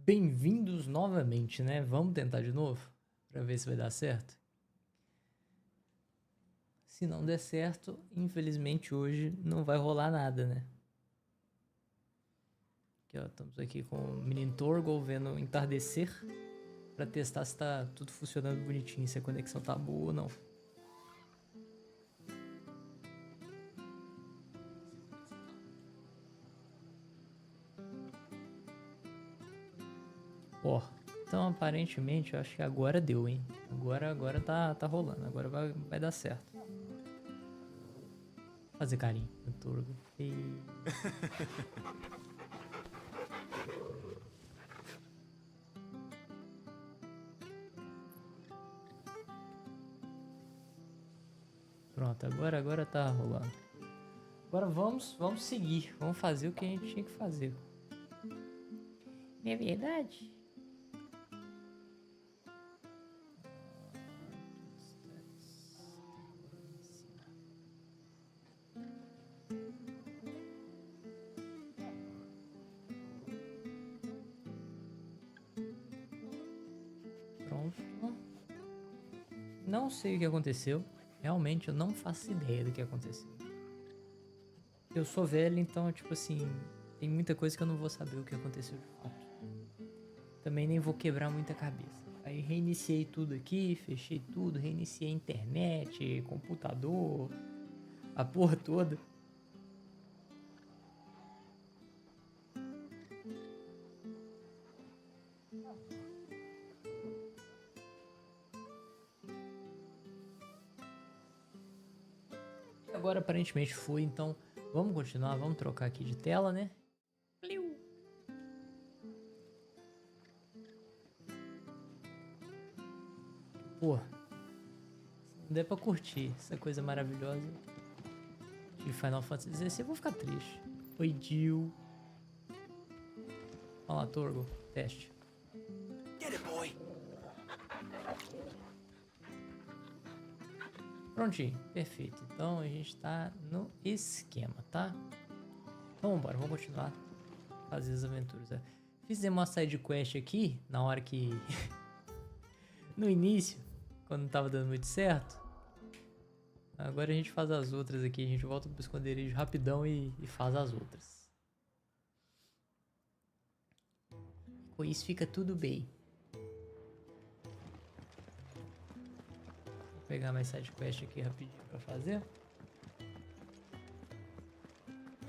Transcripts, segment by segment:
Bem-vindos novamente, né? Vamos tentar de novo para ver se vai dar certo. Se não der certo, infelizmente hoje não vai rolar nada, né? Aqui, ó, estamos aqui com o menino Torgo vendo o entardecer para testar se tá tudo funcionando bonitinho, se a conexão tá boa ou não. Ó, então aparentemente eu acho que agora deu, hein? Agora tá rolando, agora vai dar certo. Fazer carinho no Torgo. E... Pronto, agora tá rolando. Agora vamos seguir, vamos fazer o que a gente tinha que fazer. Não é verdade? Pronto. Não sei o que aconteceu. Realmente eu não faço ideia do que aconteceu. Eu sou velho, então, tipo assim, tem muita coisa que eu não vou saber o que aconteceu de fato. Também nem vou quebrar muita cabeça. Aí reiniciei tudo aqui, fechei tudo, reiniciei a internet, computador, a porra toda. Agora aparentemente foi, então vamos continuar, vamos trocar aqui de tela, né? Pô, não der pra curtir essa coisa maravilhosa de Final Fantasy XVI, eu vou ficar triste. Oi, Jill. Vamos lá, Torgo, teste. Get it, boy. Prontinho, perfeito. Então a gente tá no esquema, tá? Então vambora, vamos continuar a fazer as aventuras. Fizemos uma side quest aqui, na hora que... no início, quando não tava dando muito certo. Agora a gente faz as outras aqui, a gente volta pro esconderijo rapidão e faz as outras. Com isso fica tudo bem. Vou pegar mais side quest aqui rapidinho pra fazer.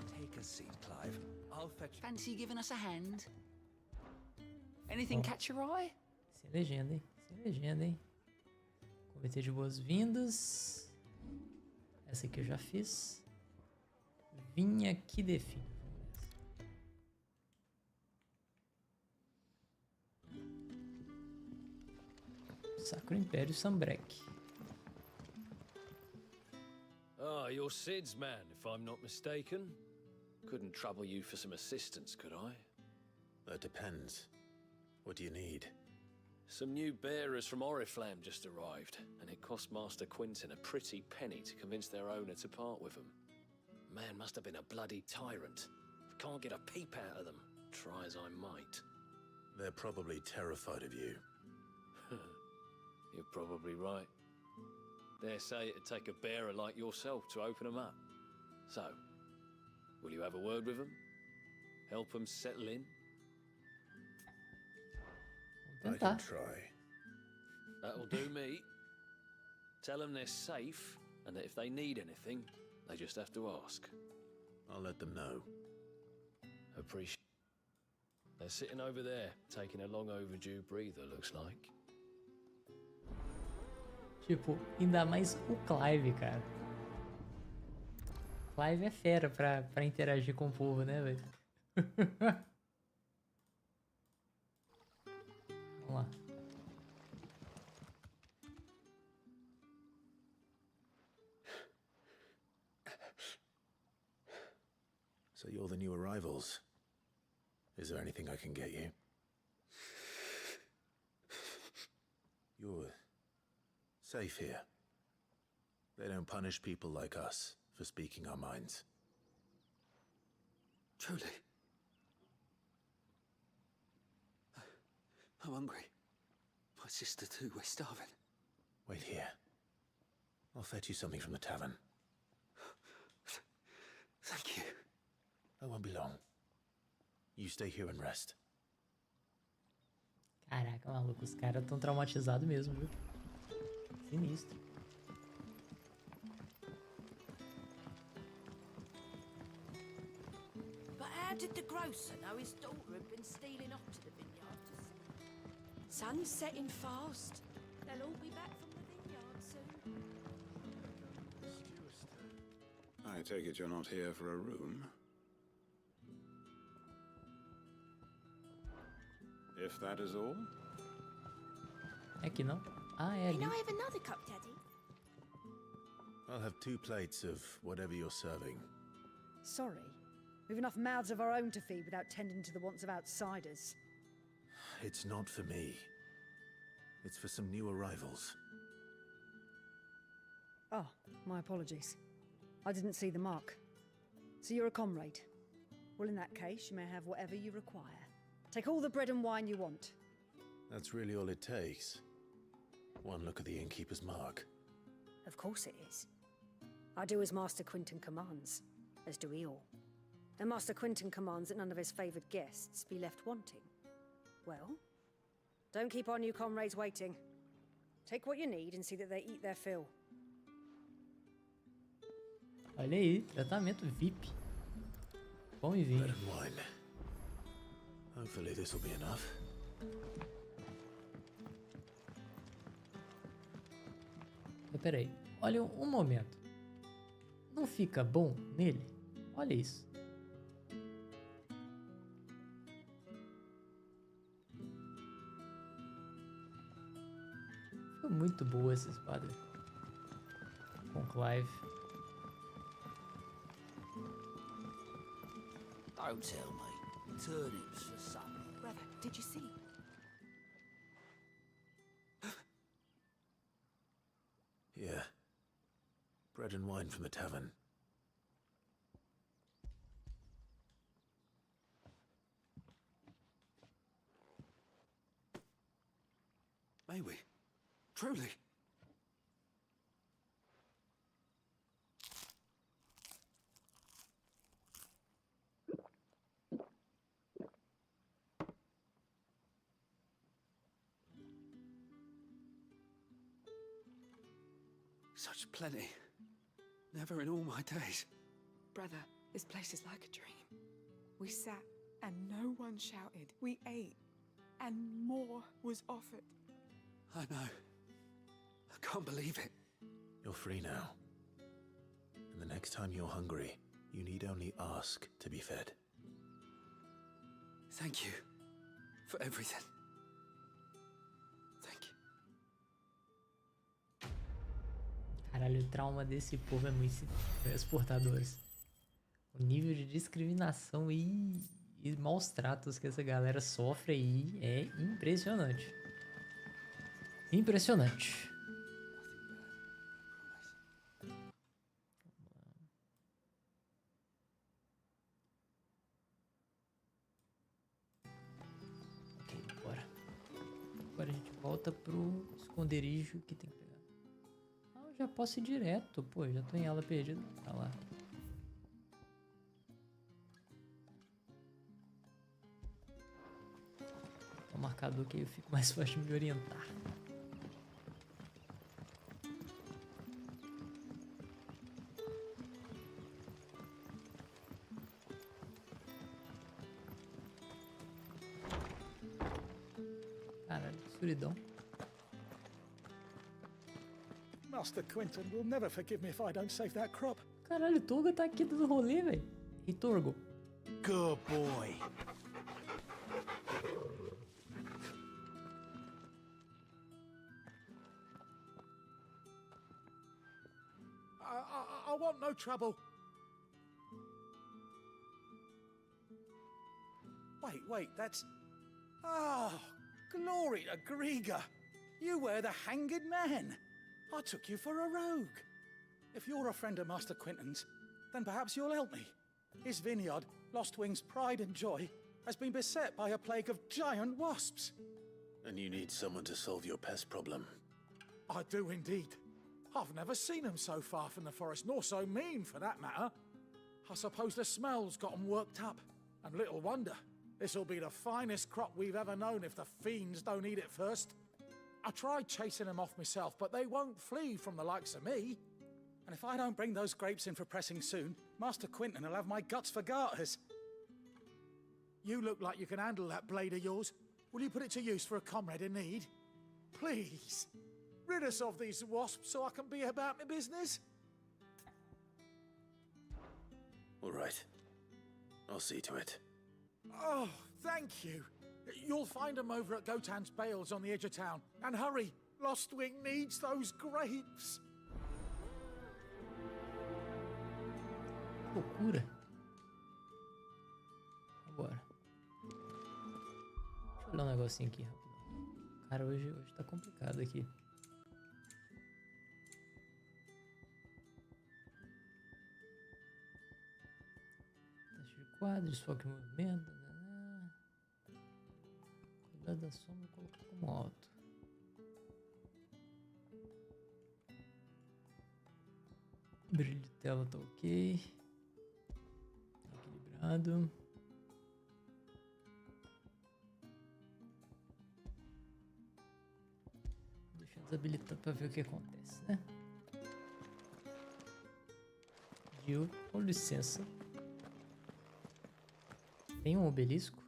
Take a seat, Clive. I'll fetch. Fancy giving us a hand? Anything catch your eye? Sem legenda, hein? Sem legenda, hein? Comitê de boas-vindas. Essa aqui eu já fiz. Vinha que define. Sacro Império Sambrek. Ah, you're Sid's man, if I'm not mistaken. Couldn't trouble you for some assistance, could I? That depends. What do you need? Some new bearers from Oriflamme just arrived, and it cost Master Quinton a pretty penny to convince their owner to part with them. Man must have been a bloody tyrant. Can't get a peep out of them, try as I might. They're probably terrified of you. You're probably right. Dare say it'd take a bearer like yourself to open them up. So, will you have a word with them? Help them settle in? I can try. That'll do me. Tell them they're safe, and that if they need anything, they just have to ask. I'll let them know. Appreciate. They're sitting over there, taking a long overdue breather, looks like. Tipo, ainda mais o Clive, cara. Clive é fera pra interagir com o povo, né, velho? Vamos lá. So you're the new arrivals. Is there anything I can get you? You're safe here. They don't punish people like us for speaking our minds. Truly. I'm hungry. My sister too, we're starving. Wait here. I'll fetch you something from the tavern. Thank you. I won't be long. You stay here and rest. Caraca, maluco, os caras tão traumatizados mesmo, viu? Sinistro. But how did the grocer know his daughter had been stealing off to the vineyard? Sun's setting fast. They'll all be back from the vineyard soon. I take it you're not here for a room? If that is all? É aqui não? Ah, é ali. Can I have another cup, Daddy? I'll have 2 plates of whatever you're serving. Sorry. We've enough mouths of our own to feed without tending to the wants of outsiders. It's not for me. It's for some new arrivals. Oh, my apologies. I didn't see the mark. So you're a comrade. Well, in that case, you may have whatever you require. Take all the bread and wine you want. That's really all it takes. One look at the innkeeper's mark. Of course it is. I do as Master Quinton commands, as do we all. And Master Quinton commands that none of his favoured guests be left wanting. Well, don't keep our new comrades waiting. Take what you need and see that they eat their fill. Olha aí, tratamento VIP. Pão e vinho. Bread and wine. Hopefully this will be enough. Mas peraí, olha um momento. Não fica bom nele? Olha isso. Fica muito boa essa espada. Com Clive. Don't tell me. Turnips for supper. Brother, did you see? Yeah. Bread and wine from the tavern. May we? Truly? Such plenty. Never in all my days. Brother, this place is like a dream. We sat and no one shouted. We ate and more was offered. I know. I can't believe it. You're free now. And the next time you're hungry, you need only ask to be fed. Thank you for everything. Thank you. Caralho, o trauma desse povo é muito sinistro. Os portadores. O nível de discriminação e maus tratos que essa galera sofre aí é impressionante. Impressionante. Ok, bora. Agora a gente volta pro esconderijo que tem que pegar. Ah, eu já posso ir direto, pô, já tô em aula perdida. Tá lá. O marcador que aí eu fico mais fácil de me orientar. Caralho, que escuridão. Master Quinton will never forgive me if I don't save that crop. Caralho, o Torgo tá aqui dando rolê, velho. E Torgo? Good boy. I want no trouble. Wait, that's... Oh, glory to Griga. You were the hanged man. I took you for a rogue. If you're a friend of Master Quinton's, then perhaps you'll help me. His vineyard, Lost Wing's pride and joy, has been beset by a plague of giant wasps. And you need someone to solve your pest problem. I do indeed. I've never seen them so far from the forest, nor so mean for that matter. I suppose the smell's got them worked up. And little wonder. This'll be the finest crop we've ever known if the fiends don't eat it first. I tried chasing them off myself, but they won't flee from the likes of me. And if I don't bring those grapes in for pressing soon, Master Quinton will have my guts for garters. You look like you can handle that blade of yours. Will you put it to use for a comrade in need? Please, rid us of these wasps so I can be about my business. All right. I'll see to it. Oh, thank you. You'll find them over at Gotan's bales on the edge of town. And hurry, Lostwing needs those grapes. Loucura. Agora. Deixa eu olhar um negocinho aqui rapidão. Cara, hoje tá complicado aqui. Teste de quadro, desfoque em movimento. Cuidado da sombra, colocar como alto. Brilho de tela tá ok. Equilibrado. Deixa eu desabilitar pra ver o que acontece, né? Gil, com licença. Tem um obelisco?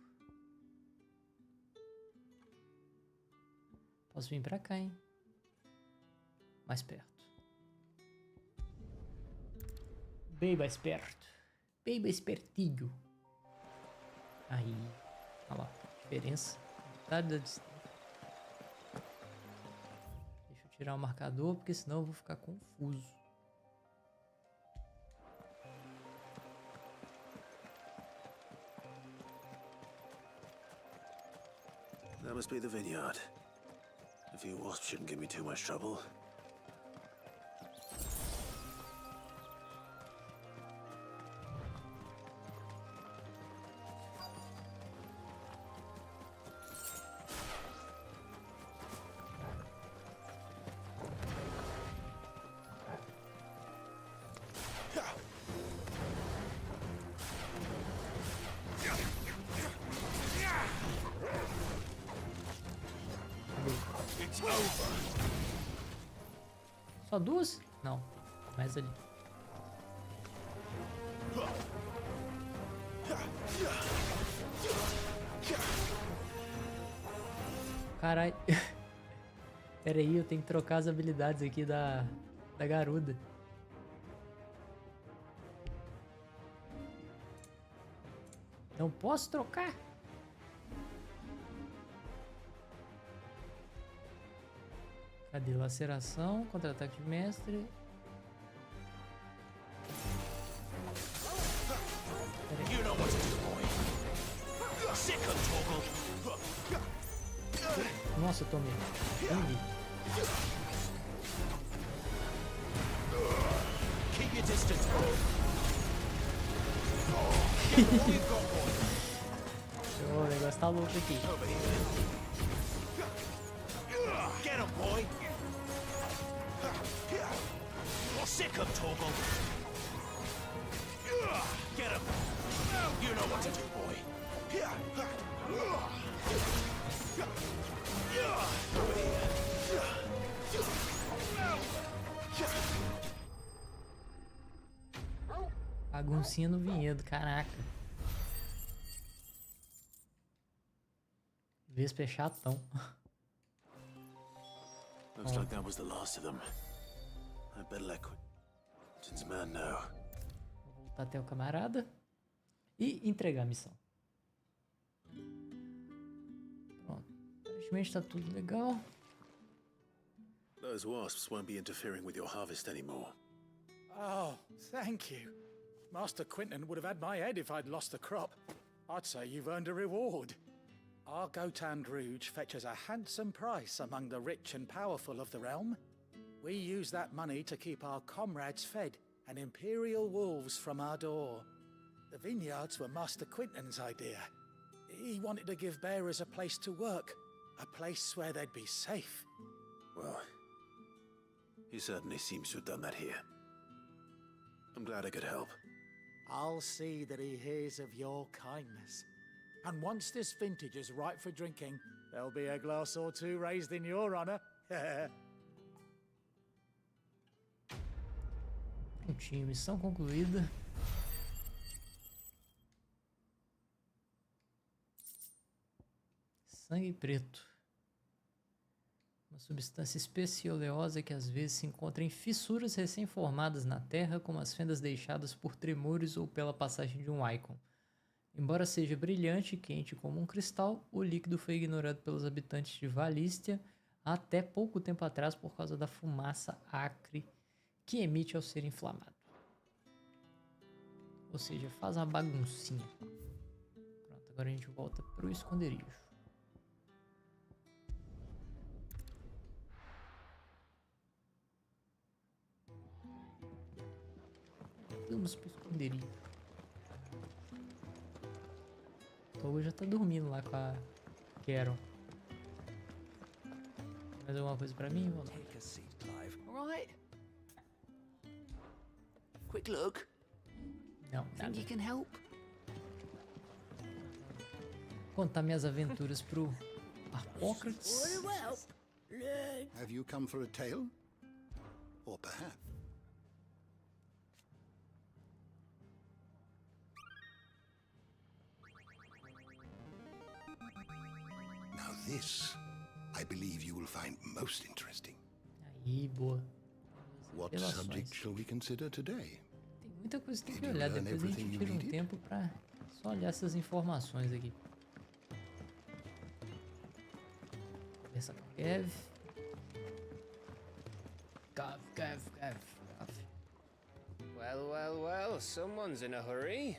Posso vir pra cá, hein? Mais perto. Bem mais perto. Bem mais pertinho. Aí. Olha lá. Diferença. Metade da distância. Deixa eu tirar o marcador, porque senão eu vou ficar confuso. That must be the vineyard. A few wasps shouldn't give me too much trouble. Só duas? Não, mais ali. Caralho. Pera aí, eu tenho que trocar as habilidades aqui da garuda. Não posso trocar? Cadê? Laceração, contra-ataque de mestre. Nossa, eu tomei. Keep your distance. O negócio tá louco aqui. Get him, boy. You're sick of Torgal. Get him. You know what to do, boy. Baguncinha no vinhedo, caraca. Vespa é chatão. Looks like that was the last of them. I better let Quinton's man know. Vou voltar até o camarada e entregar a missão. Pronto. Aparentemente tá tudo legal. Those wasps won't be interfering with your harvest anymore. Oh, thank you. Master Quinton would have had my head if I'd lost the crop. I'd say you've earned a reward. Our Gotand Rouge fetches a handsome price among the rich and powerful of the realm. We use that money to keep our comrades fed and imperial wolves from our door. The vineyards were Master Quinton's idea. He wanted to give bearers a place to work, A place where they'd be safe. Well, he certainly seems to have done that here. I'm glad I could help. I'll see that he hears of your kindness. And once this vintage is ripe for drinking, there'll be a glass or two raised in your honor. Prontinho, missão concluída. Sangue preto. Uma substância espessa e oleosa que às vezes se encontra em fissuras recém-formadas na terra, como as fendas deixadas por tremores ou pela passagem de um Eikon. Embora seja brilhante e quente como um cristal, o líquido foi ignorado pelos habitantes de Valístia até pouco tempo atrás por causa da fumaça acre que emite ao ser inflamado. Ou seja, faz uma baguncinha. Pronto, agora a gente volta para o esconderijo. Vamos pro esconderijo. O Togo já tá dormindo lá com a Carol. Mais alguma coisa pra mim? Vamos lá. Take a seat, Clive. All right. Quick look. Não, Think nada. you can help? Contar minhas aventuras pro Arpócrates. Have you come for a tale? Or perhaps... Now this, I believe you will find most interesting. Aí, boa. What Revelações. subject shall we consider today? Tem muita coisa que tem que Did you olhar. learn Depois a gente everything you tira um needed? tempo pra só olhar essas informações aqui. Conversa com Kev. Kev. Well, someone's in a hurry.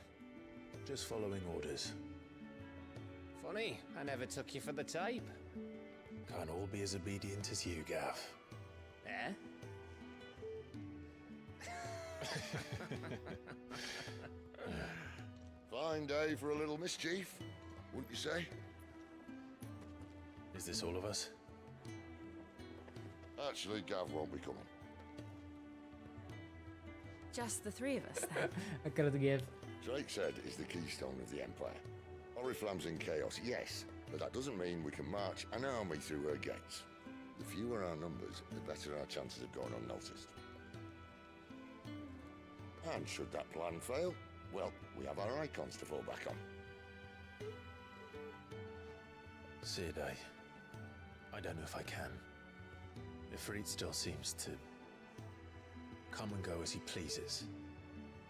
Just following orders. Funny, I never took you for the type. Can't all be as obedient as you, Gav. Eh? Fine day for a little mischief, wouldn't you say? Is this all of us? Actually, Gav won't be coming. Just the three of us, then. A cara do Gav. Drake said is the keystone of the Empire. Oriflamme's in chaos, yes, but that doesn't mean we can march an army through her gates. The fewer our numbers, the better our chances of going unnoticed. And should that plan fail, well, we have our Eikons to fall back on. Sid, I don't know if I can. Ifrit still seems to come and go as he pleases.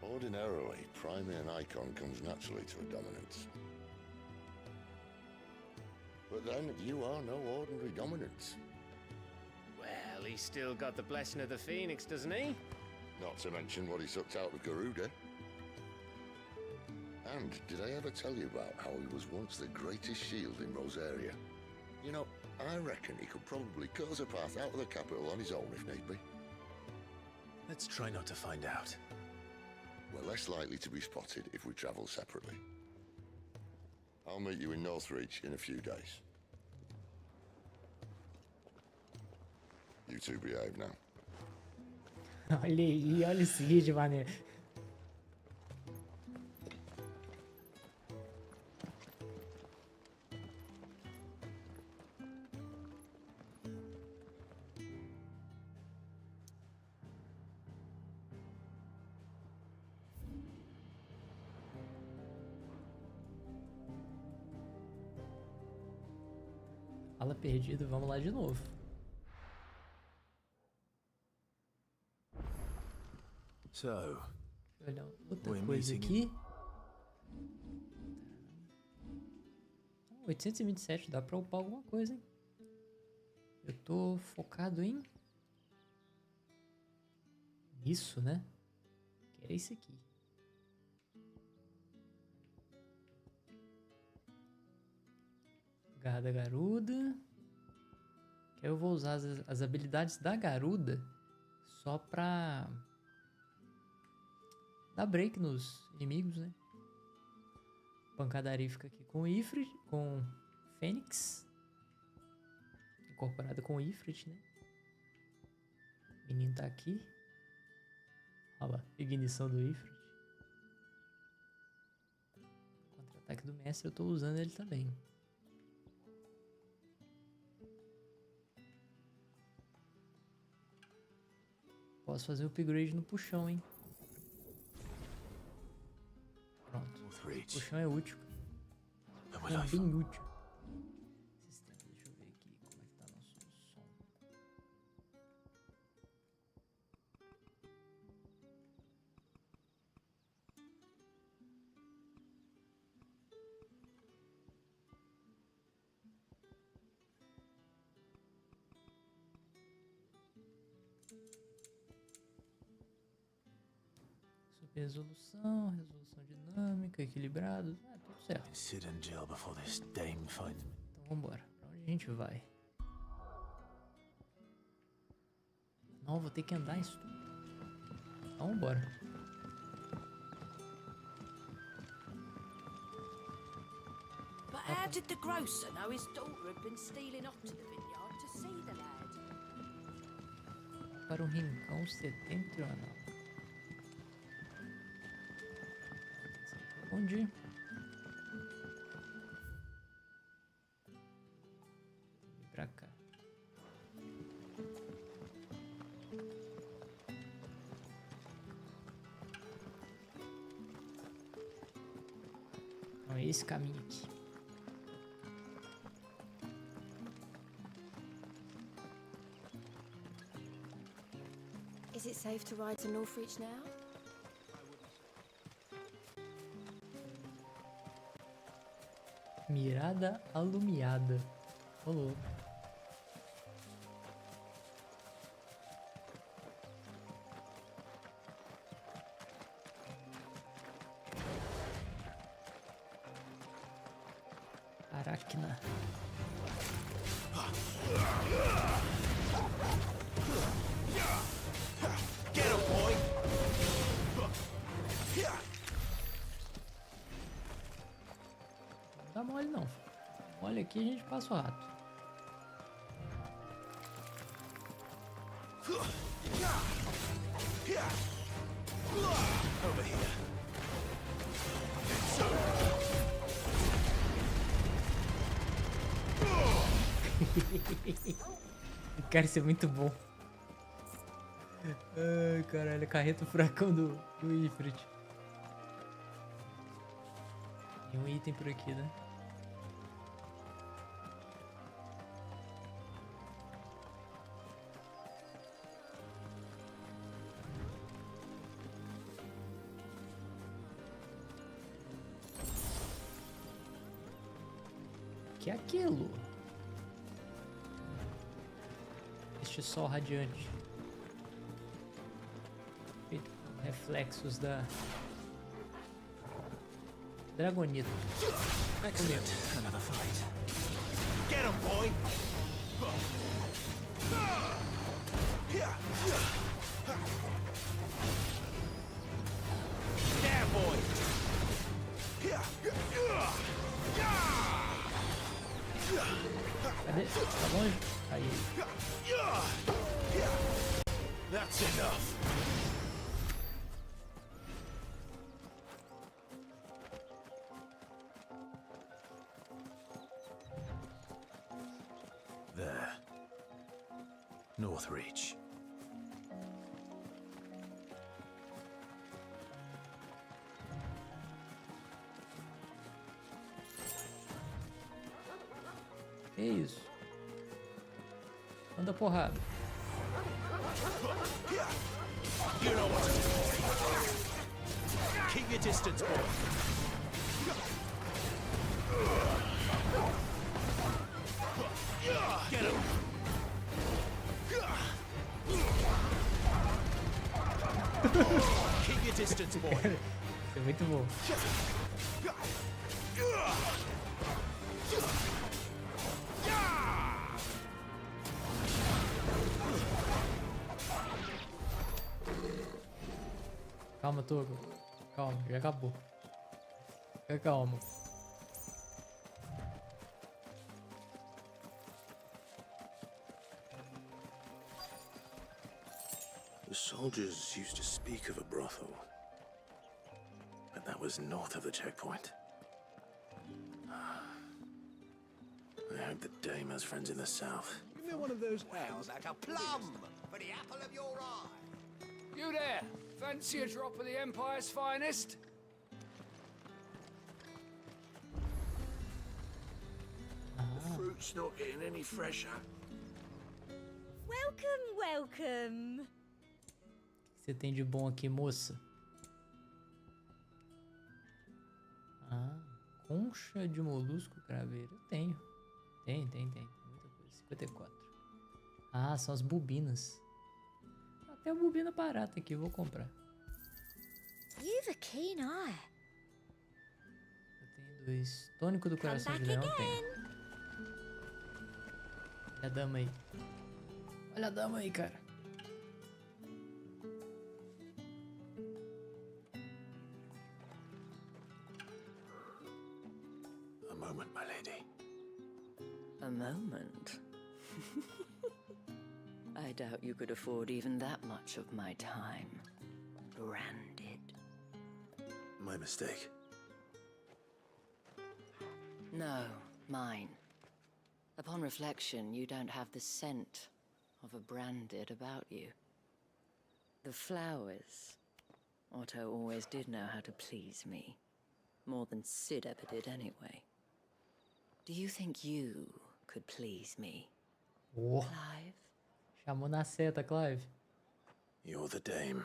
Ordinarily, priming an Eikon comes naturally to a dominance. But then, you are no ordinary dominance. Well, he's still got the blessing of the Phoenix, doesn't he? Not to mention what he sucked out of Garuda. And did I ever tell you about how he was once the greatest shield in Rosaria? You know, I reckon he could probably cut us a path out of the capital on his own if need be. Let's try not to find out. We're less likely to be spotted if we travel separately. I'll meet you in Northreach in a few days. You two behave now. Olha aí, olha o seguinte, mané. Fala perdido, vamos lá de novo. So, Olha, outra we're coisa meeting aqui. 827, dá pra upar alguma coisa, hein? Eu tô focado em... Isso, né? Que era isso aqui. Garra da Garuda. Que eu vou usar as habilidades da Garuda só pra dar break nos inimigos, né? Pancadaria fica aqui com Ifrit, com Fênix. incorporada com o Ifrit, né? O menino tá aqui. Olha lá, ignição do Ifrit. Contra-ataque do mestre, eu tô usando ele também. Posso fazer o upgrade no puxão, hein? Pronto. O puxão é útil. É bem útil. Sistema, deixa eu ver aqui como é que tá nosso som. Super resolução, resolução dinâmica, equilibrado. Tudo certo. Então vambora. Pra onde a gente vai? Não, vou ter que andar isso tudo. Então vambora. But how did the grocer know his daughter had been stealing off to the vineyard to see the lad? Para o rincão setentrional. Onde? Vem pra cá. Então é esse caminho aqui. Is it safe to ride to Northreach now? Mirada alumiada. Ô louco. Aracna. Get him, boy! Não dá mole não. Olha aqui, a gente passa o rato. Over here. Cara, isso é muito bom. Ai, caralho, carreta furacão do Ifrit. E um item por aqui, né? Que é aquilo? Este sol radiante. Feito com reflexos da Dragonita. Excellent. Another fight. Get him, boy! Yeah, boy! Cadê? Tá longe? Aí. That's enough. There. Northreach. Que isso? Manda porrada. You know what to do. Keep your distance, boy. Get him. Keep your distance, boy. É muito bom. Calma, Togo. Calma, já acabou. Fica calmo. The soldiers used to speak of a brothel, but that was north of the checkpoint. I hope the dame has friends in the south. Give me one of those hands like a plum for the apple of your eye. You there! Fancy a drop of the Empire's finest? The fruit's not getting any fresher. Welcome, welcome. O que você tem de bom aqui, moça? Ah, concha de molusco craveiro. Eu tenho. Tem. Muita coisa. 54. Ah, são as bobinas. Até a bobina barata aqui, eu vou comprar. You've a keen eye. Eu tenho 2. Tônico do coração de leão, tenho. Olha a dama aí. Olha a dama aí, cara. A moment, my lady. A moment? I doubt you could afford even that much of my time. Branded. My mistake. No, mine. Upon reflection, you don't have the scent of a branded about you. The flowers. Otto always did know how to please me. More than Sid ever did anyway. Do you think you could please me? Oh. Clive? Chamou na seta, Clive. You're the dame.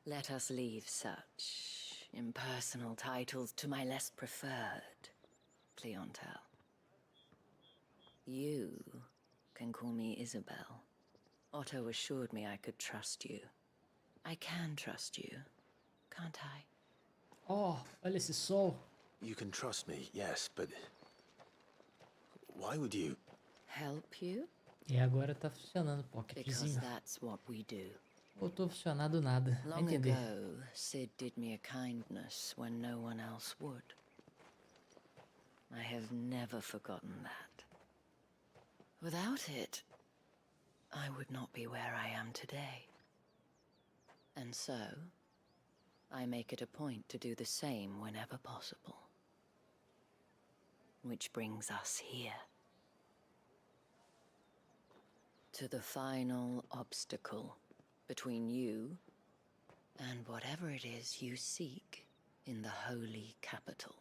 Let us leave such impersonal titles to my less preferred clientele. You can call me Isabel. Otto assured me I could trust you. I can trust you, can't I? Oh, olha esse sol. You can trust me, yes, but why would you? Help you? E agora tá funcionando o Because pocketzinho. that's what we do. Voltou a funcionar do nada. Vai Long entender. ago, Sid did me a kindness when no one else would. I have never forgotten that. Without it, I would not be where I am today. And so, I make it a point to do the same whenever possible. Which brings us here. To the final obstacle between you and whatever it is you seek in the holy capital.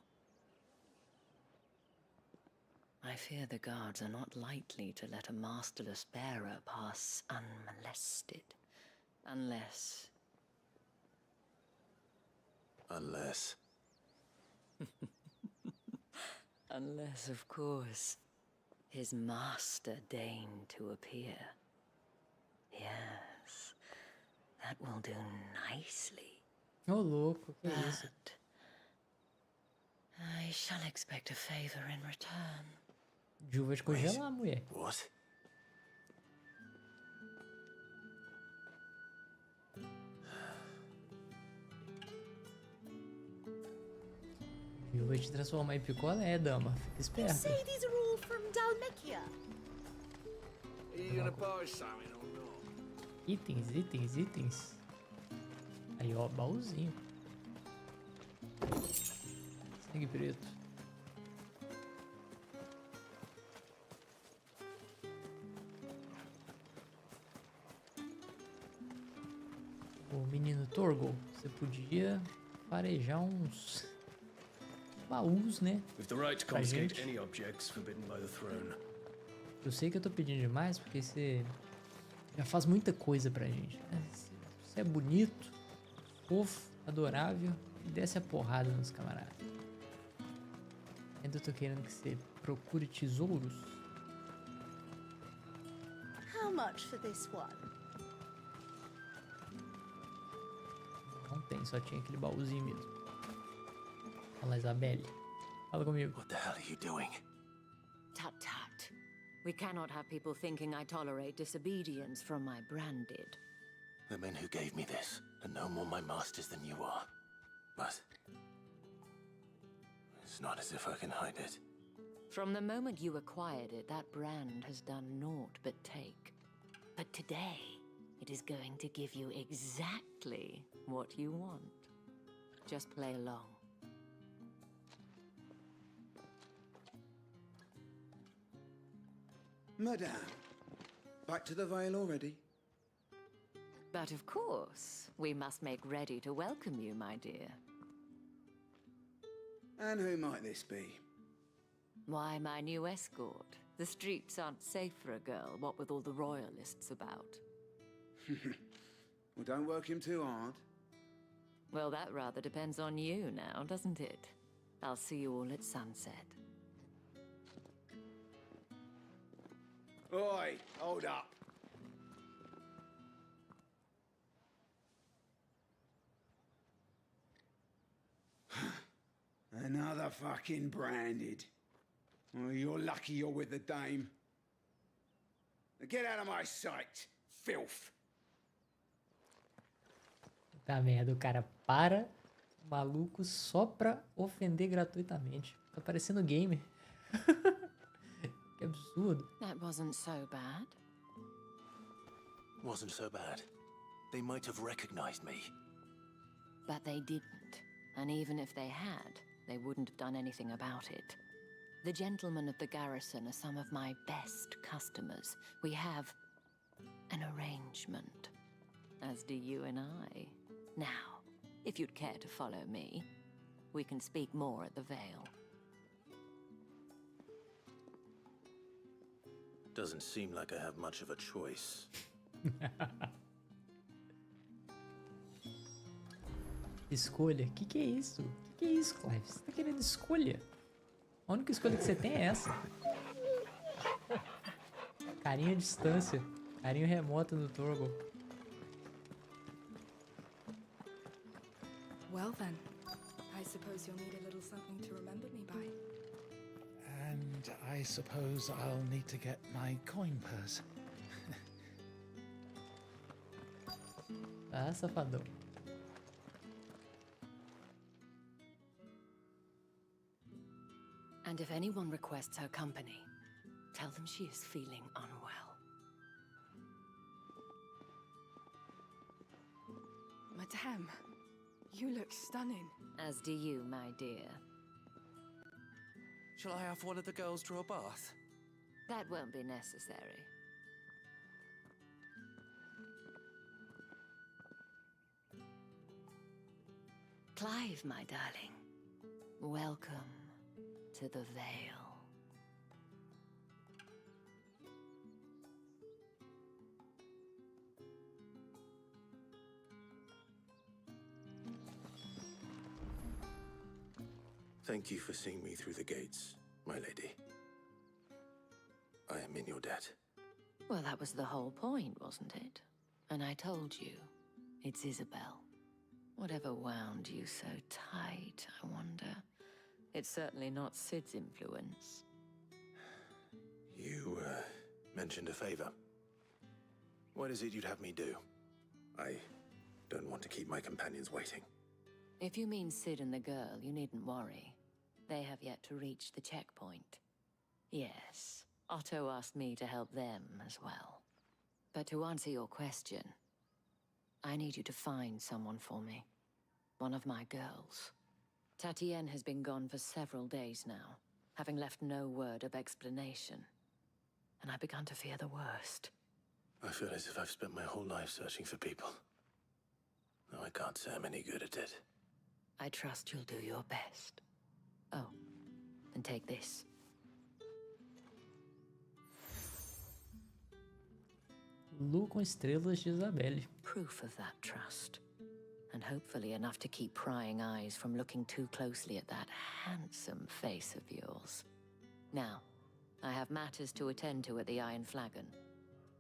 I fear the guards are not likely to let a masterless bearer pass unmolested. Unless... Unless, of course, his master deigned to appear. Yes, that will do nicely. Ô, louco, que isso? But I shall expect a favor in return. Ju vai te congelar, mulher. What? Ju vai te transformar em picolé, dama. Fica You esperta. say these are all from Dalmekia? Are you gonna buy something or not? Itens. Aí, ó, baúzinho. Sangue preto. O menino Torgo, você podia farejar uns baús, né? With the right to Pra confiscate gente. any objects forbidden by the throne. Eu sei que eu tô pedindo demais porque você já faz muita coisa pra gente, né? Você é bonito, fofo, adorável e desce a porrada nos camaradas. Ainda tô querendo que você procure tesouros. How much for this one? Não tem, só tinha aquele baúzinho mesmo. Fala, Isabelle. Fala comigo. What the hell are you doing? Tut tut. We cannot have people thinking I tolerate disobedience from my branded. The men who gave me this are no more my masters than you are. But it's not as if I can hide it. From the moment you acquired it, that brand has done naught but take. But today, it is going to give you exactly what you want. Just play along. Madame, back to the Vale already? But of course, we must make ready to welcome you, my dear. And who might this be? Why, my new escort. The streets aren't safe for a girl, what with all the royalists about. Well, don't work him too hard. Well, that rather depends on you now, doesn't it? I'll see you all at sunset. Oi, hold up. Another fucking branded. Oh, you're lucky you're with the dame. Now get out of my sight, filth. Tá merda, o cara para o maluco só pra ofender gratuitamente. Tá parecendo gamer. Que absurdo. That wasn't so bad. Wasn't so bad. They might have recognized me. But they didn't. And even if they had, they wouldn't have done anything about it. The gentlemen of the garrison are some of my best customers. We have an arrangement, as do you and I. Now, if you'd care to follow me, we can speak more at the Vale. Doesn't seem like I have much of a choice. Escolha? Que é isso? Que é isso, Clive? Você tá querendo escolha? A única escolha que você tem é essa. Carinho à distância. Carinho remoto do Torgo. Well then, I suppose you'll need a little something to remember me by. And I suppose I'll need to get my coin purse. Ah, safadão. And if anyone requests her company, tell them she is feeling unwell. Madame, you look stunning. As do you, my dear. Shall I have one of the girls draw a bath? That won't be necessary. Clive, my darling, welcome to the Vale. Thank you for seeing me through the gates, my lady. I am in your debt. Well, that was the whole point, wasn't it? And I told you, it's Isabel. Whatever wound you so tight, I wonder. It's certainly not Sid's influence. You, mentioned a favor. What is it you'd have me do? I don't want to keep my companions waiting. If you mean Sid and the girl, you needn't worry. They have yet to reach the checkpoint. Yes, Otto asked me to help them as well. But to answer your question, I need you to find someone for me. One of my girls. Tatienne has been gone for several days now, having left no word of explanation. And I've begun to fear the worst. I feel as if I've spent my whole life searching for people. Though I can't say I'm any good at it. I trust you'll do your best. Oh, and take this. Lu com estrelas de Isabelle. Proof of that trust. And hopefully enough to keep prying eyes from looking too closely at that handsome face of yours. Now, I have matters to attend to at the Iron Flagon.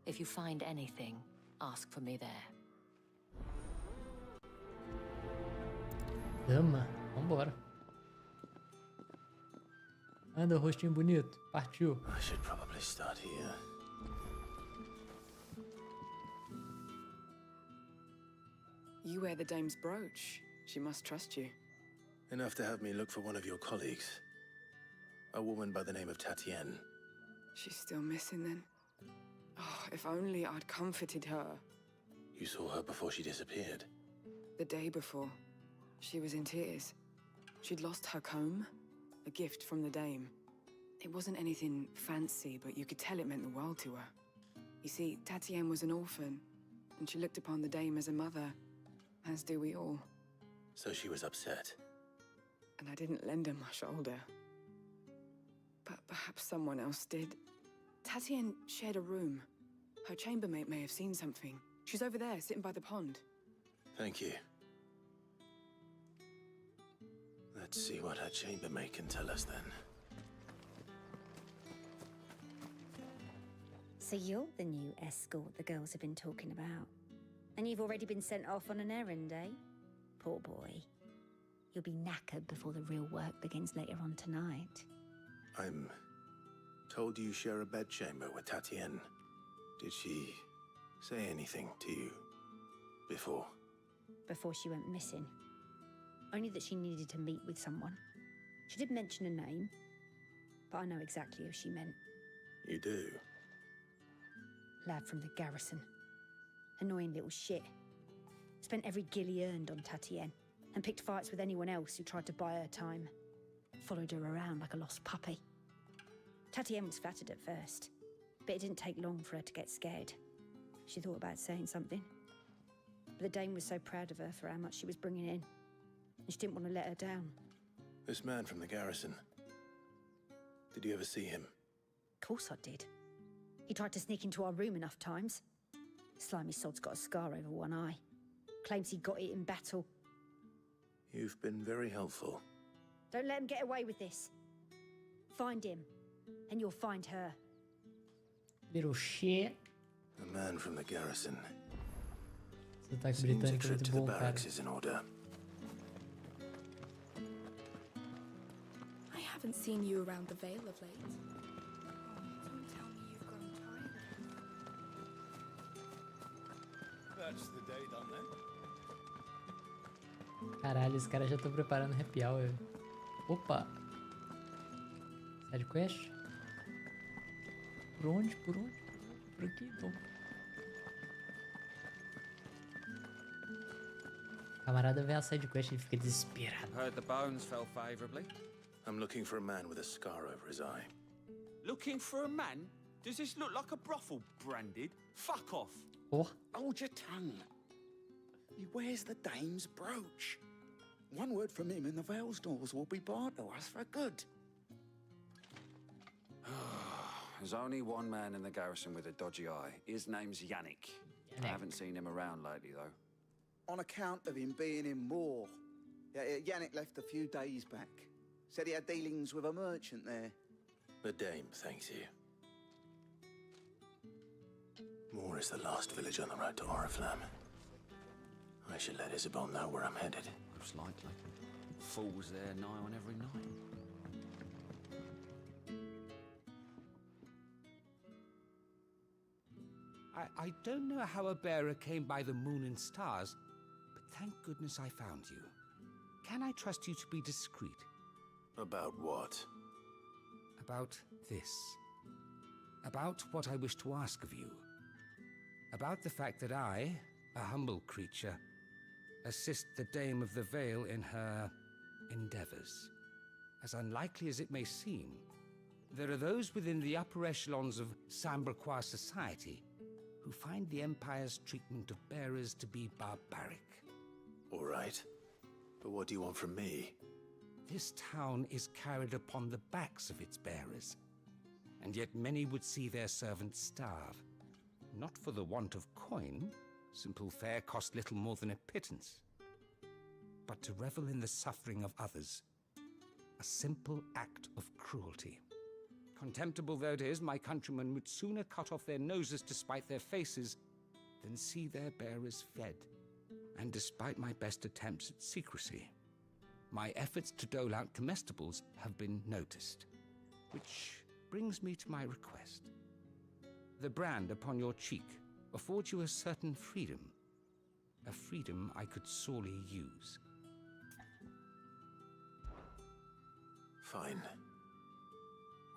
If you find anything, ask for me there. Dama, vambora. Anda, rostinho bonito. Partiu. I should probably start here. You wear the dame's brooch. She must trust you. Enough to have me look for one of your colleagues. A woman by the name of Tatienne. She's still missing then. Oh, if only I'd comforted her. You saw her before she disappeared? The day before. She was in tears. She'd lost her comb, a gift from the dame. It wasn't anything fancy, but you could tell it meant the world to her. You see, Tatienne was an orphan, and she looked upon the dame as a mother, as do we all. So she was upset. And I didn't lend her my shoulder. But perhaps someone else did. Tatienne shared a room. Her chambermaid may have seen something. She's over there, sitting by the pond. Thank you. Let's see what her chambermaid can tell us then. So you're the new escort the girls have been talking about. And you've already been sent off on an errand, eh? Poor boy. You'll be knackered before the real work begins later on tonight. I'm told you share a bedchamber with Tatienne. Did she say anything to you before? Before she went missing. Only that she needed to meet with someone. She did mention a name, but I know exactly who she meant. You do? Lad from the garrison. Annoying little shit. Spent every gil he earned on Tatienne, and picked fights with anyone else who tried to buy her time. Followed her around like a lost puppy. Tatienne was flattered at first, but it didn't take long for her to get scared. She thought about saying something. But the dame was so proud of her for how much she was bringing in, and she didn't want to let her down. This man from the garrison. Did you ever see him? Of course I did. He tried to sneak into our room enough times. Slimy sod's got a scar over one eye. Claims he got it in battle. You've been very helpful. Don't let him get away with this. Find him, and you'll find her. Little shit. A man from the garrison. Sotaque Seems a britânico trip muito to the bom, cara. barracks is in order. I haven't seen you around the Vale of late. Don't tell me you've grown tired. That's the day done then. Caralho, esse cara já tá preparando happy hour. Opa! Side quest? Por onde? Por onde? Por aqui, então. Camarada vê a side quest e fica desesperado. Heard the bones fell favorably. I'm looking for a man with a scar over his eye. Looking for a man? Does this look like a brothel, Branded? Fuck off. Oh. Hold your tongue. He wears the dame's brooch. One word from him and the Vale's doors will be barred to us for good. There's only one man in the garrison with a dodgy eye. His name's Yannick. I haven't seen him around lately, though. On account of him being in war. Yannick left a few days back. Said he had dealings with a merchant there. The dame thanks you. Moor is the last village on the road to Oriflamme. I should let Isabel know where I'm headed. Most likely. Fools there nigh on every night. I don't know how a bearer came by the moon and stars, but thank goodness I found you. Can I trust you to be discreet? About what? About this. About what I wish to ask of you. About the fact that I, a humble creature, assist the Dame of the Vale in her endeavors. As unlikely as it may seem, there are those within the upper echelons of Samberquois society who find the Empire's treatment of bearers to be barbaric. All right. But what do you want from me? This town is carried upon the backs of its bearers, and yet many would see their servants starve. Not for the want of coin, simple fare cost little more than a pittance, but to revel in the suffering of others, a simple act of cruelty. Contemptible though it is, my countrymen would sooner cut off their noses to spite their faces than see their bearers fed. And despite my best attempts at secrecy, my efforts to dole out comestibles have been noticed. Which brings me to my request. The brand upon your cheek affords you a certain freedom. A freedom I could sorely use. Fine.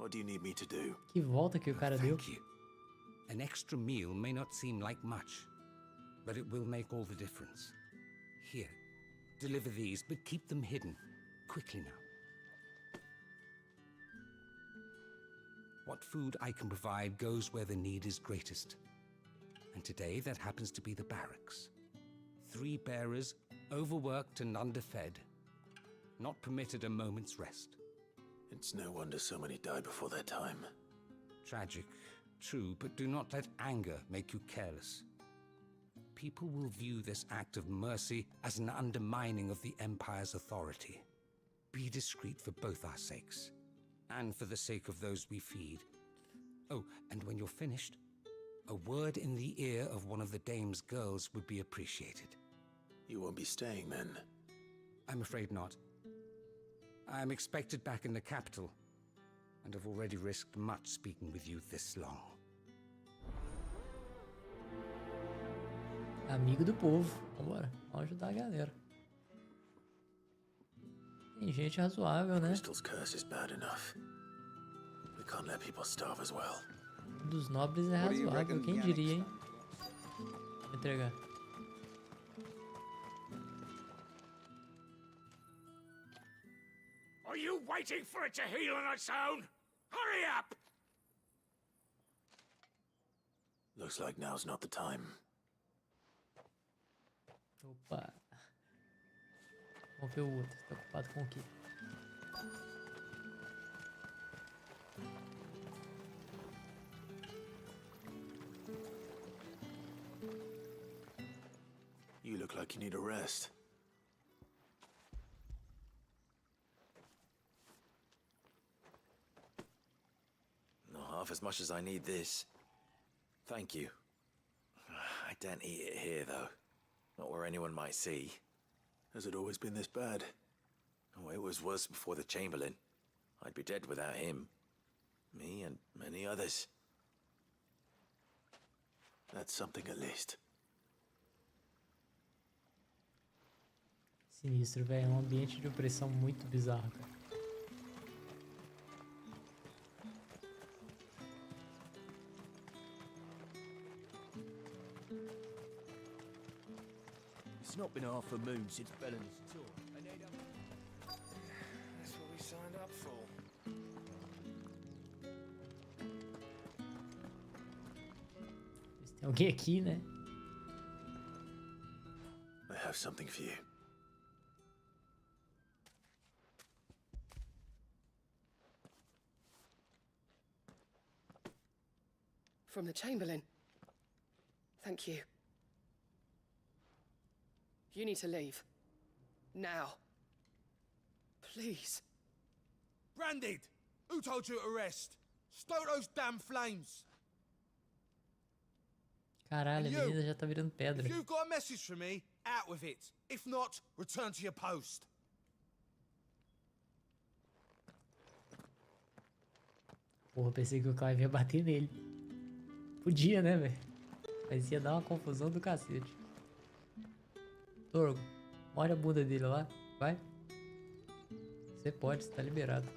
What do you need me to do? Que volta que o cara deu. Thank you. An extra meal may not seem like much, but it will make all the difference. Here, deliver these, but keep them hidden. Quickly now. What food I can provide goes where the need is greatest. And today that happens to be the barracks. 3 bearers, overworked and underfed. Not permitted a moment's rest. It's no wonder so many die before their time. Tragic, true, but do not let anger make you careless. People will view this act of mercy as an undermining of the Empire's authority. Be discreet for both our sakes, and for the sake of those we feed. Oh, and when you're finished, a word in the ear of one of the dame's girls would be appreciated. You won't be staying then? I'm afraid not. I'm expected back in the capital, and have already risked much speaking with you this long. Amigo do povo. Vambora. Vamos ajudar a galera. Tem gente razoável, né? Crystal's curse is bad enough. We can't let people starve as well. Um dos nobres é razoável. Quem diria, hein? Vou entregar. Are you waiting for it to heal on its own? Hurry up! Looks like now's not the time. Opa. Vamos ver o outro. Tá ocupado com o quê? You look like you need a rest. Not half as much as I need this. Thank you. I don't eat it here, though. Not where anyone might see. Has it always been this bad? Oh, it was worse before the Chamberlain. I'd be dead without him. Me and many others. That's something at least. Sinistro, velho. É um ambiente de opressão muito bizarro, cara. It's not been half a moon since Belen's tour. That's what we signed up for. Tem alguém aqui, né? I have something for you. From the Chamberlain. Thank you. You need to leave. Now. Please. Branded! Who told you to rest? Stoke those damn flames! Caralho, a menina já tá virando pedra. If you've got a message for me, out with it. If not, return to your post. Porra, pensei que o Clive ia bater nele. Podia, né, velho? Mas ia dar uma confusão do cacete. Torgo, molha a bunda dele lá. Vai. Você pode, você tá liberado.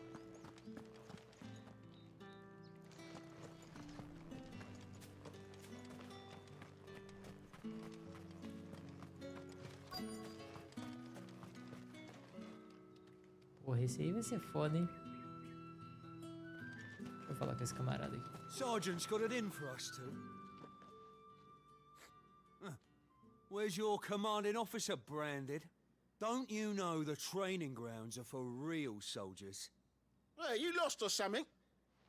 Porra, esse aí vai ser foda, hein? Deixa eu falar com esse camarada aqui. Sergeant's got it in for us two. Where's your commanding officer, Branded? Don't you know the training grounds are for real soldiers? Hey, you lost or something?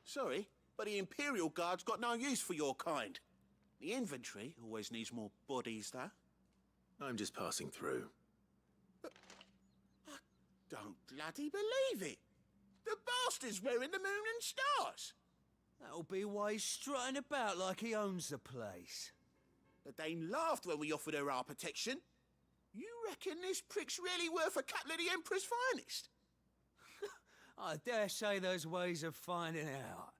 Sorry, but the Imperial Guard's got no use for your kind. The infantry always needs more bodies, though. I'm just passing through. But I don't bloody believe it. The bastard's wearing the moon and stars. That'll be why he's strutting about like he owns the place. The Dane laughed when we offered her our protection. You reckon this prick's really worth a couple of the Emperor's finest? I dare say there's ways of finding out.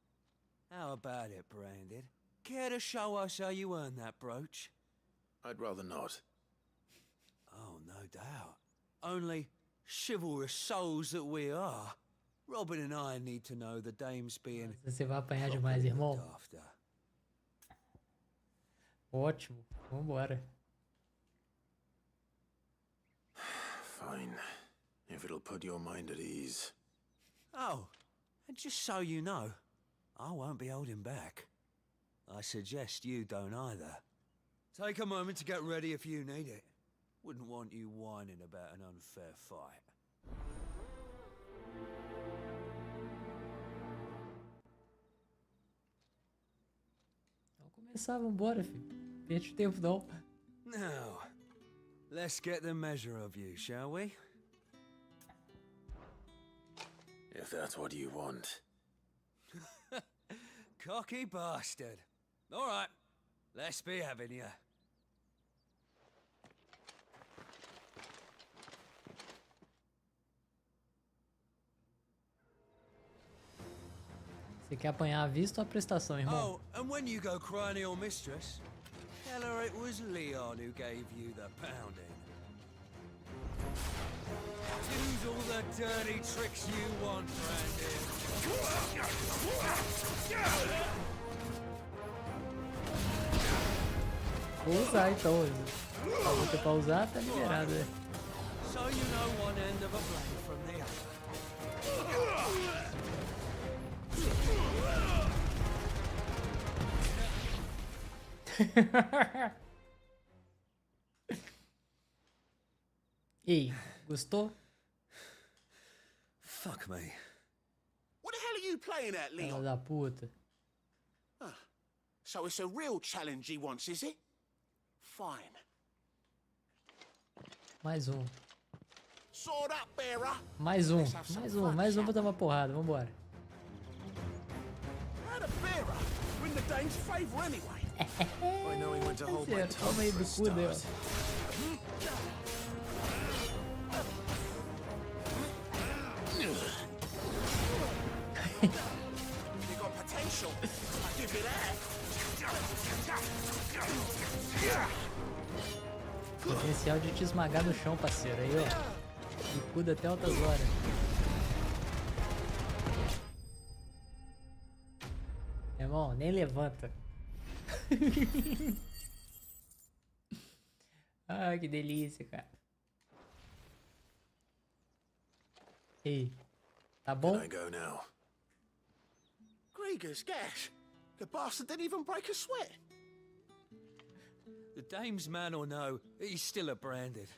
How about it, Branded? Care to show us how you earned that brooch? I'd rather not. Oh, no doubt. Only chivalrous souls that we are. Robin and I need to know the dame's being Você vai apanhar demais, irmão. looked after. Ótimo. Vambora. Fine. If it'll put your mind at ease. Oh, and just so you know, I won't be holding back. I suggest you don't either. Take a moment to get ready if you need it. Wouldn't want you whining about an unfair fight. Vamos começar, vambora, filho. Perde tempo não. Now, let's get the measure of you, shall we? If that's what you want. Cocky bastard. All right, let's be having you. Você quer apanhar à vista ou à prestação, irmão? Oh, and when you go crying to your mistress, tell her it was Leon who gave you the pounding. Use all the dirty tricks you want, Brandon. Vou usar então. Falou que é pra usar, tá liberado, né? So you know one end of a blade from the other. Ei, gostou? Fuck me. What the hell are you playing at, Filha Leon? da puta. Ah, so it's a real challenge he wants, is it? Fine. Mais um. Sword up, bearer. Mais um. Mais um pra tomar porrada. Vambora. How the bearer win the dame's favour anyway? By knowing when to hold my tongue Toma aí for a do cu dela. start. You got potential. I give you that. Potencial de te esmagar no chão, parceiro. Aí, ó. Bicuda até altas horas. Irmão, nem levanta. Ah, que delícia, cara. Ei, tá bom? Can I go now? Grieger's gas. The bastard didn't even break a sweat. The dame's man or no, he's still a branded.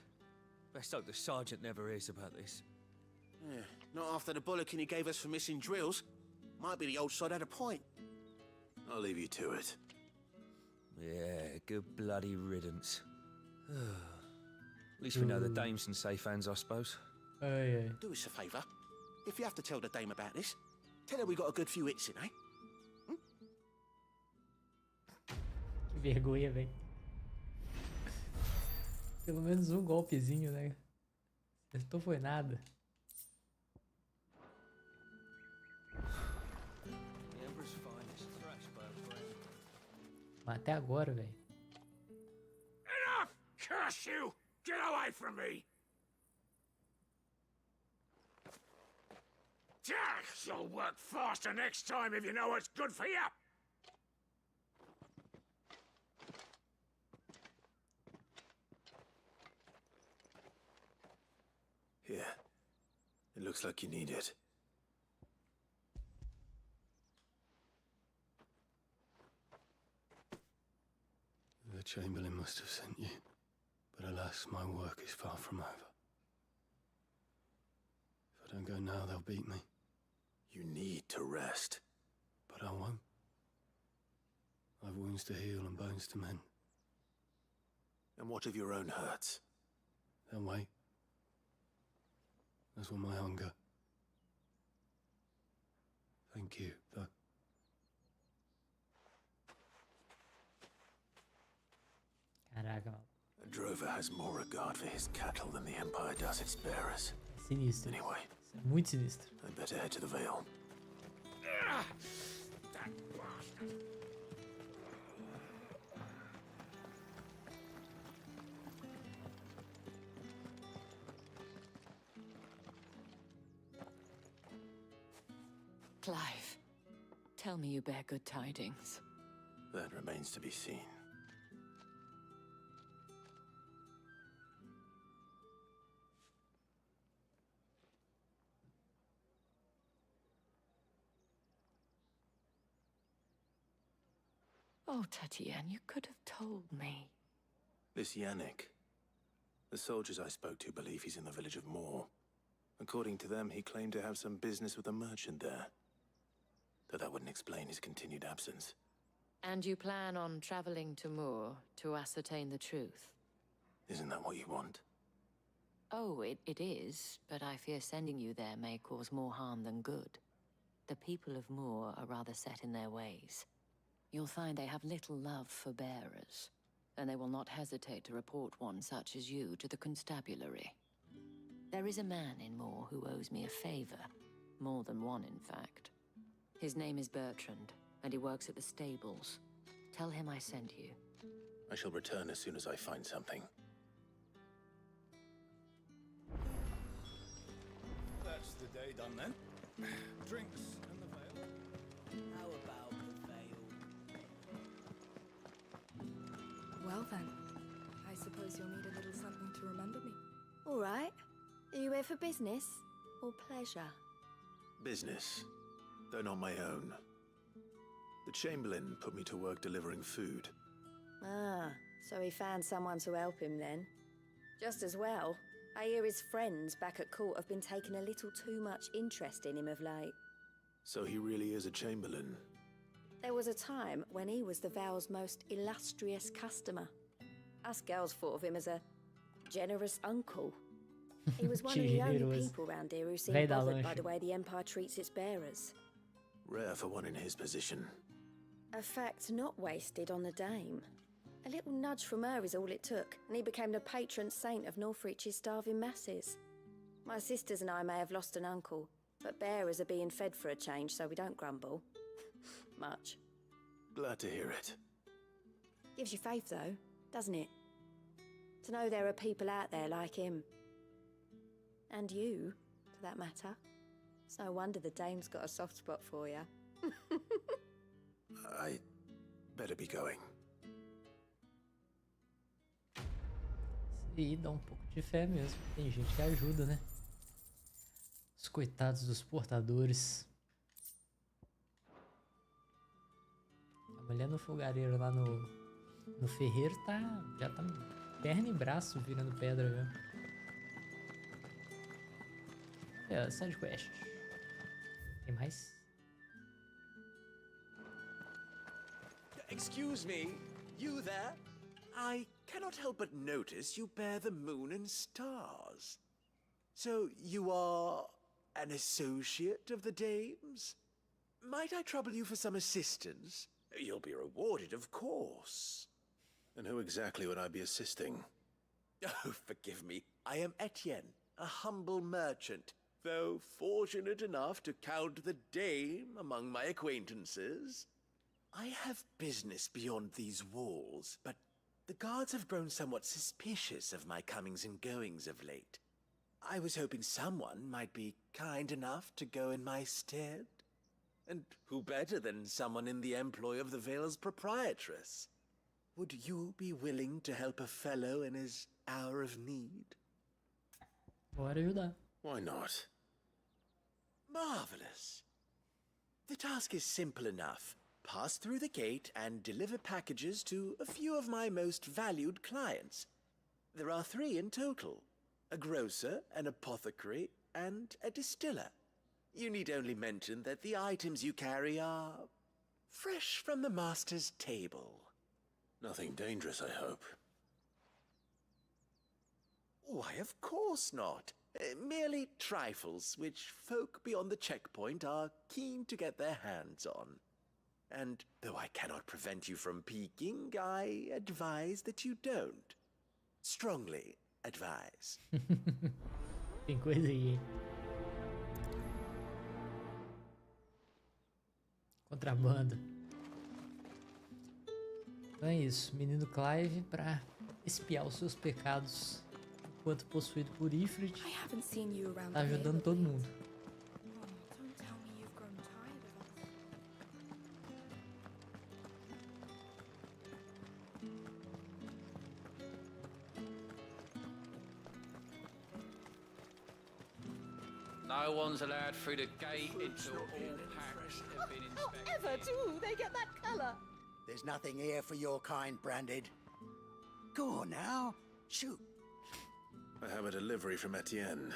Best hope the sergeant never hears about this. Yeah, not after the bullocking he gave us for missing drills. Might be the old sod had a point. I'll leave you to it. Yeah, good bloody riddance. At least we know the dame's in safe hands, I suppose. Do us a favour. If you have to tell the dame about this, tell her we got a good few hits in, eh? Que vergonha, velho. Pelo menos um golpezinho, né? Acertou foi nada. Mas até agora, velho. Enough! Curse you! Get away from me! You'll work faster next time if you know what's good for you! Here. It looks like you need it. The Chamberlain must have sent you, but alas, my work is far from over. If I don't go now, they'll beat me. You need to rest. But I won't. I've wounds to heal and bones to mend. And what of your own hurts? They'll wait. As will my hunger. Thank you, though. Caraca, mano. A drover has more regard for his cattle than the Empire does its bearers. Sinistro. Anyway, Isso é muito sinistro. I'd better head to the Vale. That bastard! Clive, tell me you bear good tidings. That remains to be seen. Oh, Tatienne, you could have told me. This Yannick. The soldiers I spoke to believe he's in the village of Moor. According to them, he claimed to have some business with a merchant there. Though that wouldn't explain his continued absence. And you plan on traveling to Moor to ascertain the truth? Isn't that what you want? Oh, it is, but I fear sending you there may cause more harm than good. The people of Moor are rather set in their ways. You'll find they have little love for bearers, and they will not hesitate to report one such as you to the constabulary. There is a man in Moor who owes me a favor. More than one, in fact. His name is Bertrand, and he works at the stables. Tell him I sent you. I shall return as soon as I find something. That's the day done then. Drinks and the veil. How about the veil? Well then, I suppose you'll need a little something to remember me. All right. Are you here for business or pleasure? Business, though not my own. The Chamberlain put me to work delivering food. Ah, so he found someone to help him then. Just as well. I hear his friends back at court have been taking a little too much interest in him of late. So he really is a Chamberlain. There was a time when he was the Vale's most illustrious customer. Us girls thought of him as a generous uncle. He was one of the only people round here who seemed bothered by the way the Empire treats its bearers. Rare for one in his position. A fact not wasted on the dame. A little nudge from her is all it took, and he became the patron saint of Northreach's starving masses. My sisters and I may have lost an uncle, but bearers are being fed for a change, so we don't grumble. Much. Glad to hear it. Gives you faith, though, doesn't it? To know there are people out there like him. And you, for that matter. It's no wonder the dame's got a soft spot for you. I better be going. E dá pouco de fé mesmo. Tem gente que ajuda, né? Os coitados dos portadores. A mulher no fogareiro lá no ferreiro já tá perna e braço virando pedra já. É, side quest. Tem mais? Excuse me, you there? I cannot help but notice you bear the moon and stars. So you are an associate of the dame's? Might I trouble you for some assistance? You'll be rewarded, of course. And who exactly would I be assisting? Oh, forgive me. I am Etienne, a humble merchant, though fortunate enough to count the dame among my acquaintances. I have business beyond these walls, but the guards have grown somewhat suspicious of my comings and goings of late. I was hoping someone might be kind enough to go in my stead. And who better than someone in the employ of the Vale's proprietress? Would you be willing to help a fellow in his hour of need? Bora ajudar. Why not? Marvelous. The task is simple enough. Pass through the gate and deliver packages to a few of my most valued clients. There are 3 in total. A grocer, an apothecary, and a distiller. You need only mention that the items you carry are fresh from the master's table. Nothing dangerous, I hope. Why, of course not. Merely trifles which folk beyond the checkpoint are keen to get their hands on. And though I cannot prevent you from peeking, I advise that you don't. Strongly advise. Tem coisa aí, hein? Contrabando. Então é isso. Menino Clive pra espiar os seus pecados enquanto possuído por Ifrit. Tá ajudando todo mundo. Don't tell me you've grown tired No one's allowed through the gate until all packs have been inspected. Ever do they get that colour? There's nothing here for your kind, Branded. Go on now, shoot. I have a delivery from Etienne.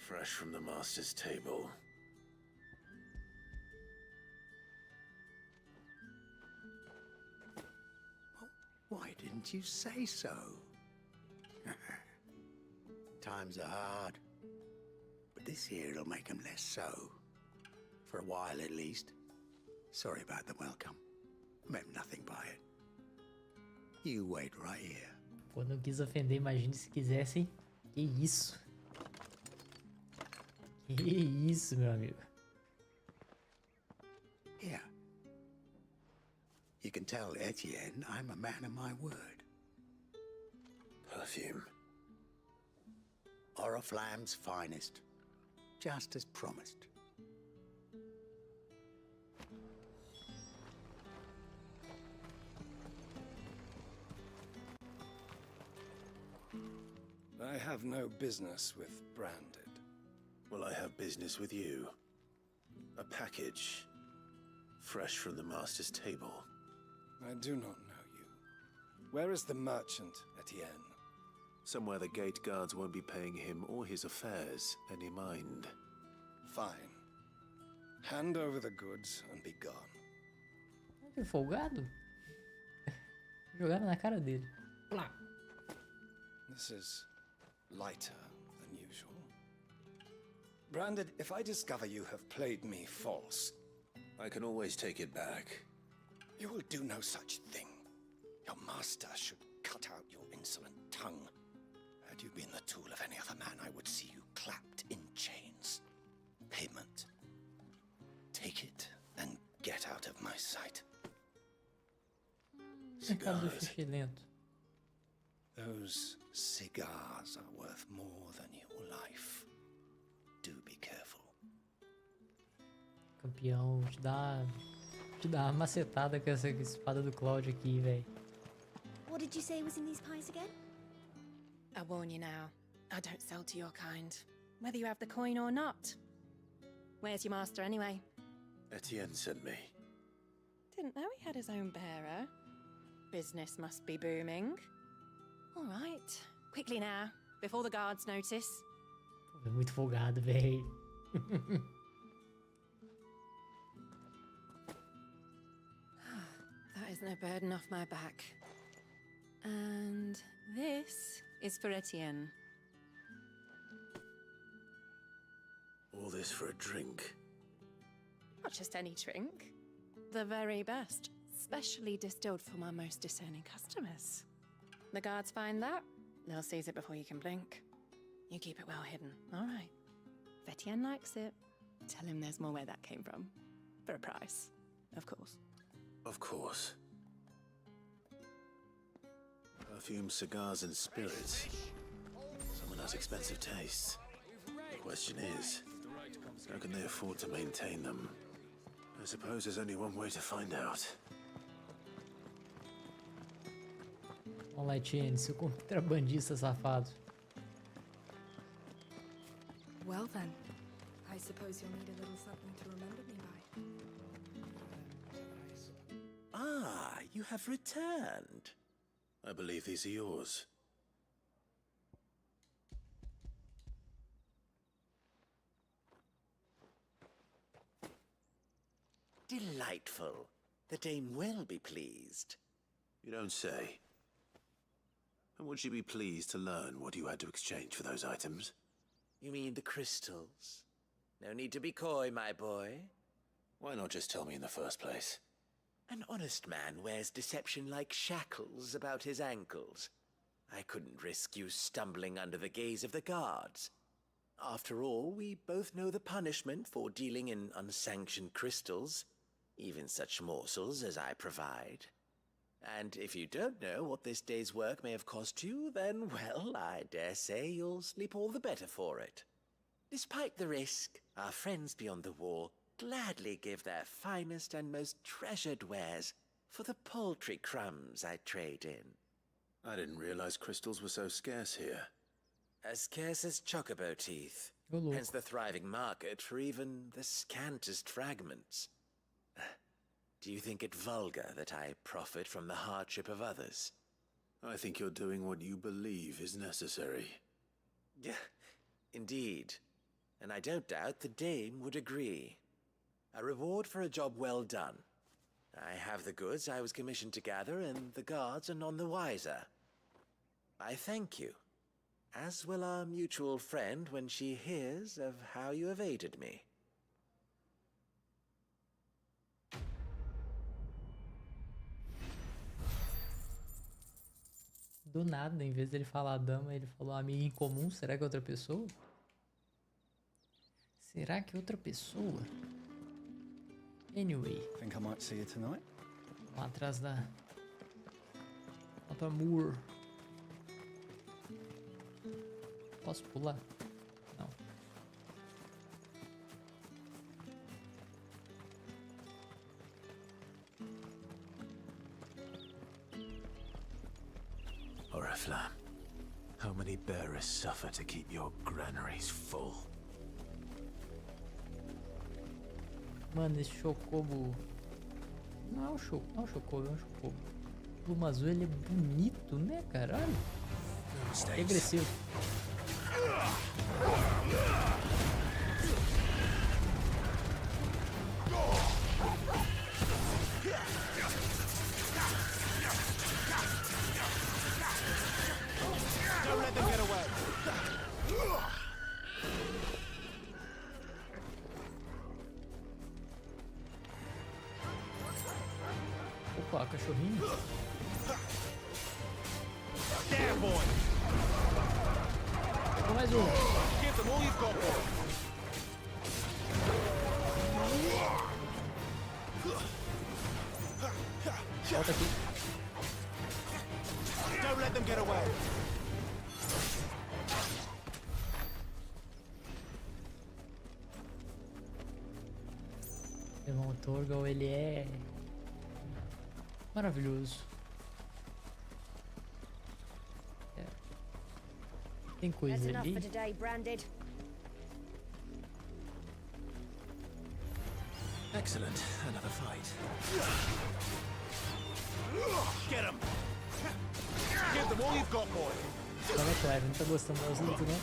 Fresh from the master's table. Why didn't you say so? Times are hard. But this here'll make 'em less so. For a while, at least. Sorry about the welcome. Meant nothing by it. You wait right here. Pô, não quis ofender, imagine se quisessem. Que isso? Que isso, meu amigo? Here. You can tell Etienne I'm a man of my word. Perfume. Oriflamme's finest. Just as promised. I have no business with Branded. Well, I have business with you. A package. Fresh from the master's table. I do not know you. Where is the merchant, Etienne? Somewhere the gate guards won't be paying him or his affairs any mind. Fine. Hand over the goods and be gone. Que folgado? Jogaram na cara dele. Plá. This is lighter than usual. Branded, if I discover you have played me false... I can always take it back. You will do no such thing. Your master should cut out your insolent tongue. Had you been the tool of any other man, I would see you clapped in chains. Payment. Take it and get out of my sight. Cigars. Those cigars are worth more than your life. Do be careful. Campeão, te dá uma macetada com essa espada do Cloud aqui, velho. What did you say was in these pies again? I warn you now, I don't sell to your kind, whether you have the coin or not. Where's your master anyway? Etienne sent me. Didn't know he had his own bearer. Business must be booming. All right, quickly now, before the guards notice. Pô, é muito folgado, velho. That is no burden off my back. And this is for Etienne. All this for a drink. Not just any drink. The very best, specially distilled for my most discerning customers. The guards find that, they'll seize it before you can blink. You keep it well hidden, all right. If Etienne likes it, tell him there's more where that came from. For a price, of course. Of course. Perfume, cigars, and spirits. Someone has expensive tastes. The question is, how can they afford to maintain them? I suppose there's only one way to find out. Vamos lá, Etienne, seu contrabandista safado. Well then, I suppose you'll need a little something to remember me by. Ah, you have returned. I believe these are yours. Delightful. The dame will be pleased. You don't say. And would she be pleased to learn what you had to exchange for those items? You mean the crystals? No need to be coy, my boy. Why not just tell me in the first place? An honest man wears deception like shackles about his ankles. I couldn't risk you stumbling under the gaze of the guards. After all, we both know the punishment for dealing in unsanctioned crystals, even such morsels as I provide. And if you don't know what this day's work may have cost you, then, well, I dare say you'll sleep all the better for it. Despite the risk, our friends beyond the wall gladly give their finest and most treasured wares for the paltry crumbs I trade in. I didn't realize crystals were so scarce here. As scarce as chocobo teeth. Hence the thriving market for even the scantest fragments. Do you think it vulgar that I profit from the hardship of others? I think you're doing what you believe is necessary. Yeah, indeed. And I don't doubt the dame would agree. A reward for a job well done. I have the goods I was commissioned to gather, and the guards are none the wiser. I thank you, as will our mutual friend when she hears of how you have aided me. Do nada, em vez dele falar dama, ele falou amigo em comum. Será que é outra pessoa? Será que é outra pessoa? Anyway. Think I might see you tonight? Lá atrás da... Lá pra Moor. Posso pular? Não. Oriflamme, how many bearers suffer to keep your granaries full? Mano, esse chocobo... Não é um chocobo, é um chocobo. O pluma azul, ele é bonito, né, caralho? É agressivo. Don't let them get away. Opa, cachorrinho. There, boy. Pegou mais um. Give them all you've got, boy. Volta aqui. Don't let them get away. Irmão Torgal, ele é maravilhoso. É. Tem coisa That's ali. enough for today, Branded. Excellent. Another fight. Get him. Give them all you've got, boy. Olha, Clive, não tá gostando das lutas, não?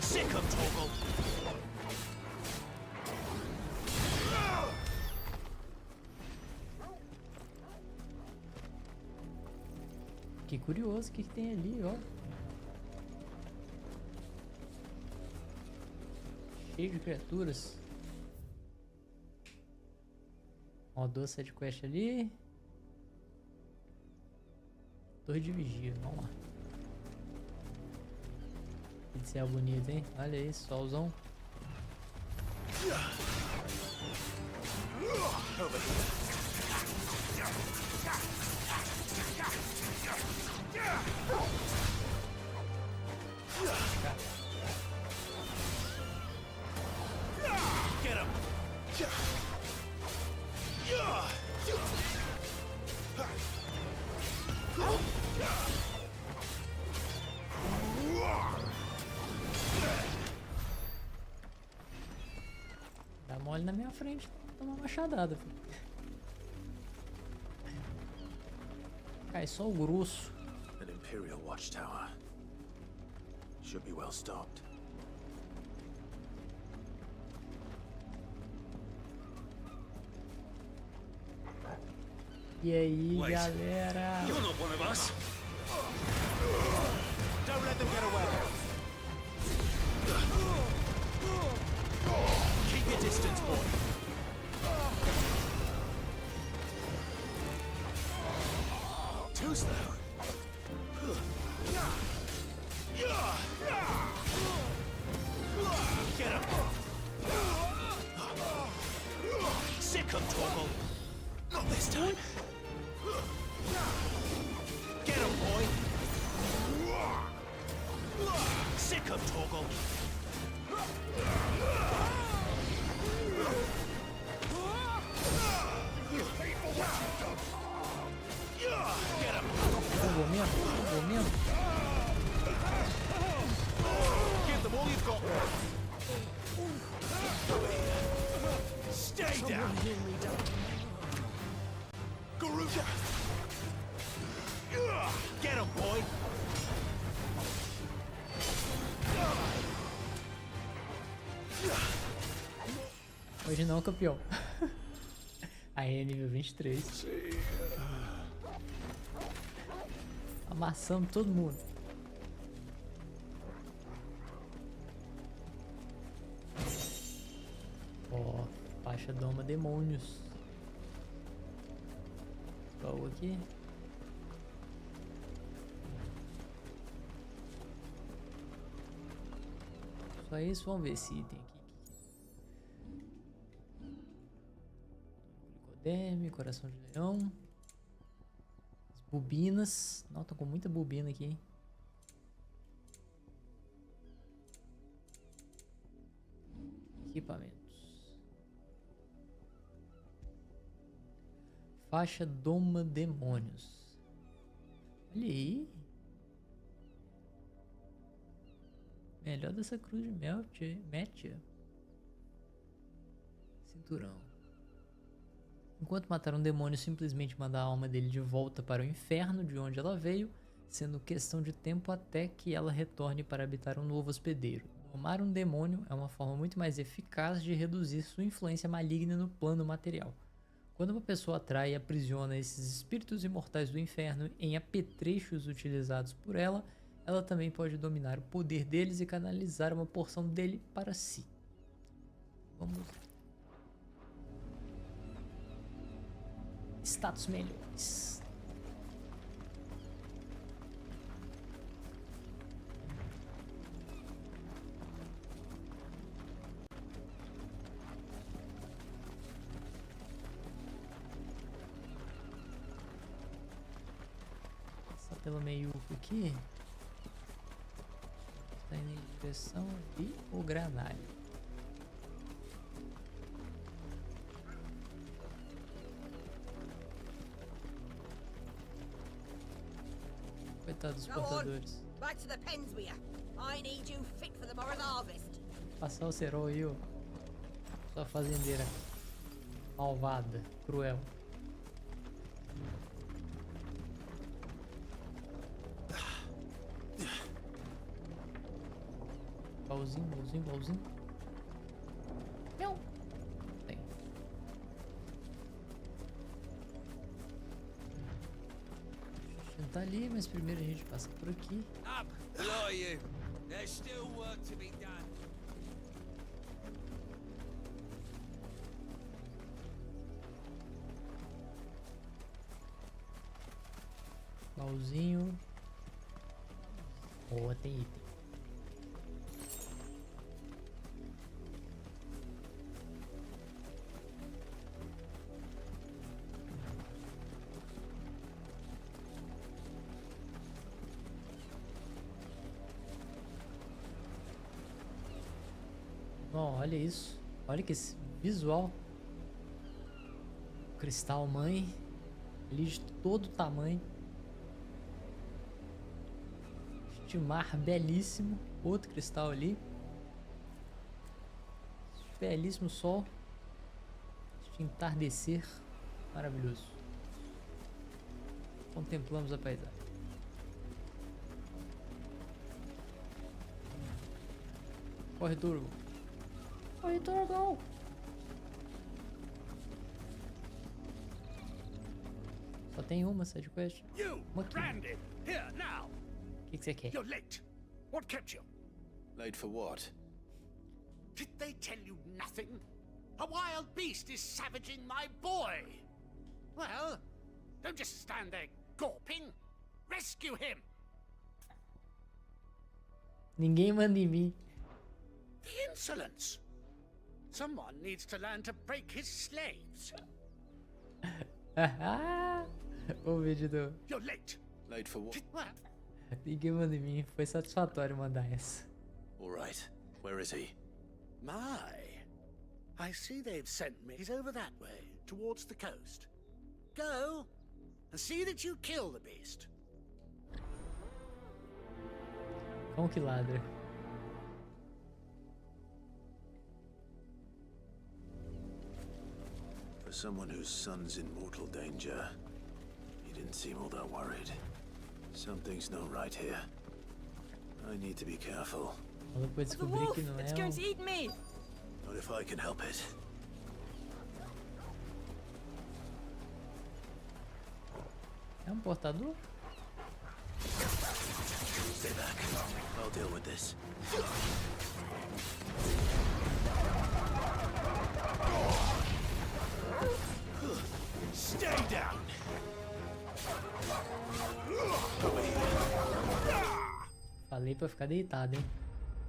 Sick of Torgal. Que curioso, o que tem ali, ó. Cheio de criaturas. Ó, 12 side quest ali. Torre de vigia, vamos lá. Que céu bonito, hein? Olha isso, solzão. Get him. Dá mole na minha frente, toma uma machadada. Cai só o grosso. An Imperial watchtower. Should be well stocked. E aí, Wait. galera? You're not one of us. Don't let them get away. Keep your distance, boy. Too slow. Get him. Sick of Torgal. Not this time. Get him, boy. Sick of Torgal. Get him. Vou mesmo? Give them all you've got. down. Garuda. Get him, boy. Hoje não, campeão. Aí é nível 23. Amassando todo mundo. Ó, faixa doma demônios. Qual aqui? Só isso, vamos ver esse item aqui. Glicodeme, coração de leão. As bobinas. Não, tô com muita bobina aqui, hein? Equipamentos. Faixa doma demônios. Olha aí. Melhor dessa cruz de Métia. Cinturão. Enquanto matar um demônio, simplesmente manda a alma dele de volta para o inferno de onde ela veio, sendo questão de tempo até que ela retorne para habitar um novo hospedeiro. Domar um demônio é uma forma muito mais eficaz de reduzir sua influência maligna no plano material. Quando uma pessoa atrai e aprisiona esses espíritos imortais do inferno em apetrechos utilizados por ela, ela também pode dominar o poder deles e canalizar uma porção dele para si. Vamos. Status melhores. Passar pelo meio aqui. Está indo em direção ali o granalho. Coitado dos portadores. Back to the pens with you. I need you fit for the morrow's harvest. Passar o cerol aí, ó. Sua fazendeira malvada, cruel. Baúzinho. Não. Tem. Tá ali, mas primeiro a gente passa por aqui. Up, below you. There's still work to be done. Baúzinho. Boa, tem item. Bom, olha isso. Olha que esse visual. Cristal mãe. Ali de todo tamanho. Este mar belíssimo. Outro cristal ali. Belíssimo sol. Este entardecer. Maravilhoso. Contemplamos a paisagem. Corre, Turbo. Corre, Turbo. Só tem uma side quest. Uma aqui. Branded, here now. O que você quer? You're late. What kept you? Late for what? Did they tell you nothing? A wild beast is savaging my boy. Well, don't just stand there gawping. Rescue him. Ninguém manda em mim. The insolence. Someone needs to learn to break his slaves. O vídeo do... You're late. Late for what? Ninguém manda em mim. Foi satisfatório mandar essa. All right. Where is he? My. I see they've sent me. He's over that way, towards the coast. Go and see that you kill the beast. Cão que ladra. For someone whose son's in mortal danger, he didn't seem all that worried. Something's not right here. I need to be careful. The wolf! It's going to eat me! Not if I can help it. É portador? Stay back. I'll deal with this. Stay down. Falei pra ficar deitado, hein?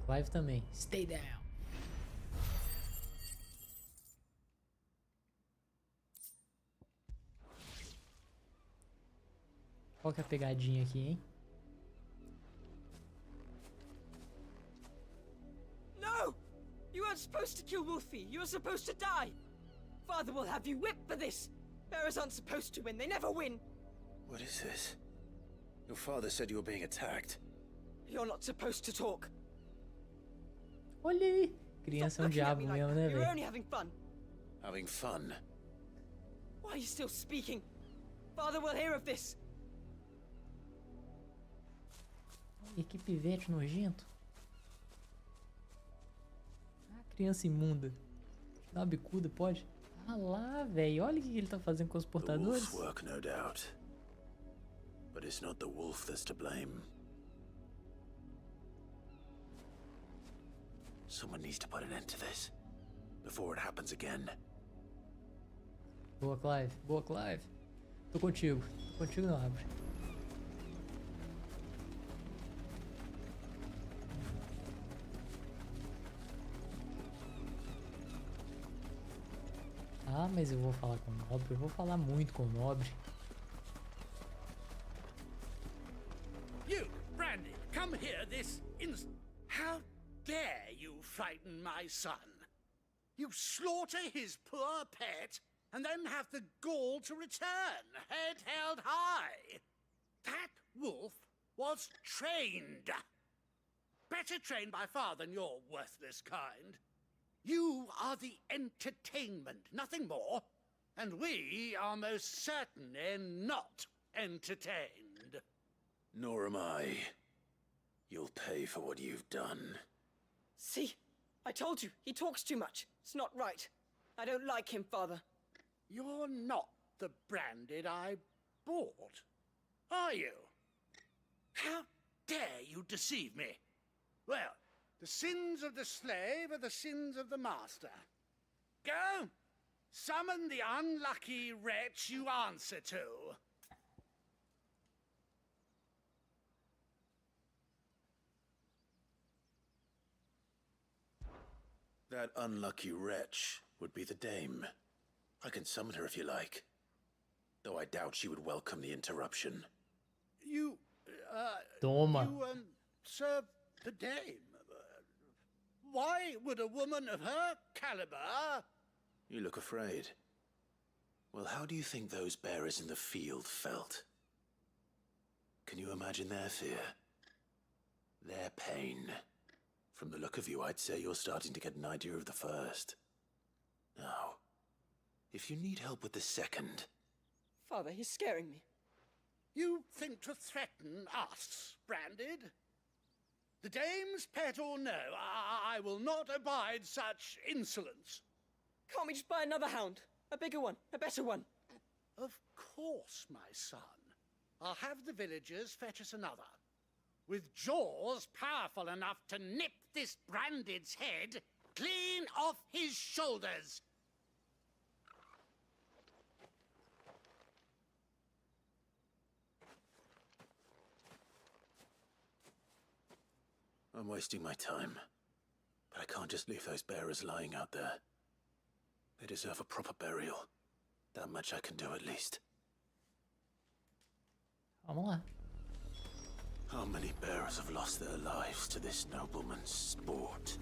Clive também. Stay down. Qual que é a pegadinha aqui, hein? No! You weren't supposed to kill Wolfie. You were supposed to die. Father will have you whipped for this. Bearers aren't supposed to win. They never win. What is this? Your father said you were being attacked. You're not supposed to talk. Olha aí. Criança é um diabo mesmo, né, You're velho? only having fun. Having fun? Why are you still speaking? Father will hear of this. E que pivete nojento. Ah, criança imunda. Dá uma bicuda, pode? Ah lá, velho. Olha o que ele tá fazendo com os portadores. The wolf's work, no doubt. But it's not the wolf that's to blame. Someone needs to put an end to this before it happens again. Boa, Clive. Boa, Clive. Tô contigo. Contigo não abre. Ah, mas eu vou falar com o nobre. Eu vou falar muito com o nobre. You, Brandy, come here this instant. How dare you frighten my son? You slaughter his poor pet and then have the gall to return, head held high. That wolf was trained. Better trained by far than your worthless kind. You are the entertainment, nothing more. And we are most certainly not entertained. Nor am I. You'll pay for what you've done. See? I told you, he talks too much. It's not right. I don't like him, Father. You're not the Branded I bought, are you? How dare you deceive me? Well, the sins of the slave are the sins of the master. Go! Summon the unlucky wretch you answer to. That unlucky wretch would be the dame. I can summon her if you like. Though I doubt she would welcome the interruption. You, Toma. You, serve the dame. Why would a woman of her caliber... You look afraid. Well, how do you think those bearers in the field felt? Can you imagine their fear? Their pain? From the look of you, I'd say you're starting to get an idea of the first. Now, if you need help with the second... Father, he's scaring me. You think to threaten us, Branded? The dame's pet or no, I will not abide such insolence. Can't we just buy another hound? A bigger one, a better one. Of course, my son. I'll have the villagers fetch us another. With jaws powerful enough to nip this Branded's head clean off his shoulders. I'm wasting my time. But I can't just leave those bearers lying out there. They deserve a proper burial. That much I can do at least. Vamos lá. How many bearers have lost their lives to this nobleman's sport?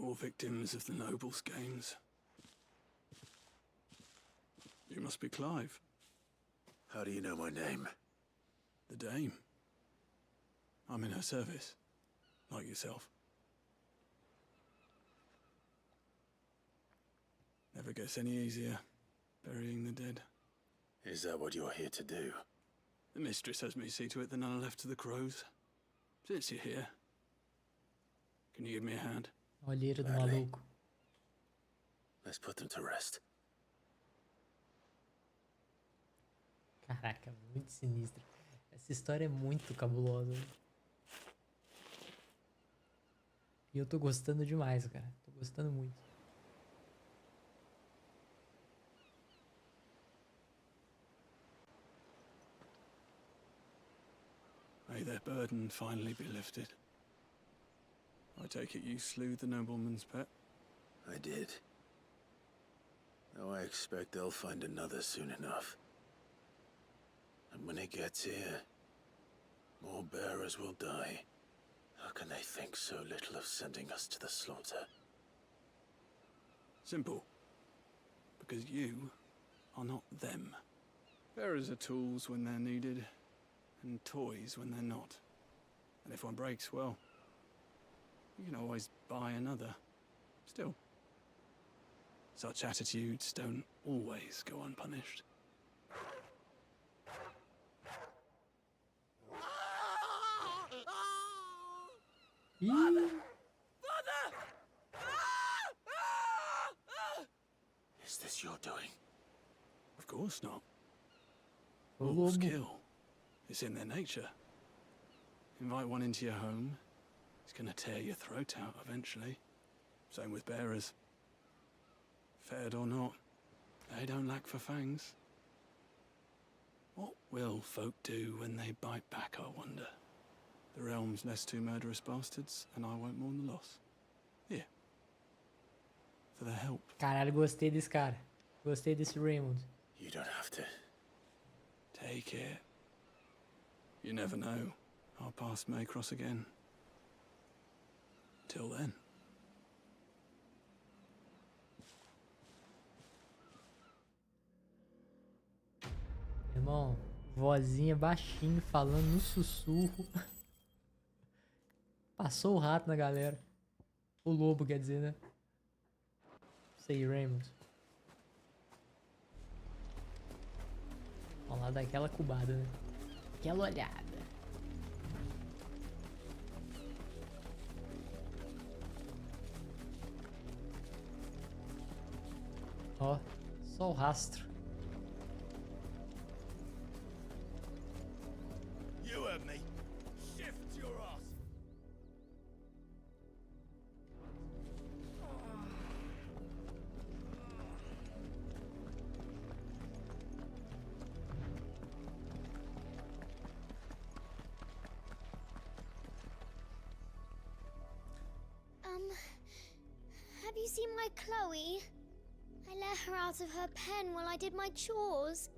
More victims of the nobles' games. You must be Clive. How do you know my name? The Dame. I'm in her service, like yourself. Never gets any easier, burying the dead. Is that what you're here to do? The mistress has me see to it that none are left to the crows. Since you're here, can you give me a hand? Olheiro do maluco. Let's put them to rest. Caraca, muito sinistro. Essa história é muito cabulosa. E eu tô gostando demais, cara. Tô gostando muito. May their burden finally be lifted. I take it you slew the nobleman's pet? I did. Now I expect they'll find another soon enough. And when it gets here, more bearers will die. How can they think so little of sending us to the slaughter? Simple. Because you are not them. Bearers are tools when they're needed, and toys when they're not. And if one breaks, well, you can always buy another. Still, such attitudes don't always go unpunished. Father! Is this your doing? Of course not. Wolves kill. It's in their nature. Invite one into your home, it's gonna tear your throat out eventually. Same with bearers. Fed or not, they don't lack for fangs. What will folk do when they bite back, I wonder? The realm's less two murderous bastards, and I won't mourn the loss. Here. For their help. Caralho, gostei desse cara. Gostei desse Raymond. You don't have to. Take it. You never know. Our paths may cross again. Till then. Irmão, vozinha baixinho, falando no sussurro. Passou o rato na galera. O lobo, quer dizer, né? Isso aí, Raymond. Vamos lá dar aquela cubada, né? Aquela olhada. Ó, só o rastro. You heard me. Shift your ass. Have you seen my Chloe? I let her out of her pen while I did my chores,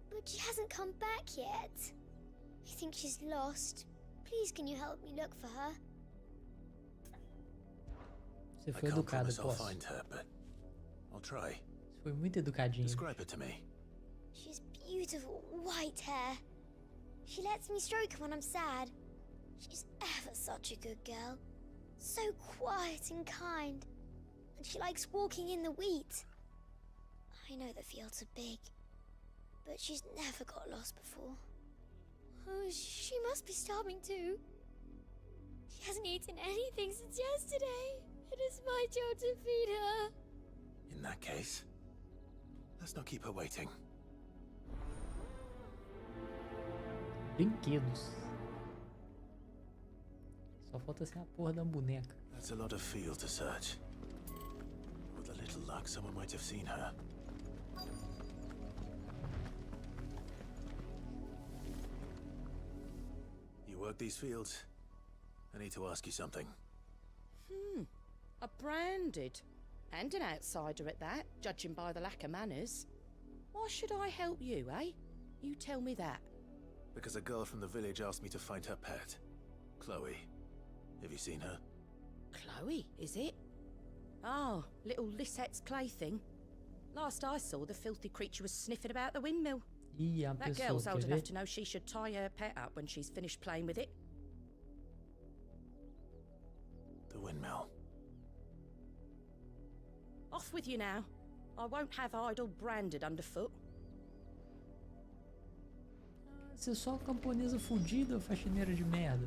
but she hasn't come back yet. I think she's lost. Please, can you help me look for her? Você foi educado, I'll find her, but I'll try. Você foi muito educadinho. Describe her to me. She's beautiful white hair. She lets me stroke her when I'm sad. She's ever such a good girl. So quiet and kind. And she likes walking in the wheat. I know the fields are big, but she's never got lost before. Oh, she must be starving too. She hasn't eaten anything since yesterday. It is my job to feed her. In that case, let's not keep her waiting. Brinquedos. Só falta ser a porra da boneca. That's a lot of field to search. With a little luck, someone might have seen her. You work these fields? I need to ask you something. A branded. And an outsider at that, judging by the lack of manners. Why should I help you, eh? You tell me that. Because a girl from the village asked me to find her pet, Chloe. Have you seen her? Chloe, is it? Oh, little Lisette's plaything. Last I saw, the filthy creature was sniffing about the windmill. Ih, a That pessoa, girl's old quer enough ver? to know she should tie her pet up when she's finished playing with it. The windmill. Off with you now. I won't have idle branded underfoot. Você é só camponesa fudida, faxineira de merda.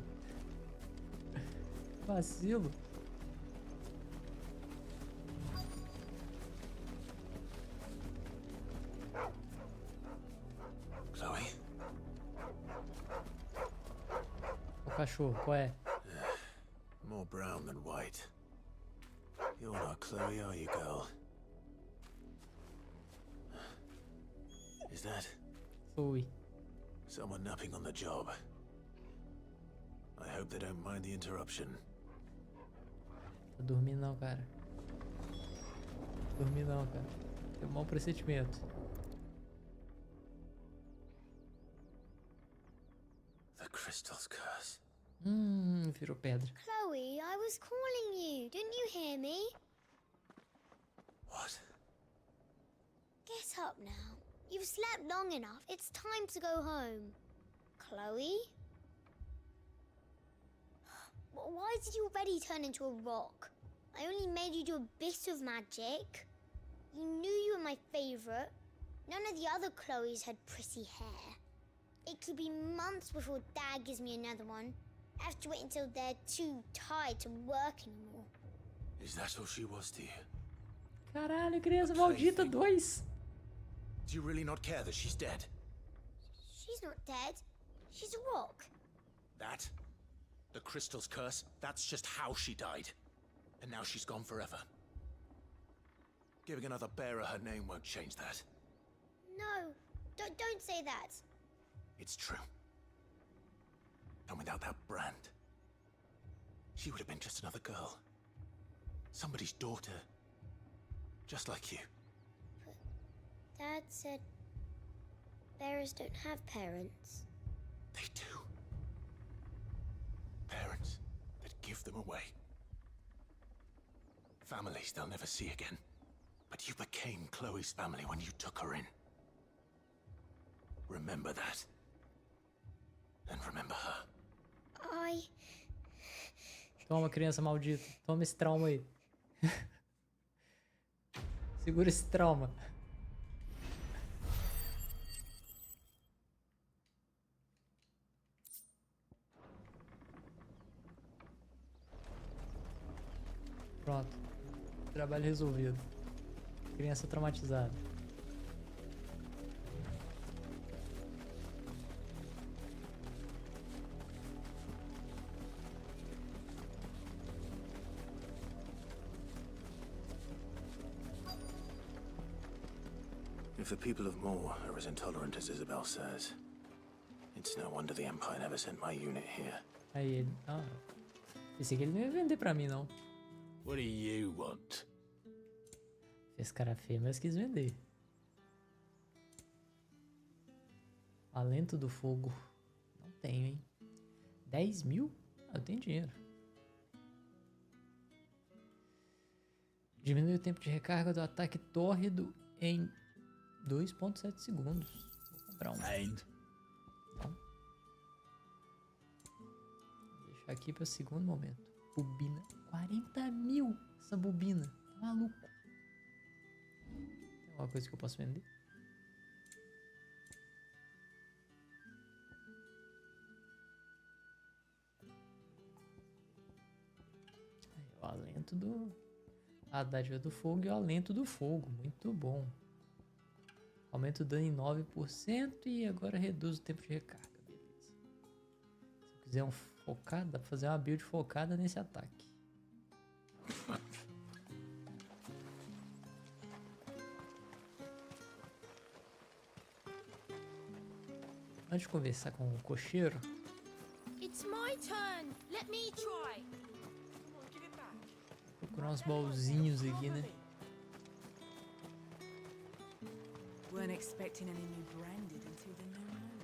Vacilo. Chloe? O cachorro, qual é? More brown than white. You're not Chloe, are you, girl? Is that Fui. someone napping on the job? I hope they don't mind the interruption. Tá dormindo não, cara. Dormi não, cara. Tem um mau pressentimento. The crystal's curse. Virou pedra. Chloe, I was calling you. Didn't you hear me? What? Get up now. You've slept long enough. It's time to go home. Chloe? Why did you already turn into a rock? I only made you do a bit of magic. You knew you were my favorite. None of the other Chloes had pretty hair. It could be months before Dad gives me another one. I have to wait until they're too tired to work anymore. Is that all she was to you? Caralho, criança maldita 2. Do you really not care that she's dead? She's not dead. She's a rock. That? The crystal's curse? That's just how she died. And now she's gone forever. Giving another bearer her name won't change that. No, don't say that. It's true. And without that brand, she would have been just another girl. Somebody's daughter. Just like you. Dad said bearers don't have parents. They do. Parents that give them away. Families they'll never see again. But you became Chloe's family when you took her in. Remember that. And remember her. Toma, criança maldita. Toma esse trauma aí. Segura esse trauma. Pronto. Trabalho resolvido. Criança traumatizada. If the people of Moor are as intolerant as Isabel says, it's no wonder the Empire never sent my unit here. Aí ele... Ah, pensei que ele não ia vender pra mim, não. What do you want? Fez cara feia, mas quis vender. Alento do fogo. Não tenho, hein? 10 mil? Ah, eu tenho dinheiro. Diminui o tempo de recarga do ataque tórrido em 2.7 segundos. Vou comprar um. Então, vou deixar aqui para o segundo momento. Bobina. 40 mil essa bobina. Tá maluco. Tem alguma coisa que eu posso vender? Aí, o alento do... A dádiva do fogo e o alento do fogo. Muito bom. Aumenta o dano em 9% e agora reduz o tempo de recarga. Beleza. Se eu quiser um focado, dá pra fazer uma build focada nesse ataque. Antes de conversar com o cocheiro, It's my turn. Let me try. procurar uns baúzinhos aqui, né? Weren't expecting any new branded until the new moon.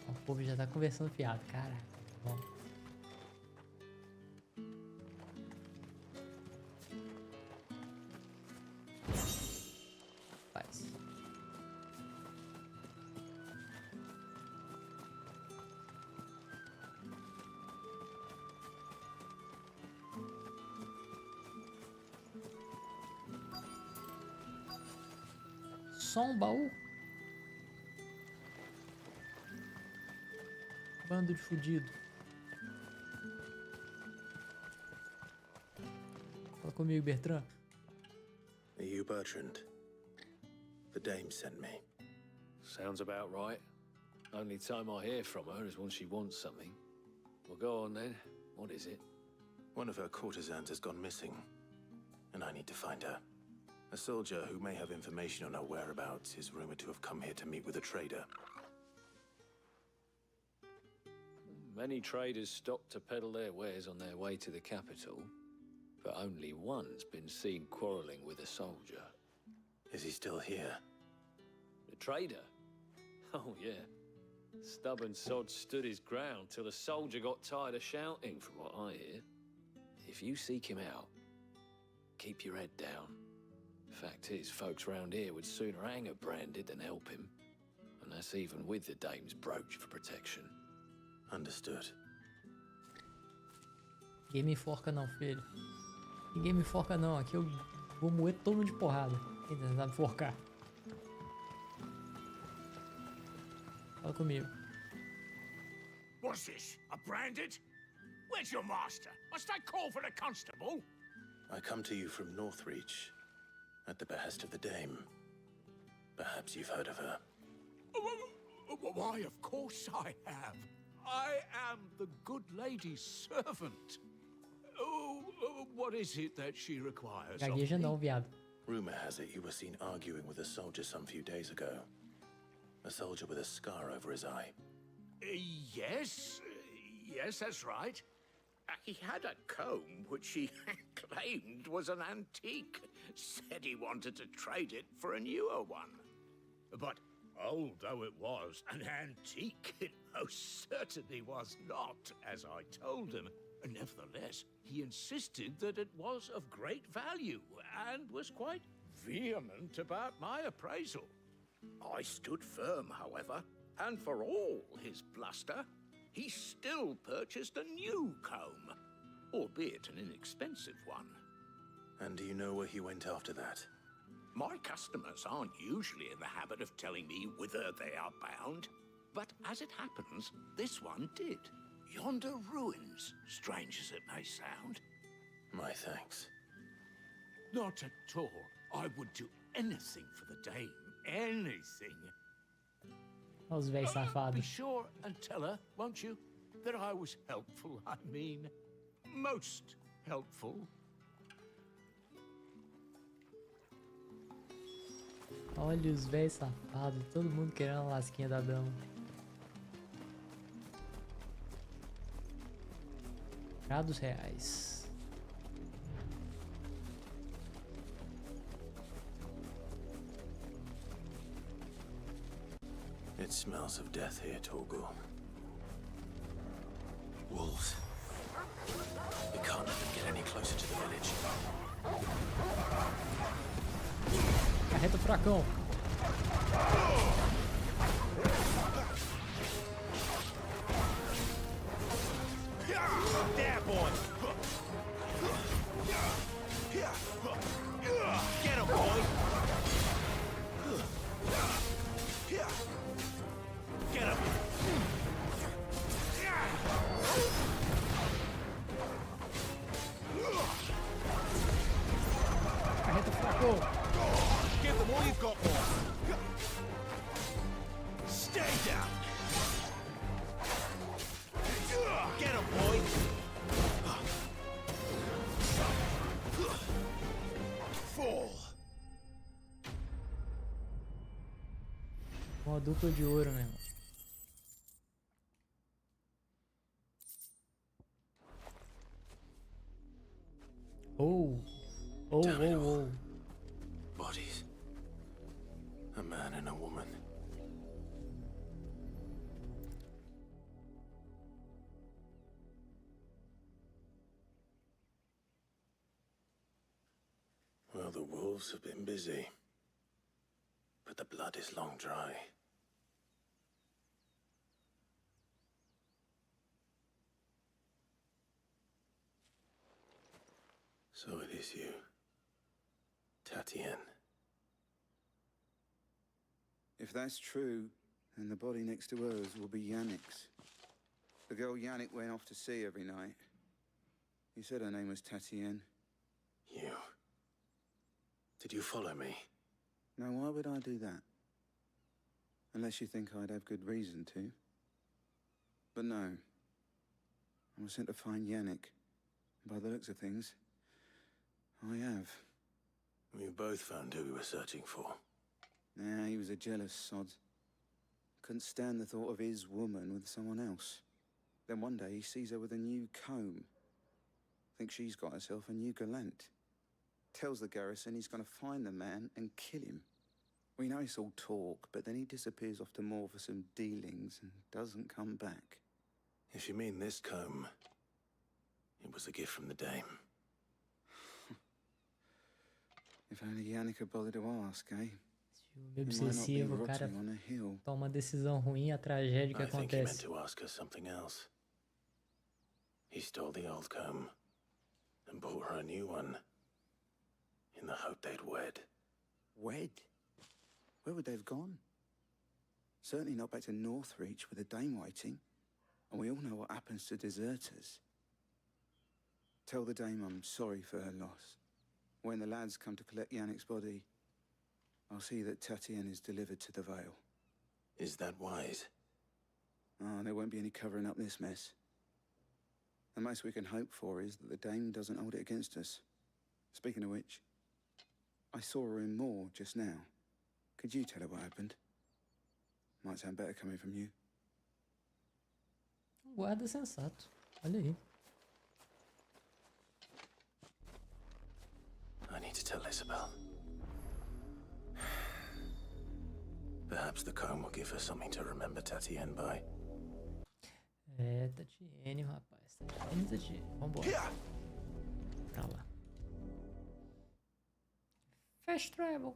O povo já tá conversando fiado. Caraca, bom. Só um baú? Bando de fudido. Fala comigo, Bertrand. Are you Bertrand? The dame sent me. Sounds about right. Only time I hear from her is when she wants something. Well, go on then. What is it? One of her courtesans has gone missing, and I need to find her. A soldier who may have information on her whereabouts is rumored to have come here to meet with a trader. Many traders stop to peddle their wares on their way to the capital, but only one's been seen quarreling with a soldier. Is he still here? The trader? Oh, yeah. Stubborn sod stood his ground till the soldier got tired of shouting, from what I hear. If you seek him out, keep your head down. Fact is, folks round here would sooner hang a branded than help him. And that's even with the dame's brooch for protection. Understood. Ninguém me enforca não, filho. Ninguém me enforca não. Aqui eu vou moer todo mundo de porrada. Quem tentar me enforcar. Fala comigo. What's this? A branded? Where's your master? Must I call for the constable? I come to you from Northreach, at the behest of the dame. Perhaps you've heard of her. Why, of course I have. I am the good lady's servant. What is it that she requires? Gagueja não, viado. Rumor has it you were seen arguing with a soldier some few days ago. A soldier with a scar over his eye. Yes, that's right. He had a comb which he claimed was an antique. Said he wanted to trade it for a newer one. But old though it was, an antique it most certainly was not, as I told him. Nevertheless, he insisted that it was of great value and was quite vehement about my appraisal. I stood firm, however, and for all his bluster, he still purchased a new comb, albeit an inexpensive one. And do you know where he went after that? My customers aren't usually in the habit of telling me whither they are bound, but as it happens, this one did. Yonder ruins, strange as it may sound. My thanks. Not at all. I would do anything for the dame. Anything. Olha os véis Be safados. sure and tell her, won't you, that I was helpful, I mean, most helpful. Olha os véis safados. Todo mundo querendo a lasquinha da dama. Dados reais. It smells of death here, Torgal. Wolves. We can't let them get any closer to the village. Carreta o furacão. There, boy! Get him, boy! Get him! Carreta o furacão. Give them all you've got, boy! Stay down! Get him, boy! Fall! Uma dupla de ouro, meu irmão. Oh. Bodies. A man and a woman. Well, the wolves have been busy. But the blood is long dry. So it is you, Tatienne. If that's true, then the body next to hers will be Yannick's. The girl Yannick went off to sea every night. He said her name was Tatienne. You... Did you follow me? Now, why would I do that? Unless you think I'd have good reason to. But no. I was sent to find Yannick. By the looks of things, I have. We both found who we were searching for. Nah, he was a jealous sod. Couldn't stand the thought of his woman with someone else. Then one day he sees her with a new comb. Thinks she's got herself a new gallant. Tells the garrison he's gonna find the man and kill him. We know it's all talk, but then he disappears off to Moor for some dealings and doesn't come back. If you mean this comb, it was a gift from the dame. If only Yannick had bothered to ask, eh? Ciúme obsessivo, o cara toma uma decisão ruim, a tragédia que I think he meant acontece. to ask us something else. He stole the old comb and bought her a new one in the hope they'd wed. Wed? Where would they have gone? Certainly not back to Northreach with the dame waiting. And we all know what happens to deserters. Tell the dame I'm sorry for her loss. When the lads come to collect Yannick's body, I'll see that Tatienne is delivered to the Vale. Is that wise? Oh, there won't be any covering up this mess. The most we can hope for is that the dame doesn't hold it against us. Speaking of which, I saw her in Moor just now. Could you tell her what happened? Might sound better coming from you. Guarda sensato. Olha aí. I need to tell Isabel. Perhaps the comb will give her something to remember Tatienne by. É, Tatienne, rapaz. Tatienne. Vambora. Pra lá. Fast travel.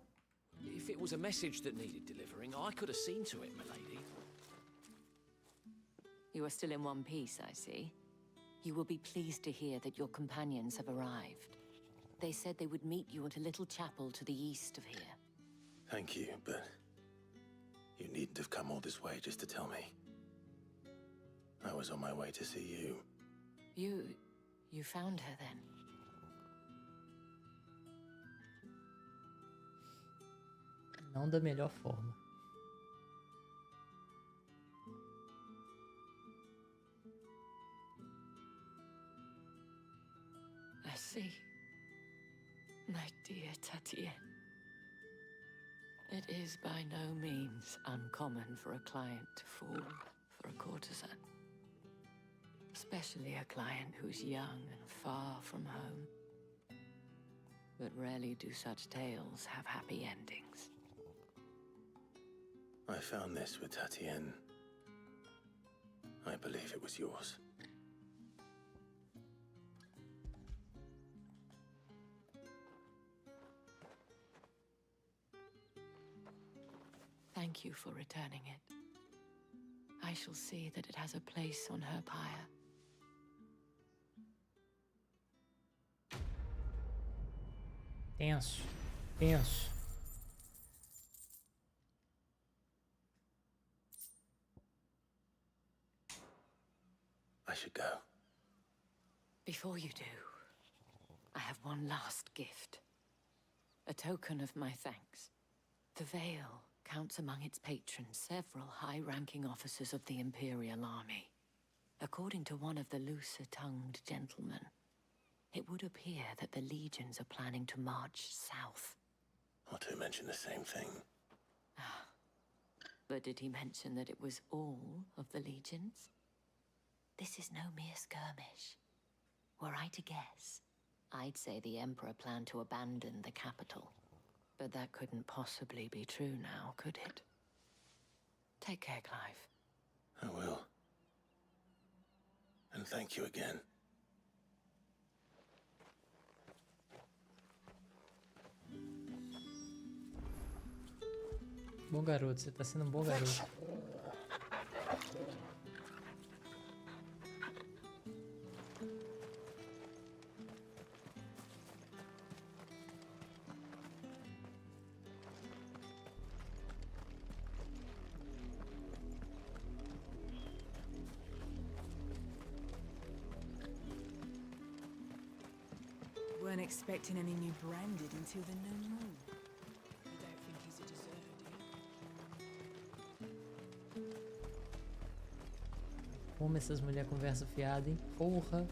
If it was a message that needed delivering, I could have seen to it, milady. You are still in one piece, I see. You will be pleased to hear that your companions have arrived. They said they would meet you at a little chapel to the east of here. Thank you, but you needn't have come all this way just to tell me. I was on my way to see you. You found her then? Não da melhor forma. I see. My dear Tatienne. It is by no means uncommon for a client to fall for a courtesan. Especially a client who's young and far from home. But rarely do such tales have happy endings. I found this with Tatienne. I believe it was yours. Thank you for returning it. I shall see that it has a place on her pyre. Tenso. Tenso. I should go. Before you do, I have one last gift. A token of my thanks. The Vale counts among its patrons several high-ranking officers of the Imperial Army. According to one of the looser-tongued gentlemen, it would appear that the legions are planning to march south. Otto mentioned the same thing. But did he mention that it was all of the legions? This is no mere skirmish. Were I to guess, I'd say the Emperor planned to abandon the capital. But that couldn't possibly be true now, could it? Take care, Clive. I will. And thank you again. Bom garoto, você tá sendo um bom garoto. expecting any new branded until the new moon. I don't think he's a deserter, do you? Como essas mulheres conversam fiada, hein? Porra!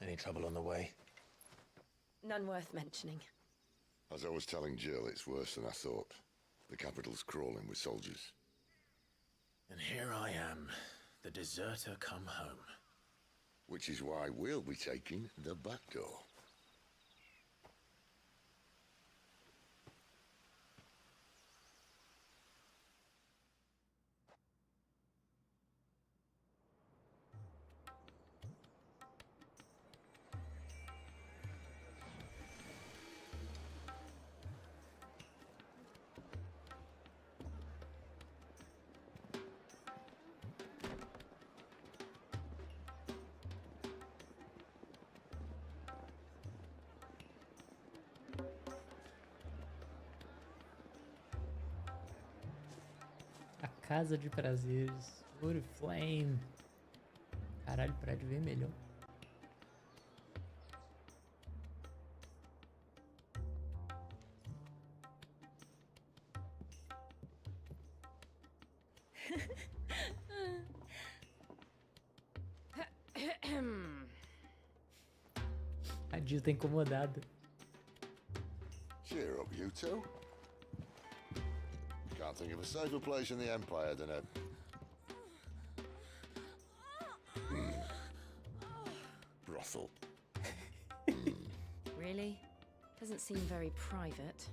Any trouble on the way? None worth mentioning. As I was telling Jill, it's worse than I thought. The capital's crawling with soldiers. And here I am, the deserter come home. Which is why we'll be taking the back door. Casa de prazeres. Oriflame. Caralho, prédio vermelhão. A Jill tá incomodada. Cheer up, you two. Can't think of a safer place in the Empire than a... brothel. Really? Doesn't seem very private.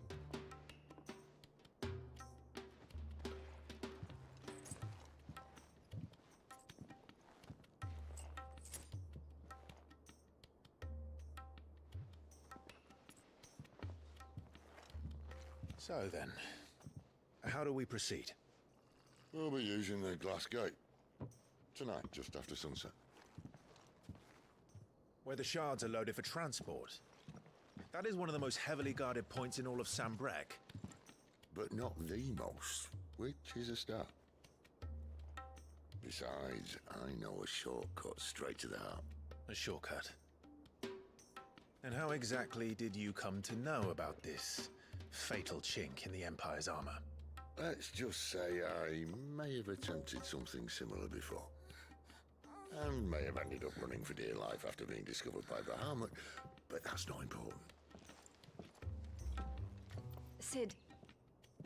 So then, how do we proceed? We'll be using the glass gate. Tonight, just after sunset. Where the shards are loaded for transport. That is one of the most heavily guarded points in all of Sambrek. But not the most, which is a start. Besides, I know a shortcut straight to the heart. A shortcut? And how exactly did you come to know about this fatal chink in the Empire's armor? Let's just say I may have attempted something similar before. And may have ended up running for dear life after being discovered by Bahamut, but that's not important. Sid,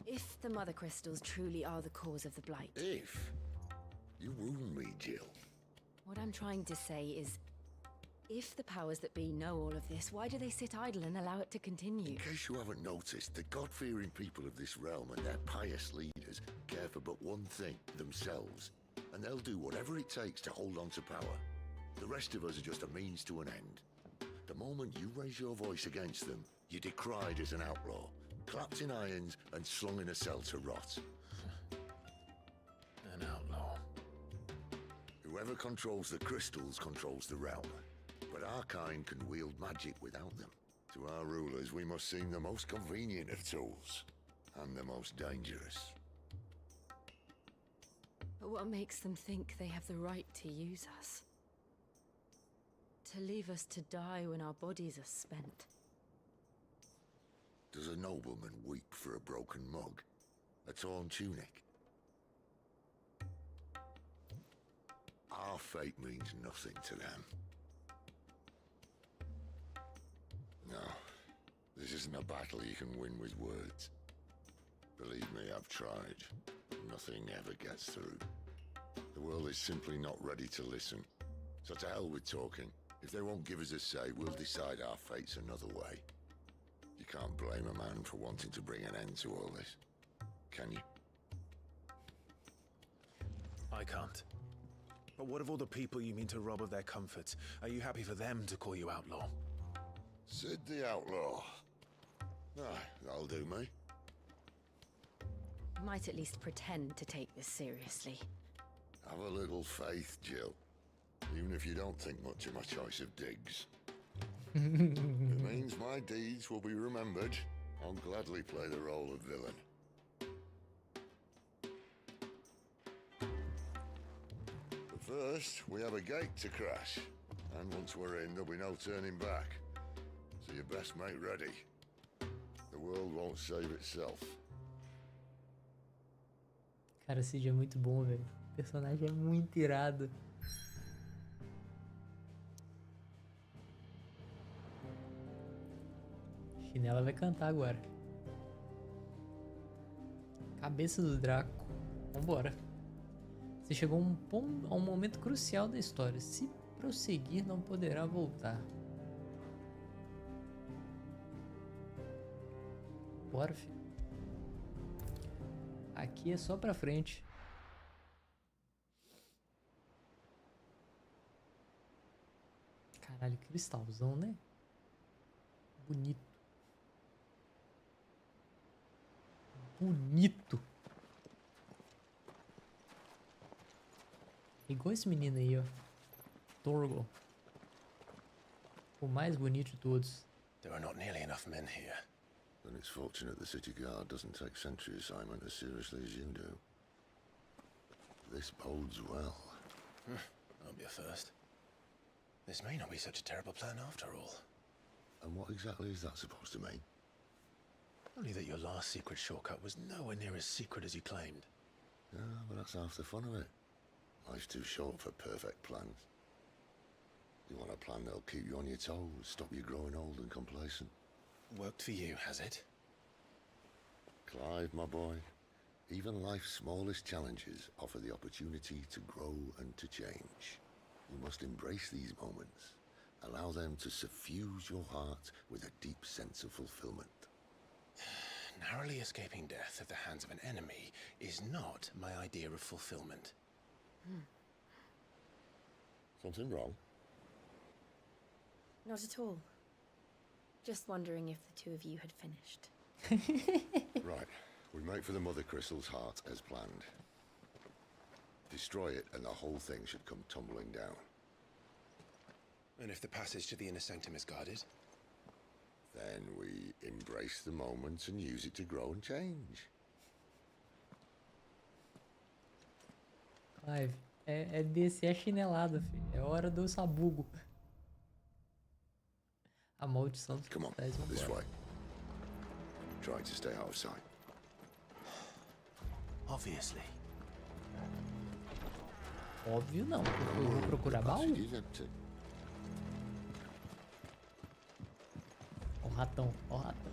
if the Mother Crystals truly are the cause of the Blight... If? You wound me, Jill. What I'm trying to say is, if the powers that be know all of this, why do they sit idle and allow it to continue? In case you haven't noticed, the God-fearing people of this realm and their pious leaders care for but one thing, themselves. And they'll do whatever it takes to hold on to power. The rest of us are just a means to an end. The moment you raise your voice against them, you're decried as an outlaw, clapped in irons and slung in a cell to rot. An outlaw. Whoever controls the crystals controls the realm. But our kind can wield magic without them. To our rulers, we must seem the most convenient of tools, and the most dangerous. But what makes them think they have the right to use us? To leave us to die when our bodies are spent? Does a nobleman weep for a broken mug? A torn tunic? Our fate means nothing to them. No, this isn't a battle you can win with words. Believe me, I've tried. Nothing ever gets through. The world is simply not ready to listen. So to hell with talking. If they won't give us a say, we'll decide our fates another way. You can't blame a man for wanting to bring an end to all this, can you? I can't. But what of all the people you mean to rob of their comforts? Are you happy for them to call you outlaw? Sid the Outlaw. Ah, that'll do me. Might at least pretend to take this seriously. Have a little faith, Jill. Even if you don't think much of my choice of digs. It means my deeds will be remembered. I'll gladly play the role of villain. But first, we have a gate to crash. And once we're in, there'll be no turning back. So you best make ready. The world won't save itself. Cara, Cid é muito bom, velho. O personagem é muito irado. Chinela vai cantar agora. Cabeça do Draco. Vambora. Você chegou a um momento crucial da história. Se prosseguir, não poderá voltar. Bora, filho. Aqui é só pra frente. Caralho, cristalzão, né? Bonito. Bonito. Igual esse menino aí, ó. Torgo. O mais bonito de todos. There are not nearly enough men here. Then it's fortunate the city guard doesn't take sentry assignment as seriously as you do. This bodes well. That'll be a first. This may not be such a terrible plan after all. And what exactly is that supposed to mean? Only that your last secret shortcut was nowhere near as secret as you claimed. Yeah, but that's half the fun of it. Life's too short for perfect plans. You want a plan that'll keep you on your toes, stop you growing old and complacent. Worked for you, has it? Clive, my boy, even life's smallest challenges offer the opportunity to grow and to change. You must embrace these moments. Allow them to suffuse your heart with a deep sense of fulfillment. Narrowly escaping death at the hands of an enemy is not my idea of fulfillment. Something wrong? Not at all. Just wondering if the two of you had finished. Right. We make for the Mother Crystal's heart as planned. Destroy it and the whole thing should come tumbling down. And if the passage to the inner sanctum is guarded? Then we embrace the moment and use it to grow and change. Clive, é descer a chinelada, filho. É hora do sabugo. A maldição dos cristais. Come on, this way. Try to stay out of sight. Obviously. Óbvio não, porque eu vou procurar baú. Ó o ratão, ó o ratão.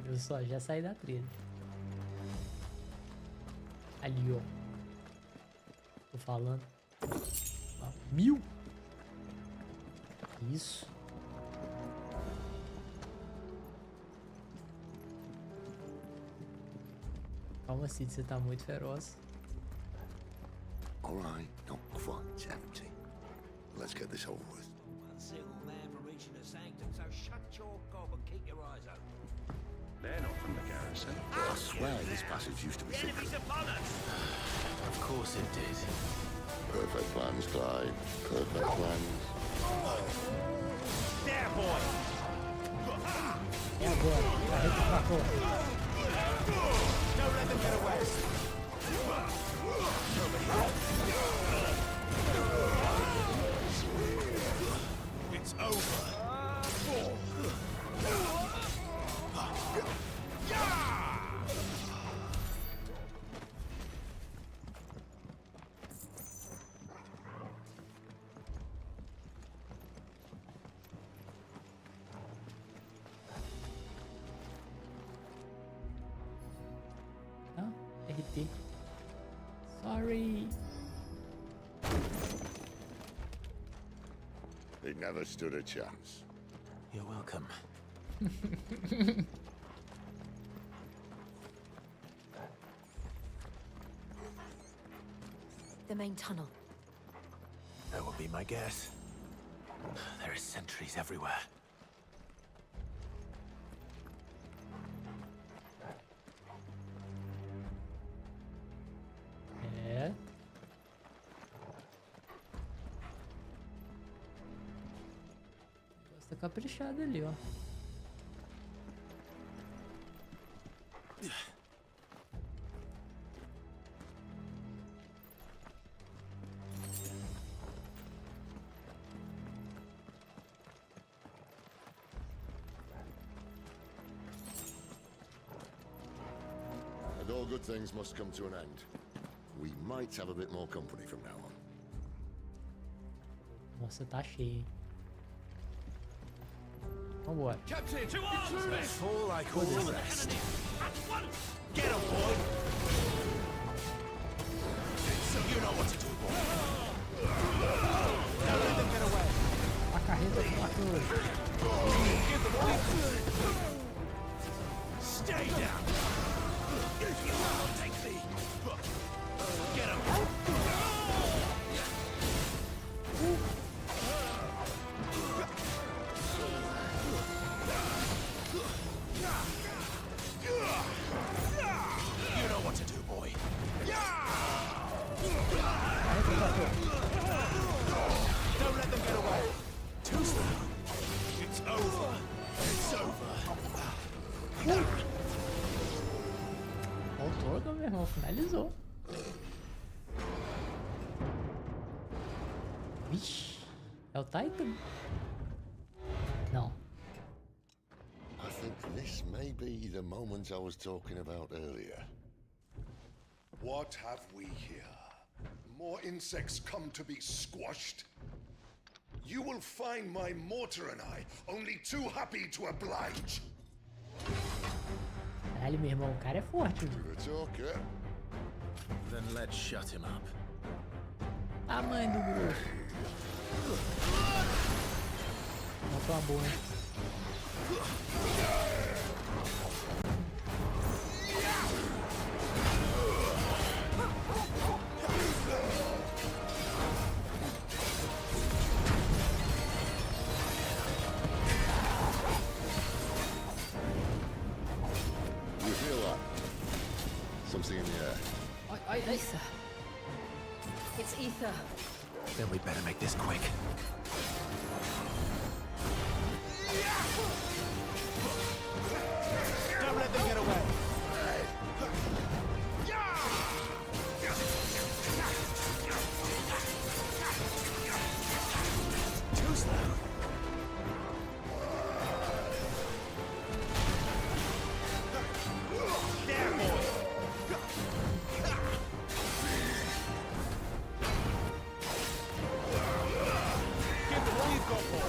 Viu só, já saí da trilha. Ali, ó. Tô falando. Ó, 1000. Isso. Calma, Cid, você tá muito feroz. Alright, not quite empty. Let's get this over with. One single man for reaching the sanctum, so shut your gob and keep your eyes open. They're not from the garrison. I swear this passage used to be secret. Enemies upon us! Of course it did. Perfect plans, Clive. Perfect plans. There, boy! É agora, carrega pra fora. Don't let them get away! It's over! Ifrit. Sorry. They never stood a chance. You're welcome. The main tunnel. That would be my guess. There are sentries everywhere. É. Tá caprichado ali, ó. And all good things must come to an end. We might have a bit more company from now on. Nossa, tá cheio, hein? Vambora. Captain, to arms! That's all I call the rest. At once! Get him, boy! So you know what to do, boy. Don't let them get away. A carreta Stay down! I'll take thee! Get him! You know what to do, boy. Don't let them get away. Too slow. It's over. It's over. Voltou, meu irmão. Finalizou. Vixe. É o Titan? Não. I think this may be the moment I was talking about earlier. What have we here? More insects come to be squashed? You will find my mortar and I only too happy to oblige. Caralho, meu irmão, o cara é forte. Talker. Then let's shut him up. Tamanho do grosso. Botou uma boa, hein? You feel that? Something in the air. Ether. It's ether. Then we better make this quick. Don't let them get away. Too slow. There, boy. Give them all you've got, boy.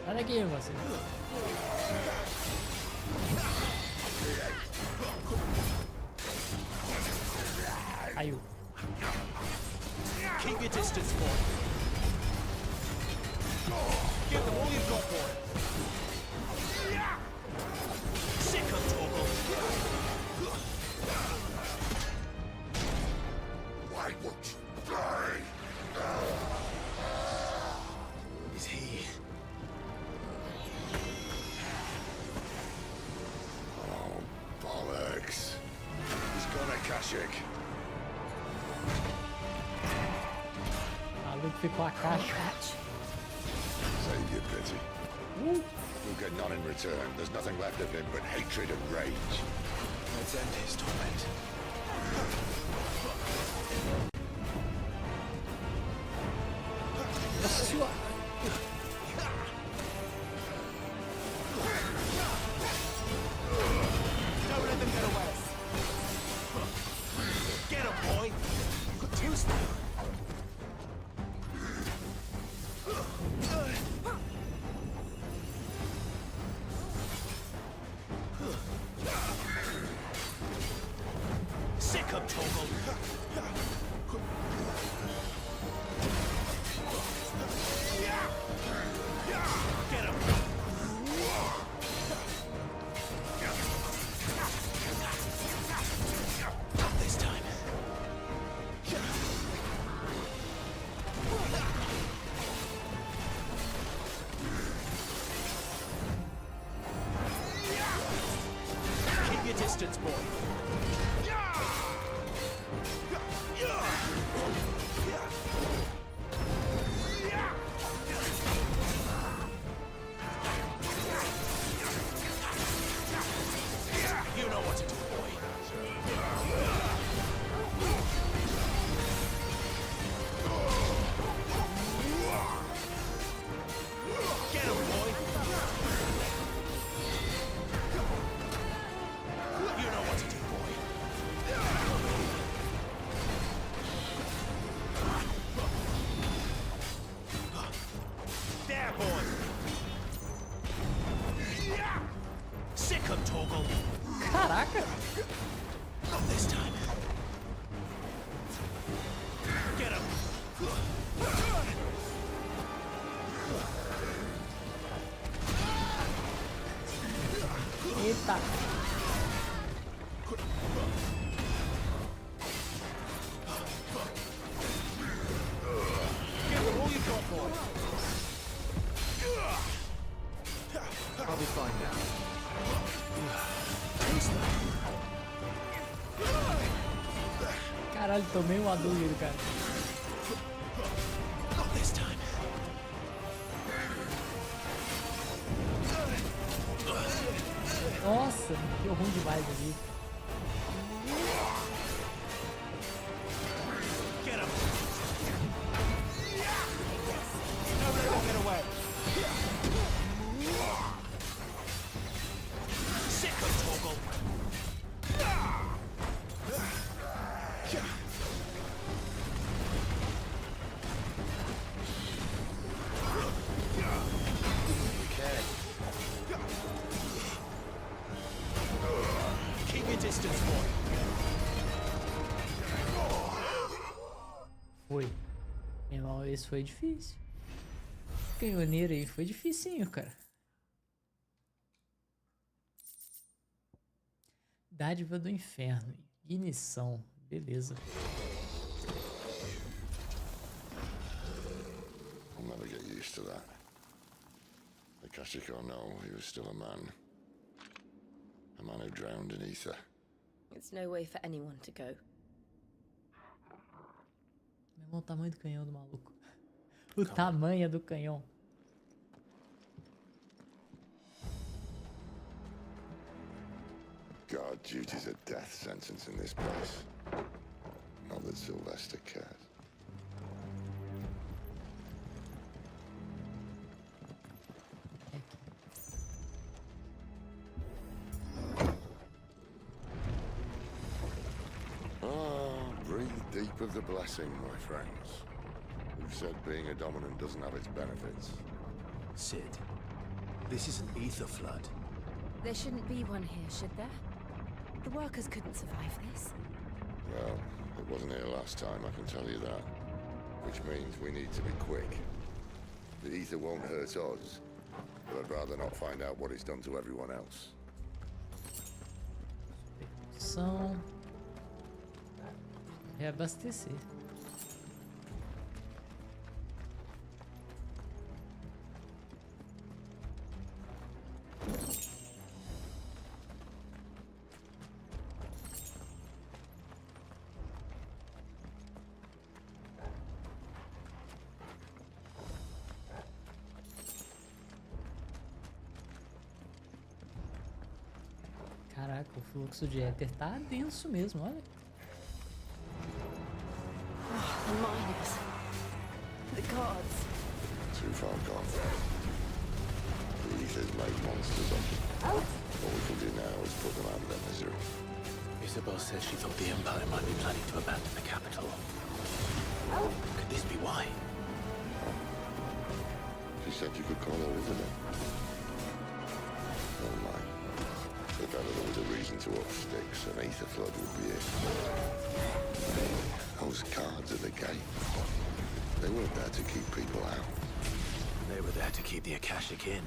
Sai daqui, você. Caiu. Keep your distance, boy. Give them all you've got, boy. Sick of Torgal. Why won't you die? Is he? Oh, bollocks. He's got a Kashik. Maluco ficou a caixa. Save your pity. We'll get none in return. There's nothing left of him but hatred and rage. Let's end his torment. Nossa senhora. Don't let them get away. Get him, boy. Too slow. cord. Sick 'em, Torgal. Caraca! Not this time. Get him. Eita! Give them all you got, boy. I'll be fine now. Caralho, tomei um adulto, cara. Not this time. Nossa, deu ruim demais ali. Get him. Don't let him get away. Sick 'em, Torgal. Keep your distance, boy. Foi. Meu irmão, esse foi difícil. Canhoneiro aí foi dificinho, cara. Dádiva do Inferno. Ignição. Beleza. I'll never get used to that. Akashic or no, he was still a man. A man who drowned in ether. It's no way for anyone to go. Meu irmão, o tamanho do canhão do maluco. O tamanho do canhão. Guard duty's a death sentence in this place. Not that Sylvester cares. Deep of the blessing, my friends. Who said being a dominant doesn't have its benefits? Sid, this is an ether flood. There shouldn't be one here, should there? The workers couldn't survive this. Well, it wasn't here last time, I can tell you that. Which means we need to be quick. The ether won't hurt us, but I'd rather not find out what it's done to everyone else. Ação. Reabastecer. Caraca, o fluxo de éter tá denso mesmo, olha. The miners. The gods. Too far gone. The ether's made monsters of them. What we can do now is put them out of their misery. Isabel said she thought the Empire might be planning to abandon the capital. Could this be why? She said you could call her Isabel. Never mind. If ever there was a reason to up sticks, an ether flood would be it. Those guards at the gate, they weren't there to keep people out. They were there to keep the Akashic in.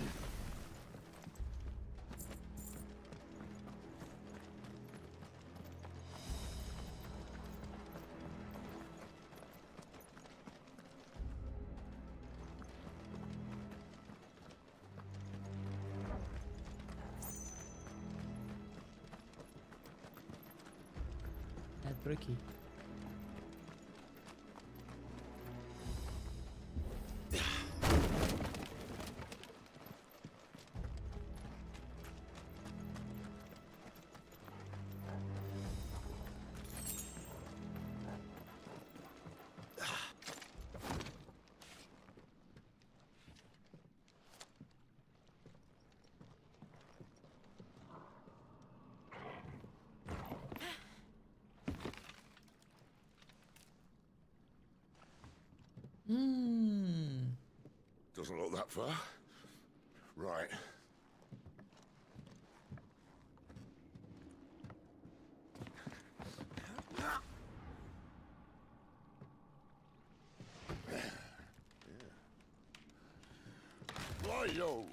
É por aqui. Doesn't look that far. Right. Yo.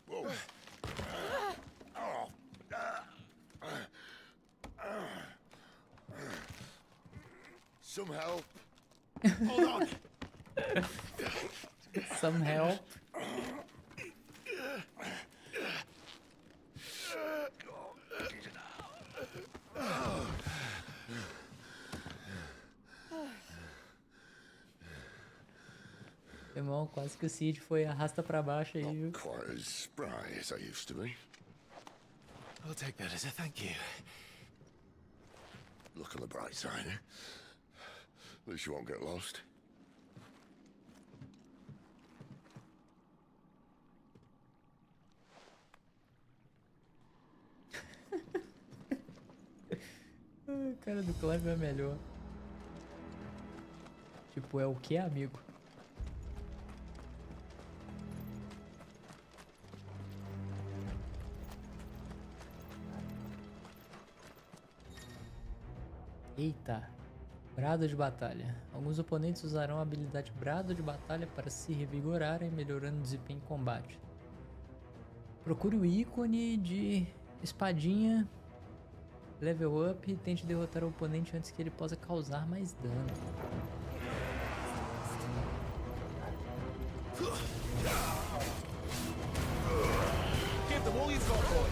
Whoa. Some help. Hold on. Some help. Irmão, quase que o Cid foi arrasta pra baixo aí, viu? Quite as spry as I used to be. I'll take that as a thank you. Look on the bright side, eh? At least you won't get lost. A cara do Clive é melhor. Tipo, é o que, amigo? Eita. Brado de batalha. Alguns oponentes usarão a habilidade Brado de batalha para se revigorarem, melhorando o desempenho em combate. Procure o ícone de espadinha, level up e tente derrotar o oponente antes que ele possa causar mais dano. Give them all you've got, boy.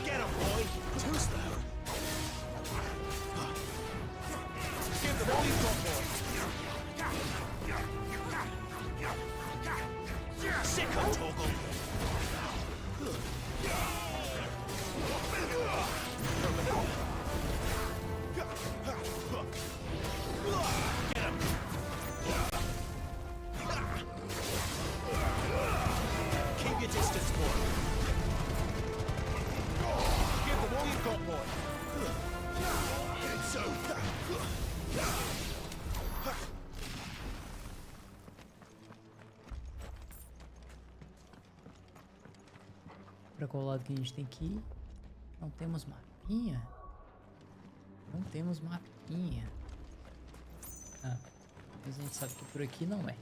Get him, boy. Too slow. Give them all you've got, boy. Sick of Toggle. Keep your distance, boy. Give them all you've got, boy. It's over. Pra qual lado que a gente tem que ir? Não temos mapinha? Não temos mapinha. Ah, mas a gente sabe que por aqui não é.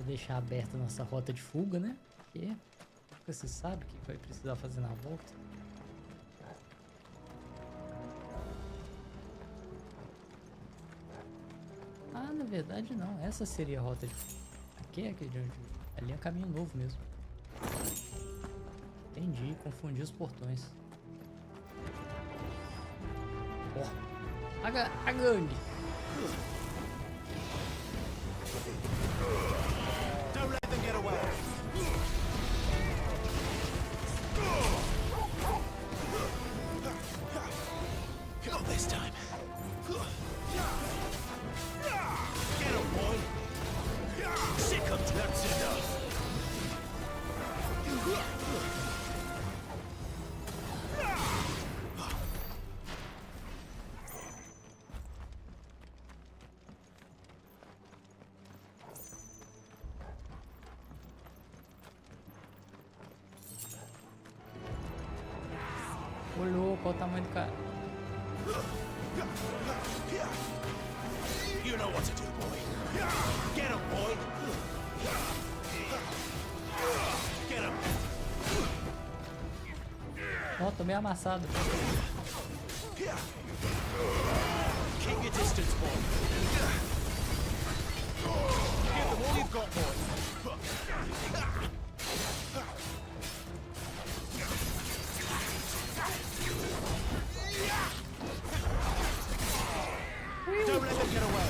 Deixar aberta a nossa rota de fuga, né? Porque nunca se sabe o que vai precisar fazer na volta. Ah, na verdade não. Essa seria a rota de fuga. Aqui é aquele de onde... Ali é um caminho novo mesmo. Entendi. Confundi os portões. Ó. A gangue. Don't let them get away. Not this time. Get him, boy. Sick of that's enough. Olhou, qual o tamanho do cara? You know what to do, boy. Get him, boy. Ó, tô meio amassado. Keep your distance, boy. Give them all you've got, boy. Don't let them get away.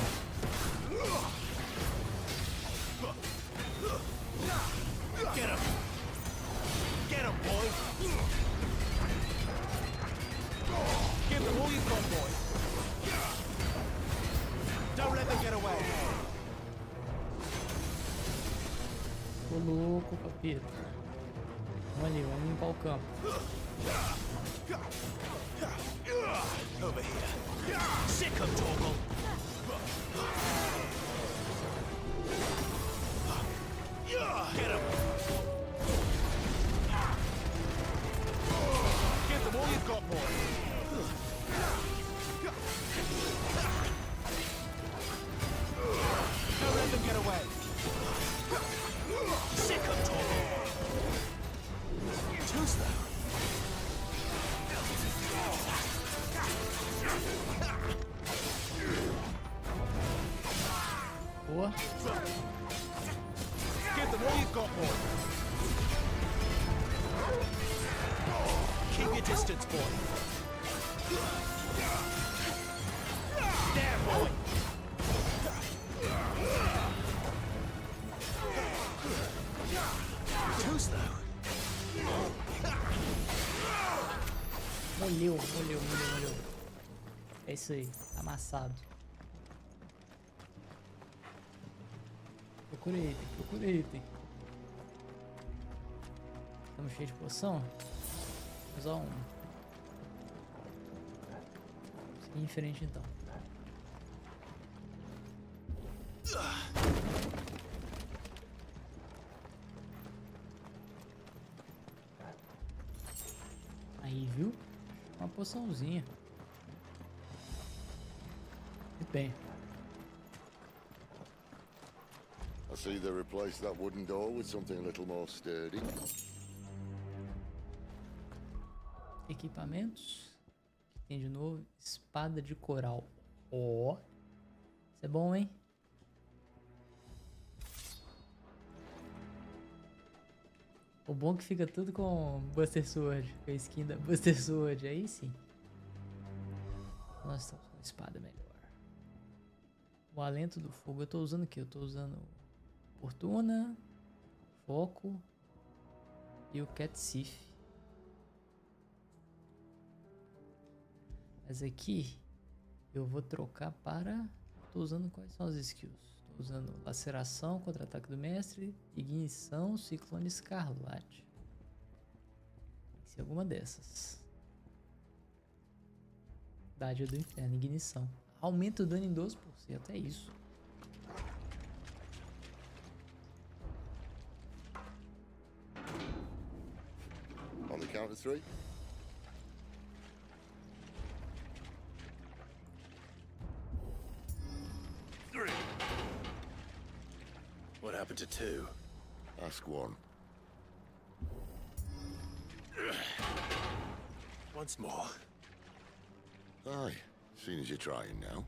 Get him. Get him, boy. Give them all you've got, boy. Don't let them get away. Tô louco, capeta. Vamos ali, vamos limpar o campo. Over here. Sick of Torgal. Get him. Give them all you've got, boy. Don't let them get away. Sick of Torgal. Too slow. Boa. Give them all you've got, boy. Keep your distance, boy. There, boy. Too slow. Molhou. É isso aí, amassado. Procura item. Estamos cheios de poção. Vou usar uma. Seguir em frente então. Aí, viu? Uma poçãozinha. Muito bem. I see they replaced that wooden door with something a little more sturdy. Equipamentos. O que tem de novo? Espada de coral. Ó. Isso é bom, hein? O bom é que fica tudo com Buster Sword. Com a skin da Buster Sword. Aí sim. Nós estamos com uma espada melhor. O alento do fogo. Eu tô usando o que? Eu tô usando Fortuna, Foco e o Catsif. Mas aqui eu vou trocar para... Tô usando quais são as skills? Tô usando Laceração, Contra-ataque do Mestre, Ignição, Ciclone Escarlate. Tem que ser alguma dessas. Dádiva do Inferno, Ignição. Aumenta o dano em 12%, é isso. On the count of 3. What happened to 2? Ask 1. Once more. Aye, seeing as you're trying now.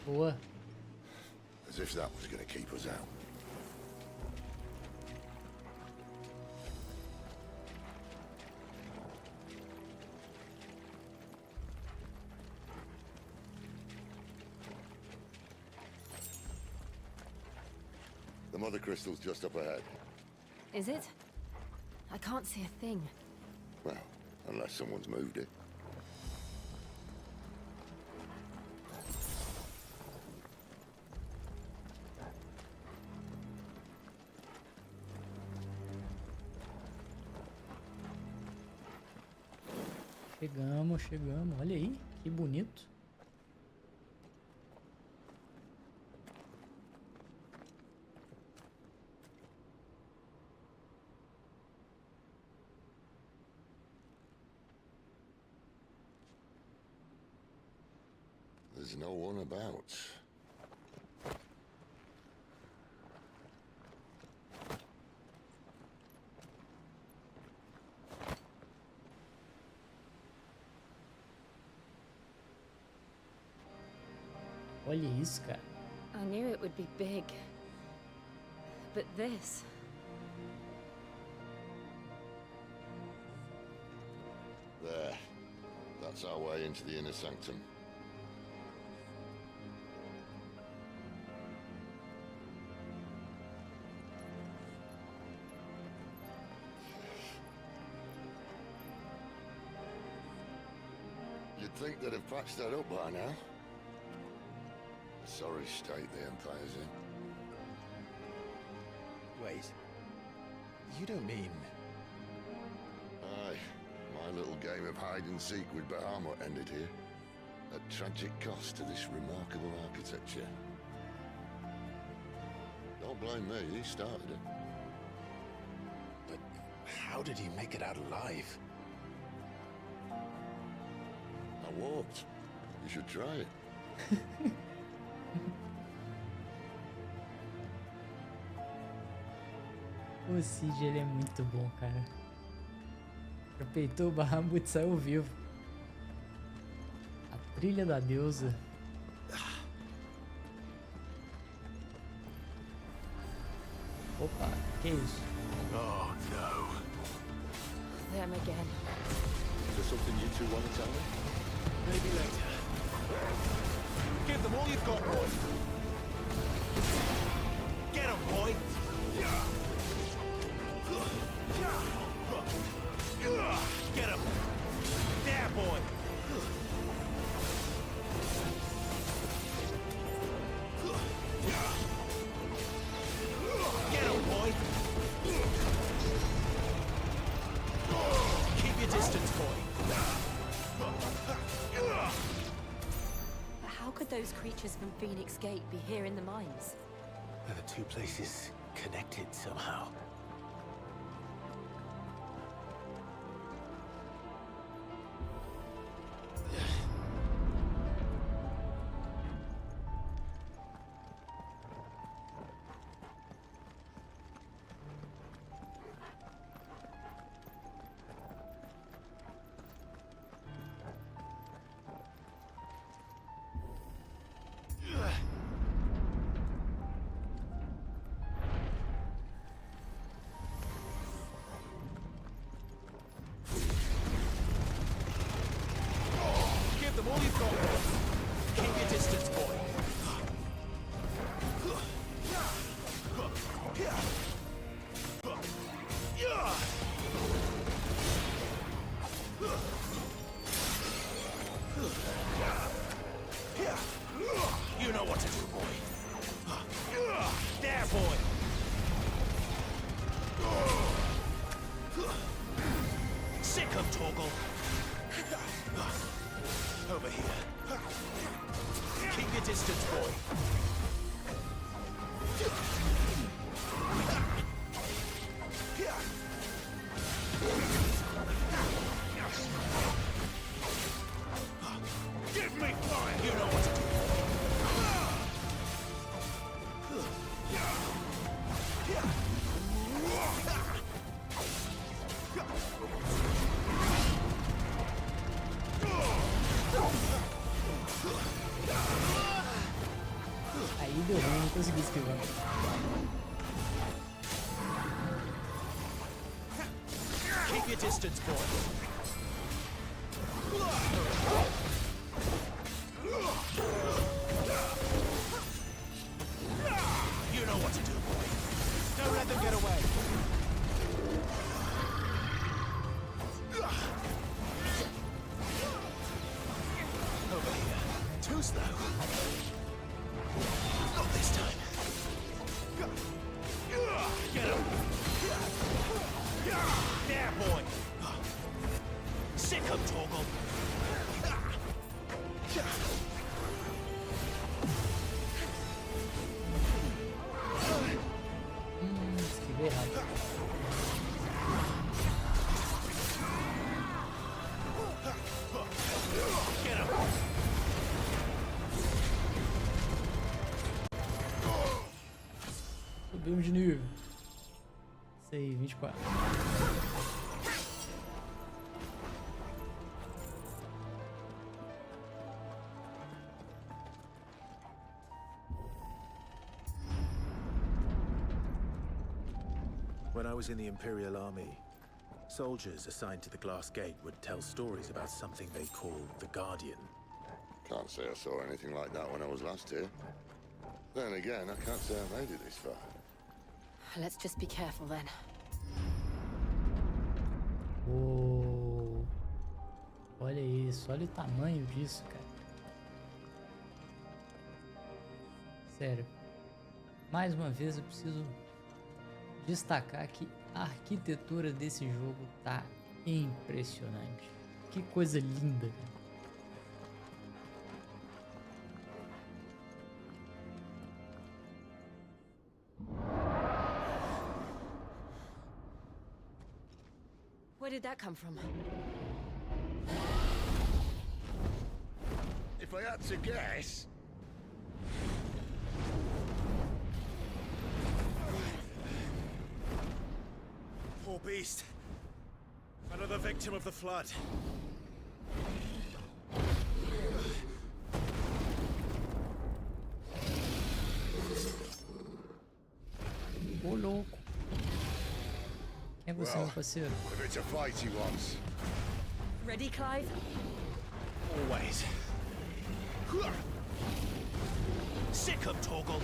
Boa. As if that was going to keep us out. The mother crystal's just up ahead. Is it? I can't see a thing. Well, unless someone's moved it. Chegamos. Olha aí, que bonito. There's no one about. Olha isso, cara. I knew it would be big. But this... There. That's our way into the inner sanctum. You'd think they'd have patched that up by now. A sorry state the Empire's in. Wait. You don't mean... Aye. My little game of hide-and-seek with Bahamut ended here. At tragic cost to this remarkable architecture. Don't blame me, he started it. But how did he make it out alive? I walked. You should try it. O Cid, ele é muito bom, cara. Aproveitou o Bahamut e saiu vivo. A trilha da deusa. Opa, que isso? Oh, no. Them again. Is there something you two want to tell me? Maybe later. Give them all you've got, boy. Get 'em, boy. Get 'em. There, boy. Get 'em, boy. Keep your distance, boy. But how could those creatures from Phoenix Gate be here in the mines? Are the two places connected somehow? All you've got. Keep your distance, boy. You know what to do, boy. There, boy. Sick of Torgal. Over here. Keep your distance, boy. Give me fire! You know what to do. Aí deu ruim, não consegui esquivar. Keep your distance, boy. You know what to do, boy. Don't let them get away. Over here. Too slow. Not this time. Get him. There, boy. Sick of Torgal. Esquivei errado. Get him. Subimos de nível. Isso aí, 24. I was in the Imperial Army, soldiers assigned to the Glass Gate would tell stories about something they called the Guardian. Can't say I saw anything like that when I was last here. Then again, I can't say I made it this far. Let's just be careful then. Oh, olha isso, olha o tamanho disso, cara. Sério, mais uma vez eu preciso destacar que a arquitetura desse jogo tá impressionante. Que coisa linda, cara. Where did that come from? If I had to guess... Poor beast. Another victim of the flood. Ô louco. Quem é você, meu parceiro? If it's a fight he wants. Ready, Clive? Always. Sick him, Torgal.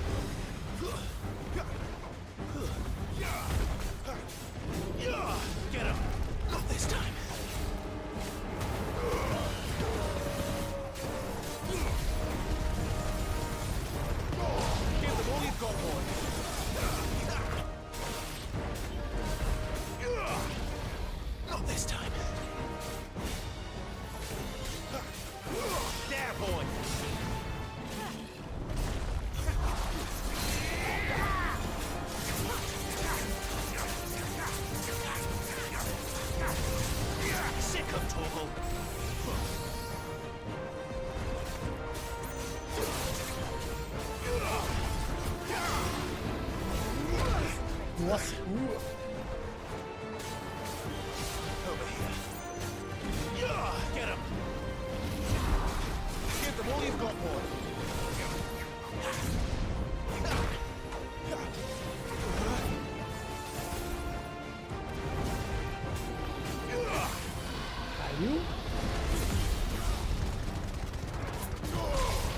Get him! Not this time. Give them all you've got, boy. Not this time. There, boy. Sick of Torgal. Nossa, Over here. Get him. Give them all you've got, boy. caiu?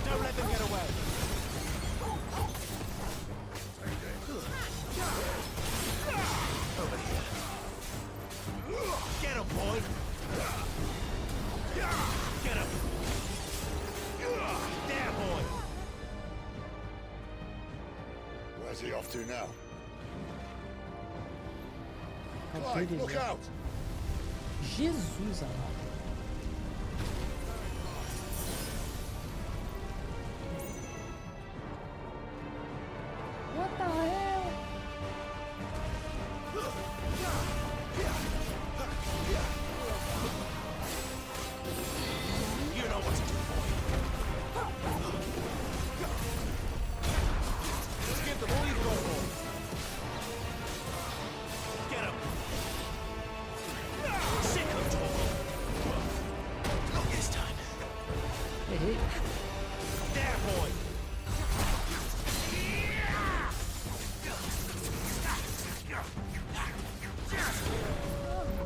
Don't let them get away. Over here. Get him, boy. Get him. There, boy. Where's he off to now? Cadê Clive, look ele? out! Jesus amado. What the hell? You know what to do, boy. Just give them all you've got, boy. Get him. Sick of Torgal. Not this time. Errei. There, boy.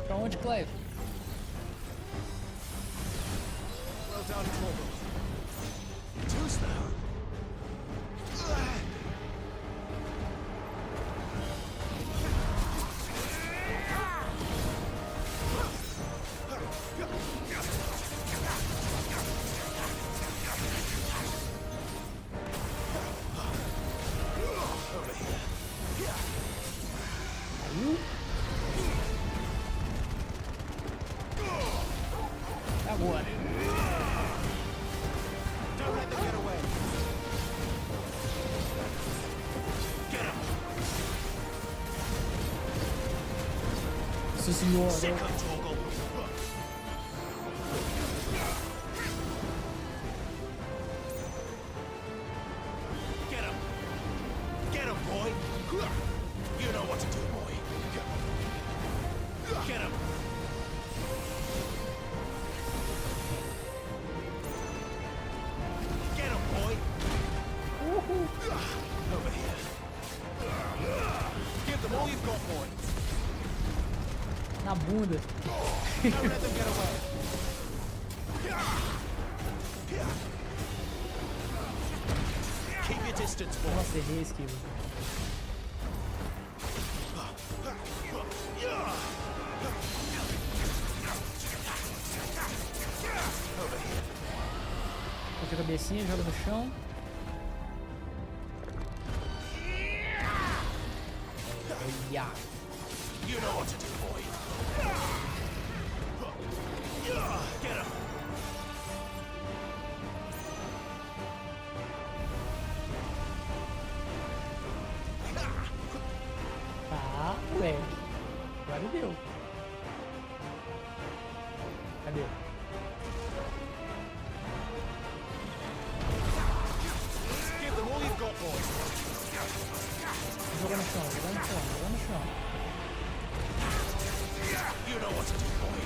Pra onde, Clive? Well done, Torgal. Too slow. Agora. Don't let them get away. Get him. Nossa senhora. Sick of Torgal. Get him. Get him, boy. You know what to do, boy. Get him. Get him, boy. Over here. Give them all you've got, boy. bunda. Nossa, errei a esquiva. Bota a cabecinha, joga no chão. Yeah. You know what to do, boy. Get him. Tá, moleque. Agora deu. Cadê? Give them all you've got, boy. Joga no chão, joga no chão, joga no chão. You know what to do, boy.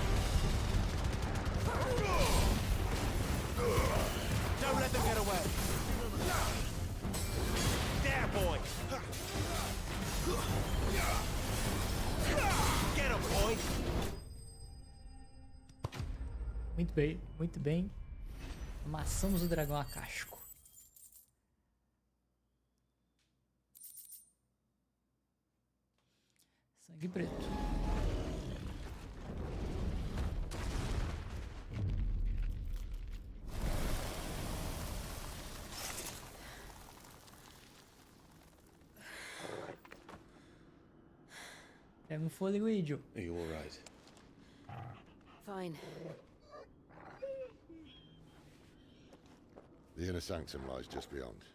Don't let them get away. There, boy. Get him, boy. Muito bem, muito bem. Amassamos o dragão a casco. Sangue preto. Pega um fôlego aí, Joe. Are you alright? Fine. The inner sanctum lies just beyond.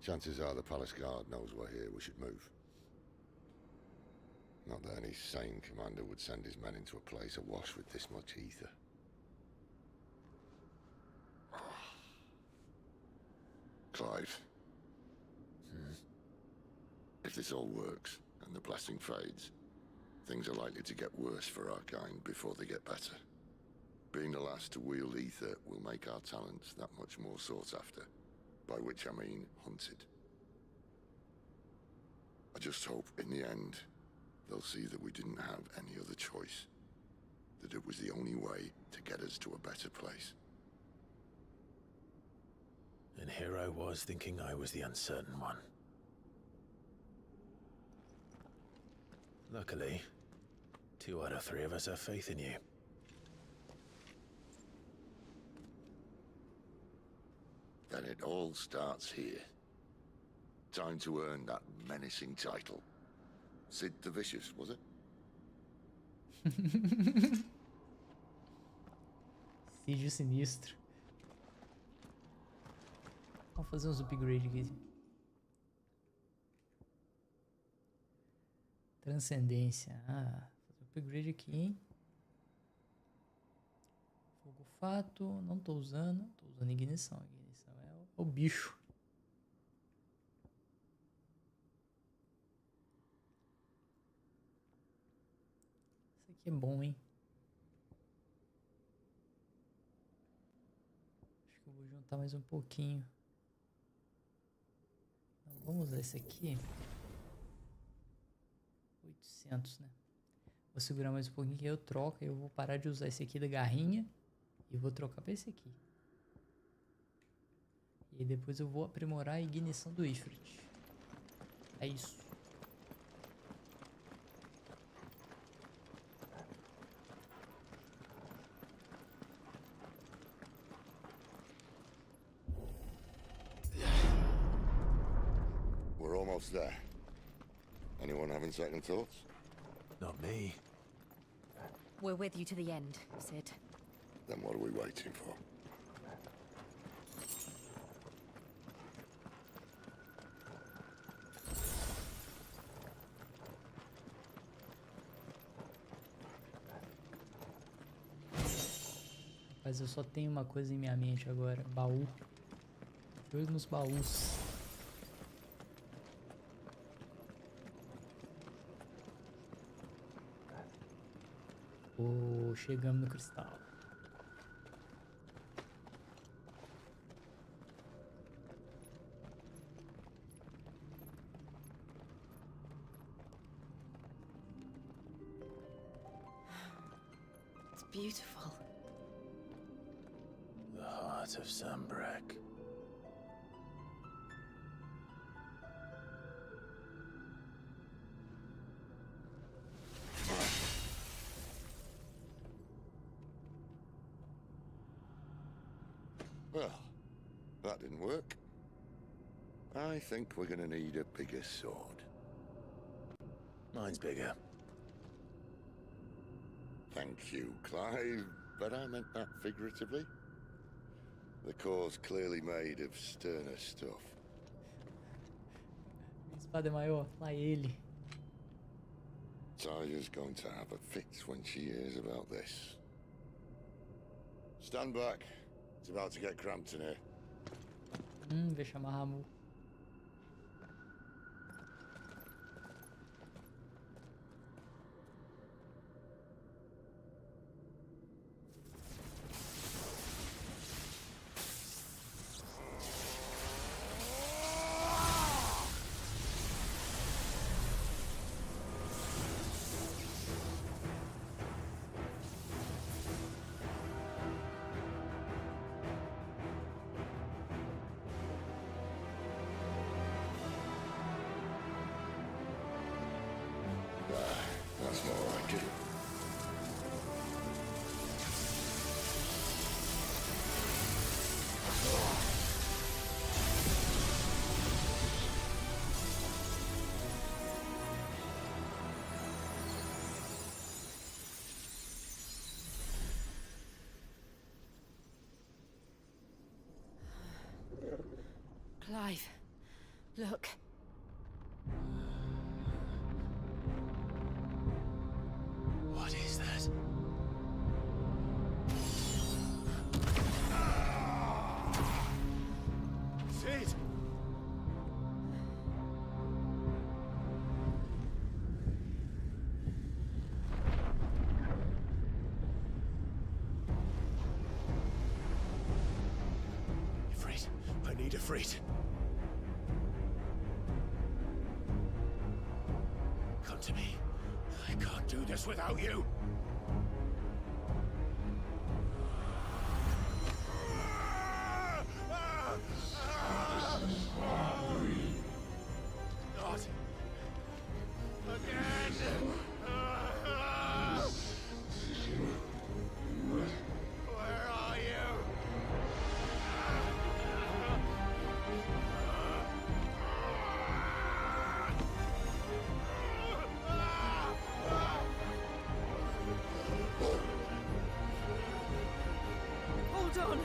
Chances are the palace guard knows we're here. We should move. Not that any sane commander would send his men into a place awash with this much ether. Clive. If this all works, and the blessing fades, things are likely to get worse for our kind before they get better. Being the last to wield ether will make our talents that much more sought after, by which I mean hunted. I just hope, in the end, they'll see that we didn't have any other choice, that it was the only way to get us to a better place. And here I was thinking I was the uncertain one. Luckily, 2 out of 3 of us have faith in you. Then it all starts here. Time to earn that menacing title. Sid the Vicious, was it? Cid o Sinistro. Vamos fazer uns upgrades aqui. Transcendência. Ah, fazer upgrade aqui, hein? Fogo fato. Não tô usando. Tô usando ignição. Ignição é o bicho. Isso aqui é bom, hein? Acho que eu vou juntar mais um pouquinho. Então, vamos usar esse aqui. 800, né? Vou segurar mais um pouquinho que eu troco. Eu vou parar de usar esse aqui da garrinha e vou trocar para esse aqui. E aí depois eu vou aprimorar a ignição do Ifrit. É isso. We're almost there. Anyone having second thoughts? Not me. We're with you to the end, Sid. Then what are we waiting for? Mas eu só tenho uma coisa em minha mente agora. Baú. De olho nos baús. Oh, chegamos no cristal. beautiful. The heart of Sambrek. Well, that didn't work. I think we're gonna need a bigger sword. Mine's bigger. Thank you, Clive, but I meant that figuratively. The core's clearly made of sterner stuff. Minha espada é maior, lá ele. Taya's going to have a fit when she hears about this. Stand back. It's about to get cramped in here. Vai chamar Ramu. That's more like it. Clive, look. What is that? Sid! Ifrit, I need Ifrit. Come to me. I can't do this without you. Not again. Where are you? Hold on.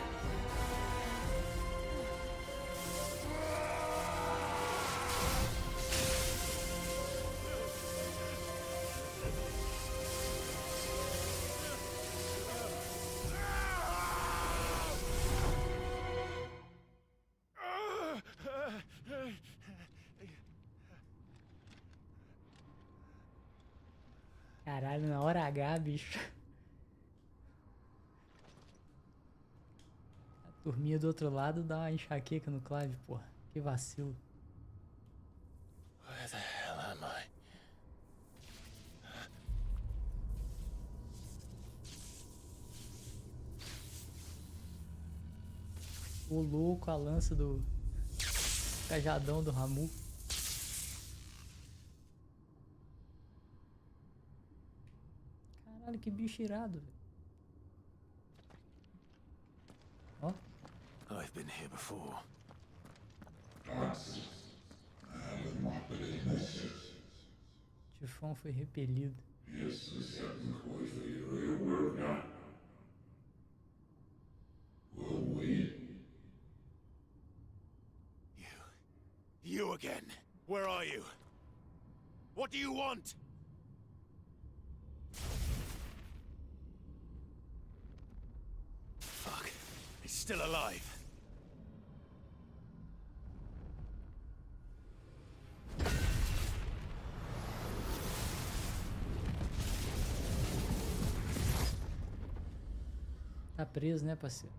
Caralho, na hora H, bicho. A turminha do outro lado dá uma enxaqueca no Clive, porra. Que vacilo. Where the hell am I? O louco, a lança do cajadão do Ramu. Caralho, que bicho irado, velho. Ó. I've been here before. Tifão foi repelido. You again. Where are you? What do you want? Fuck. He's still alive. Tá preso, né, parceiro?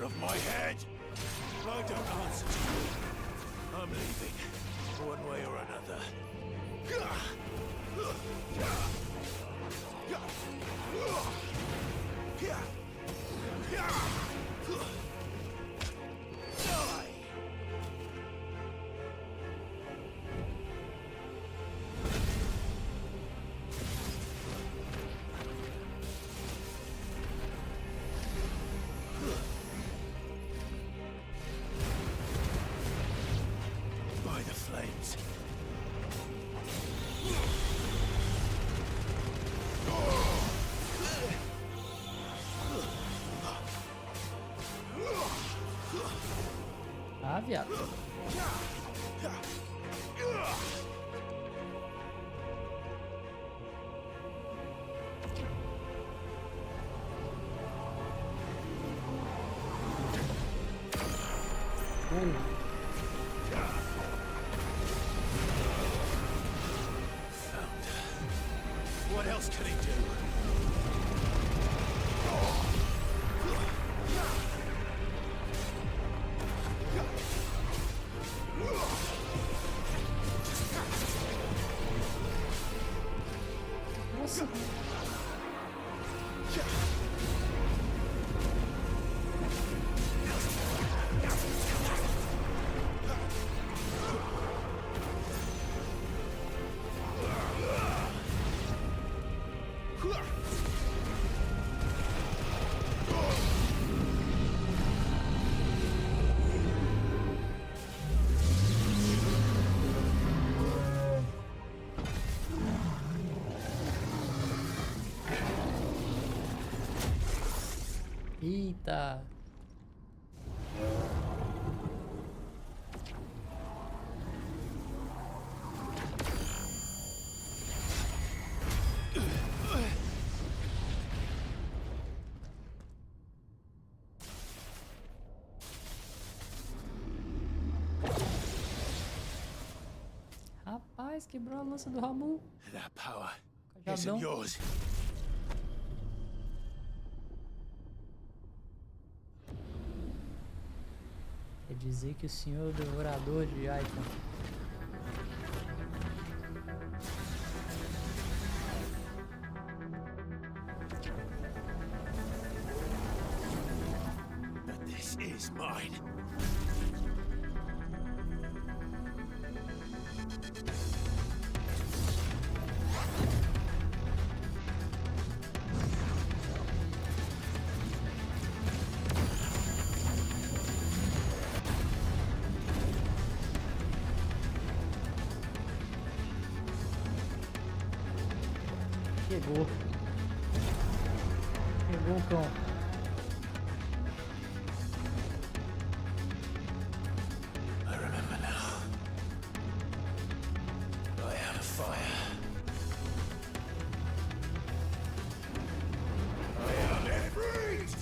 out of my head! I don't answer to you. I'm leaving, one way or another. By the flames. Ah, viado. What else can he do? Nossa. Eita. Rapaz, quebrou a lança do Ramu. That power Cajadão. isn't yours. Quer dizer que o senhor é o devorador de Eikon. But this is mine. Pegou. Pegou o cão. I remember now. I had a fire. I am Ifrit!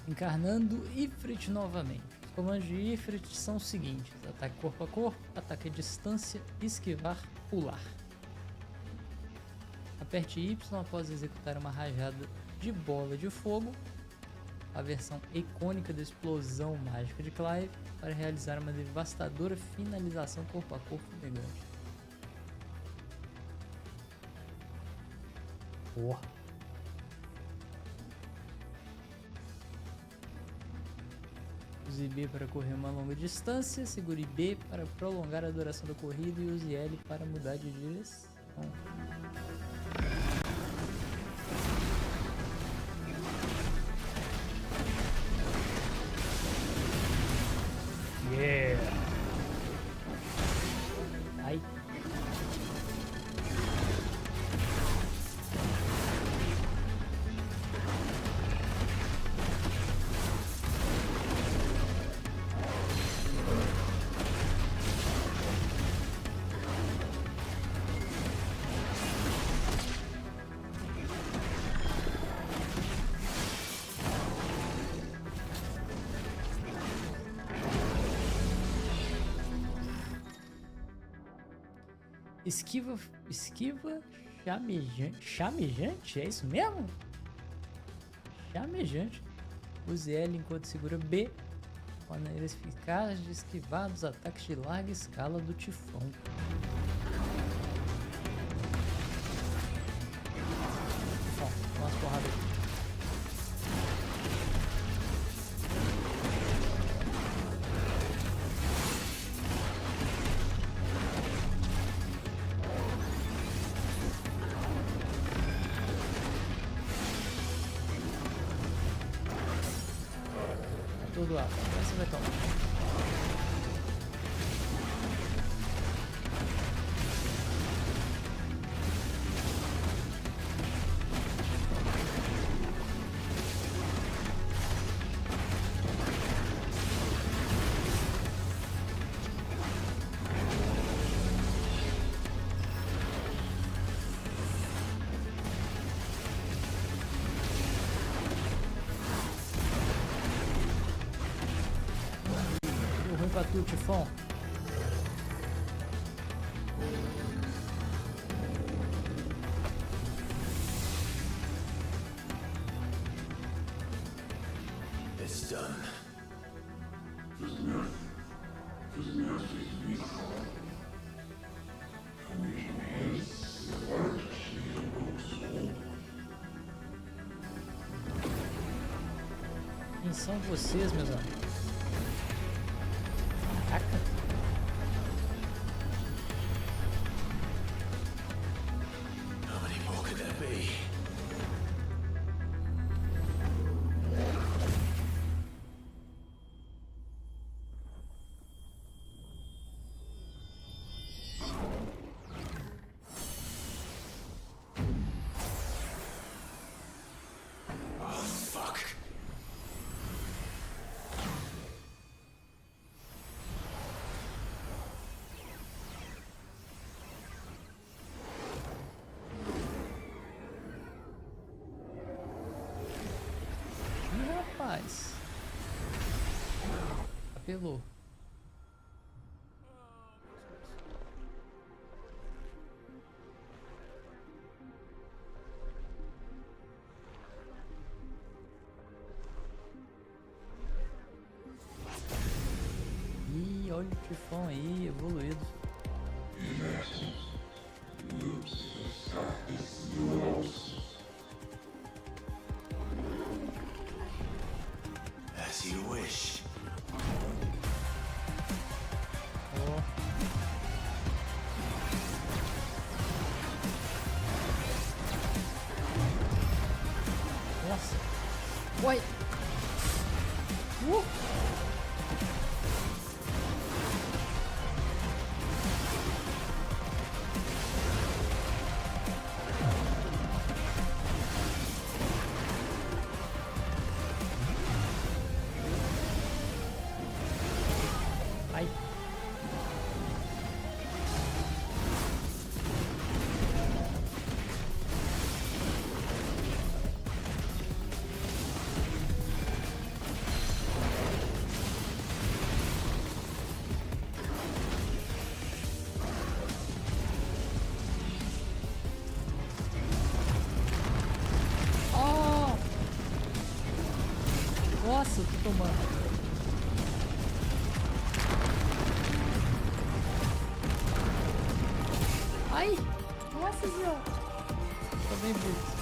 Encarnando Ifrit novamente. Os comandos de Ifrit são os seguintes: ataque corpo a corpo, ataque à distância, esquivar, pular. Aperte Y após executar uma rajada de bola de fogo, a versão icônica da explosão mágica de Clive, para realizar uma devastadora finalização corpo a corpo negante. Porra. Use B para correr uma longa distância, segure B para prolongar a duração da corrida e use L para mudar de direção. Yeah! Ai! Esquiva Chamejante? É isso mesmo? Chamejante. Use L enquanto segura B. Maneira eficaz de esquivar dos ataques de larga escala do tifão. Tifão, dá umas porradas aqui. Tudo alto, agora você vai tomar. Pra tu, tifão. It's done. Quem são vocês, meus amigos? Caraca. How many more could there be? Oh, fuck. Rapaz, apelou. Ih, olha o tifão aí, evoluído. As you wish. Oh. Nossa. Oi. Ai. Oh! Nossa, eu tô tomando. Ai! Nossa senhora! Tô bem bruto.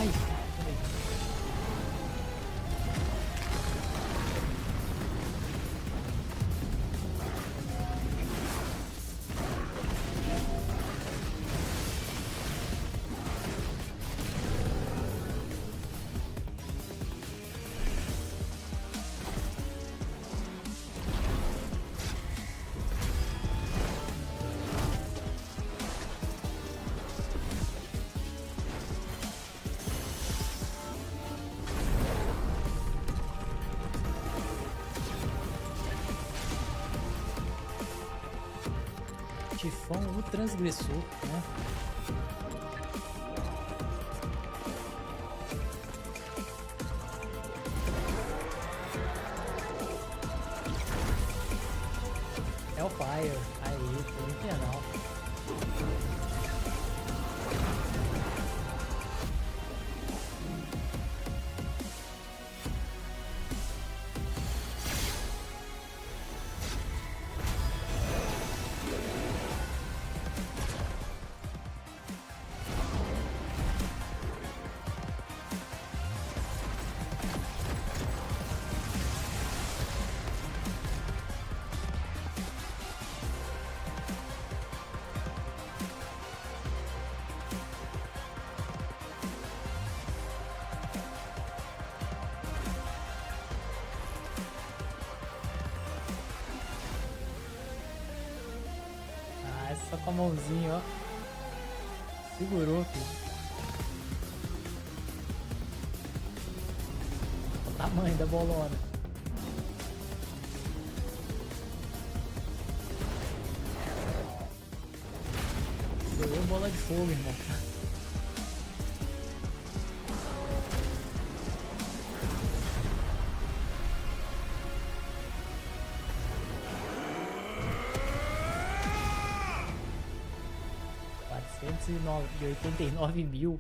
Ai, peraí. Tifão, o transgressor, né? Hellfire, aí, foi infernal. Só com a mãozinha, ó. Segurou, filho. O tamanho da bolona. Doeu bola de fogo, irmão. De 89 mil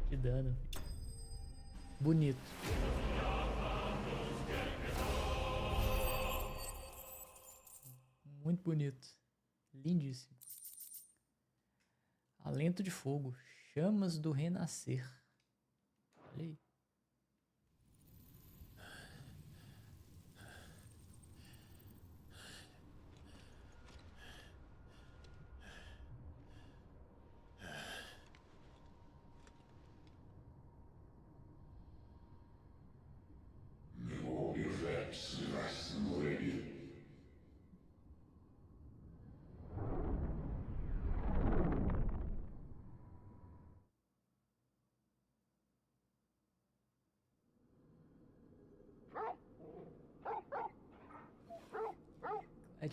de dano. Bonito. Muito bonito. Lindíssimo. Alento de fogo. Chamas do renascer. Olha aí.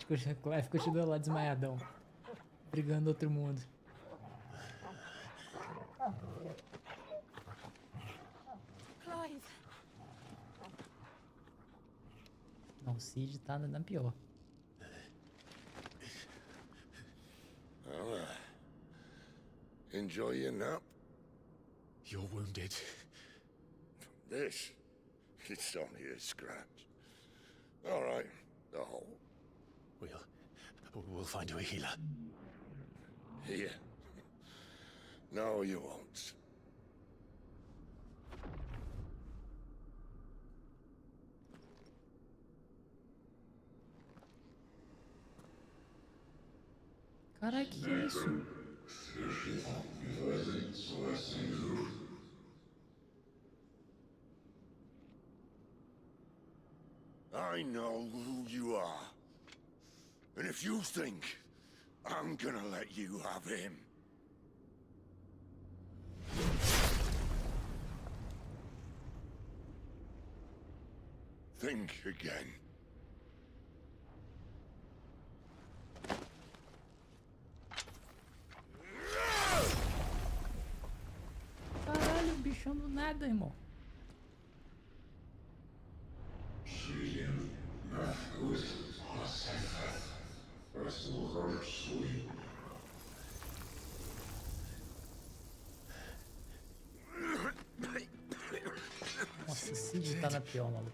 Clive continua lá desmaiadão, brigando outro mundo. Clive. Não, o Cid tá na pior. Well, enjoy your nap. You're wounded. This, it's only a scratch. All right, the hole. We'll find you a healer. Here. No, you won't. Caraca, que é isso? I know who you are. And if you think I'm gonna let you have him... think again. Caralho, bichão do nada, irmão. Nossa, o Cid tá na pior, maluco.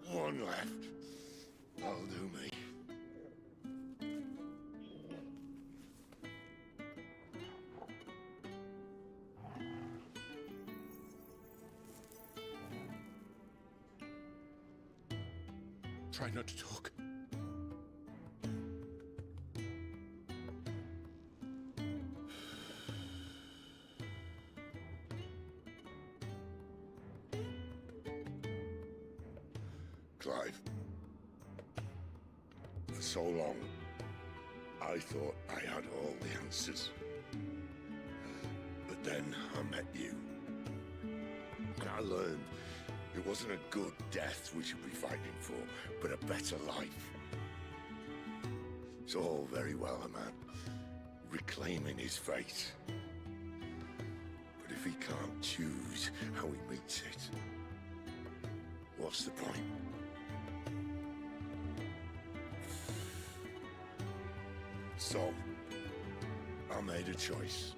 One left. That'll do me. Try not to talk. Clive, for so long, I thought I had all the answers. But then I met you. And I learned it wasn't a good death we should be fighting for, but a better life. It's all very well a man reclaiming his fate. But if he can't choose how he meets it, what's the point? So, I made a choice.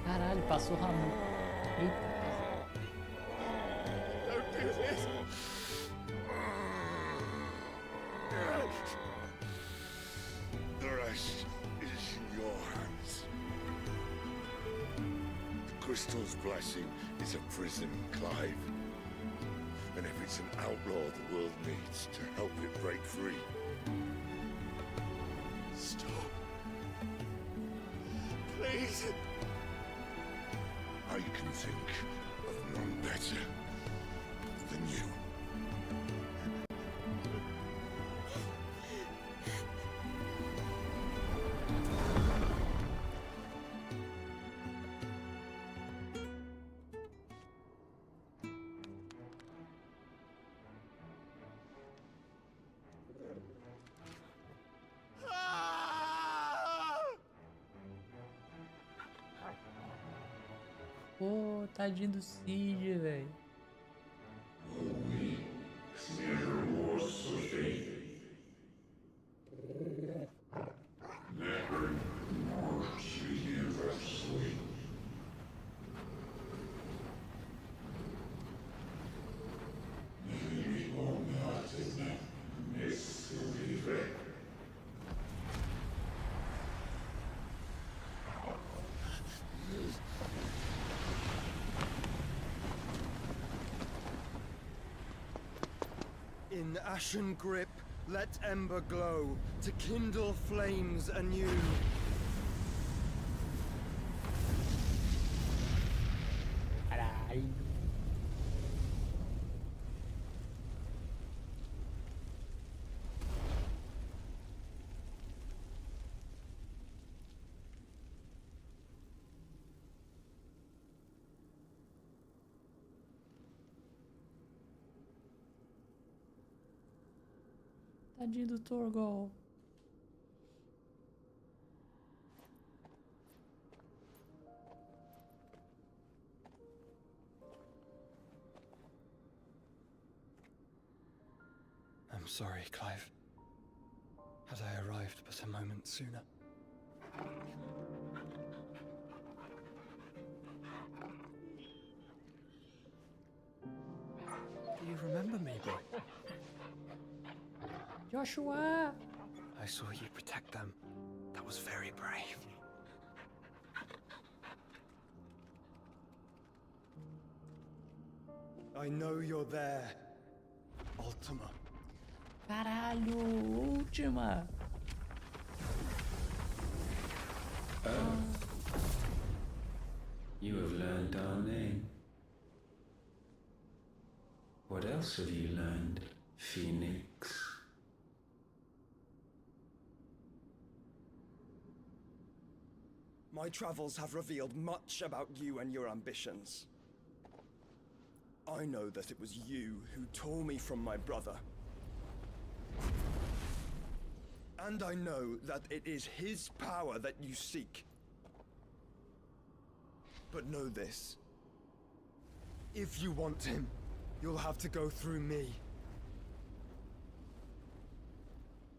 Caralho, passou Ramon. Eita. Don't do this! The rest is in your hands. The crystal's blessing is a prison, Clive. And if it's an outlaw the world needs to help it break free, stop. Please! I can think of none better than you. Pô, tadinho do Cid, velho. In ashen grip, let ember glow, to kindle flames anew. Caralho. Tadinho do Torgal. I'm sorry, Clive. Had I arrived but a moment sooner. Do you remember me, boy? Joshua! I saw you protect them. That was very brave. I know you're there, Ultima. Caralho, Ultima! You have learned our name. What else have you learned, Phoenix? My travels have revealed much about you and your ambitions. I know that it was you who tore me from my brother. And I know that it is his power that you seek. But know this. If you want him, you'll have to go through me.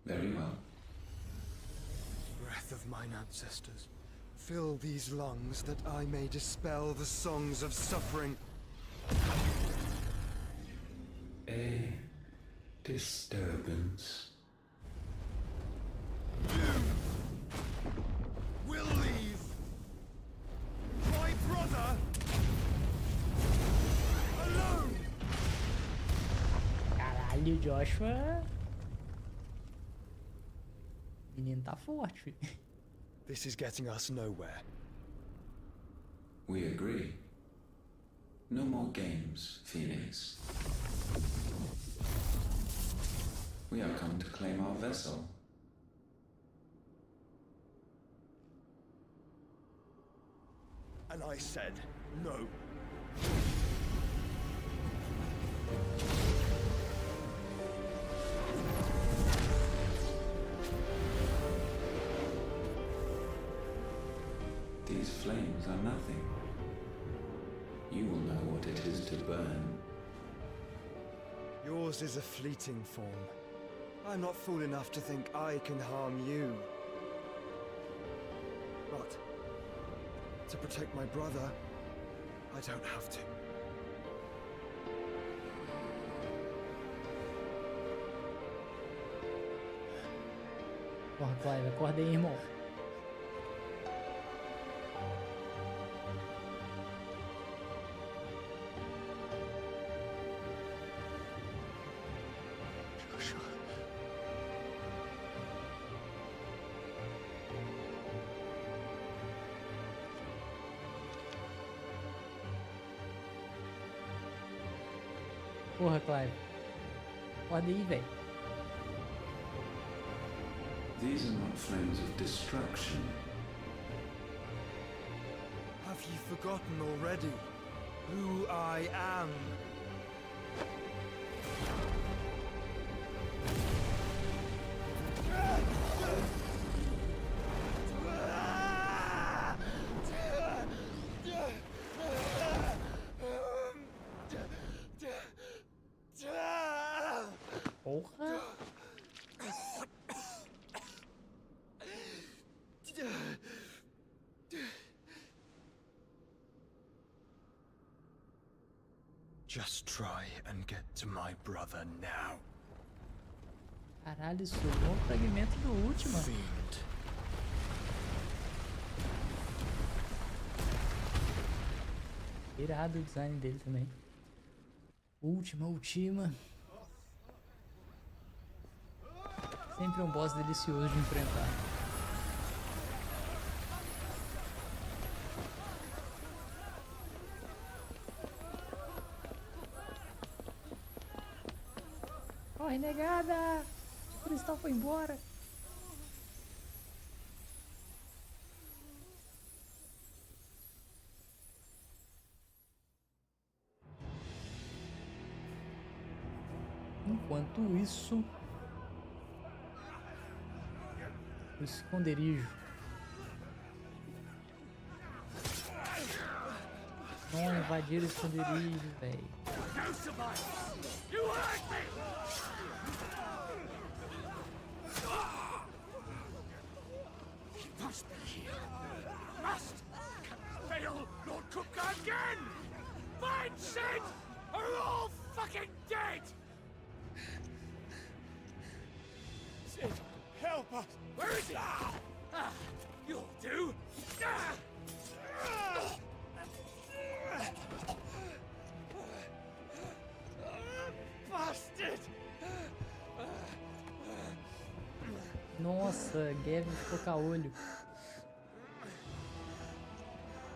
Very well. Breath of mine ancestors, fill these lungs that I may dispel the songs of suffering. A disturbance. You will leave de Joshua... O menino tá forte, filho. This is getting us nowhere. We agree. No more games, Phoenix. We have come to claim our vessel. And I said no. These flames are nothing. You will know what it is to burn. Yours is a fleeting form. I'm not fool enough to think I can harm you. But to protect my brother, I don't have to. Porra, Clive, acorda aí, irmão. Porra, Clive. Acorda aí, velho. These are not flames of destruction. Have you forgotten already who I am? Porra. Just try and get to my brother now. Caralho, subiu um fragmento do último. Fiend. Irado o design dele também. Última. Sempre um boss delicioso de enfrentar. Corre, negada! O cristal foi embora. Enquanto isso, o esconderijo. Não invadir o esconderijo, velho. Must be here. Must! Can fail Lord Cook again! Find Sid! Or we're all fucking dead! Sid, help us! Where is he? You'll do! Bastard! Nossa, Gavin ficou caolho.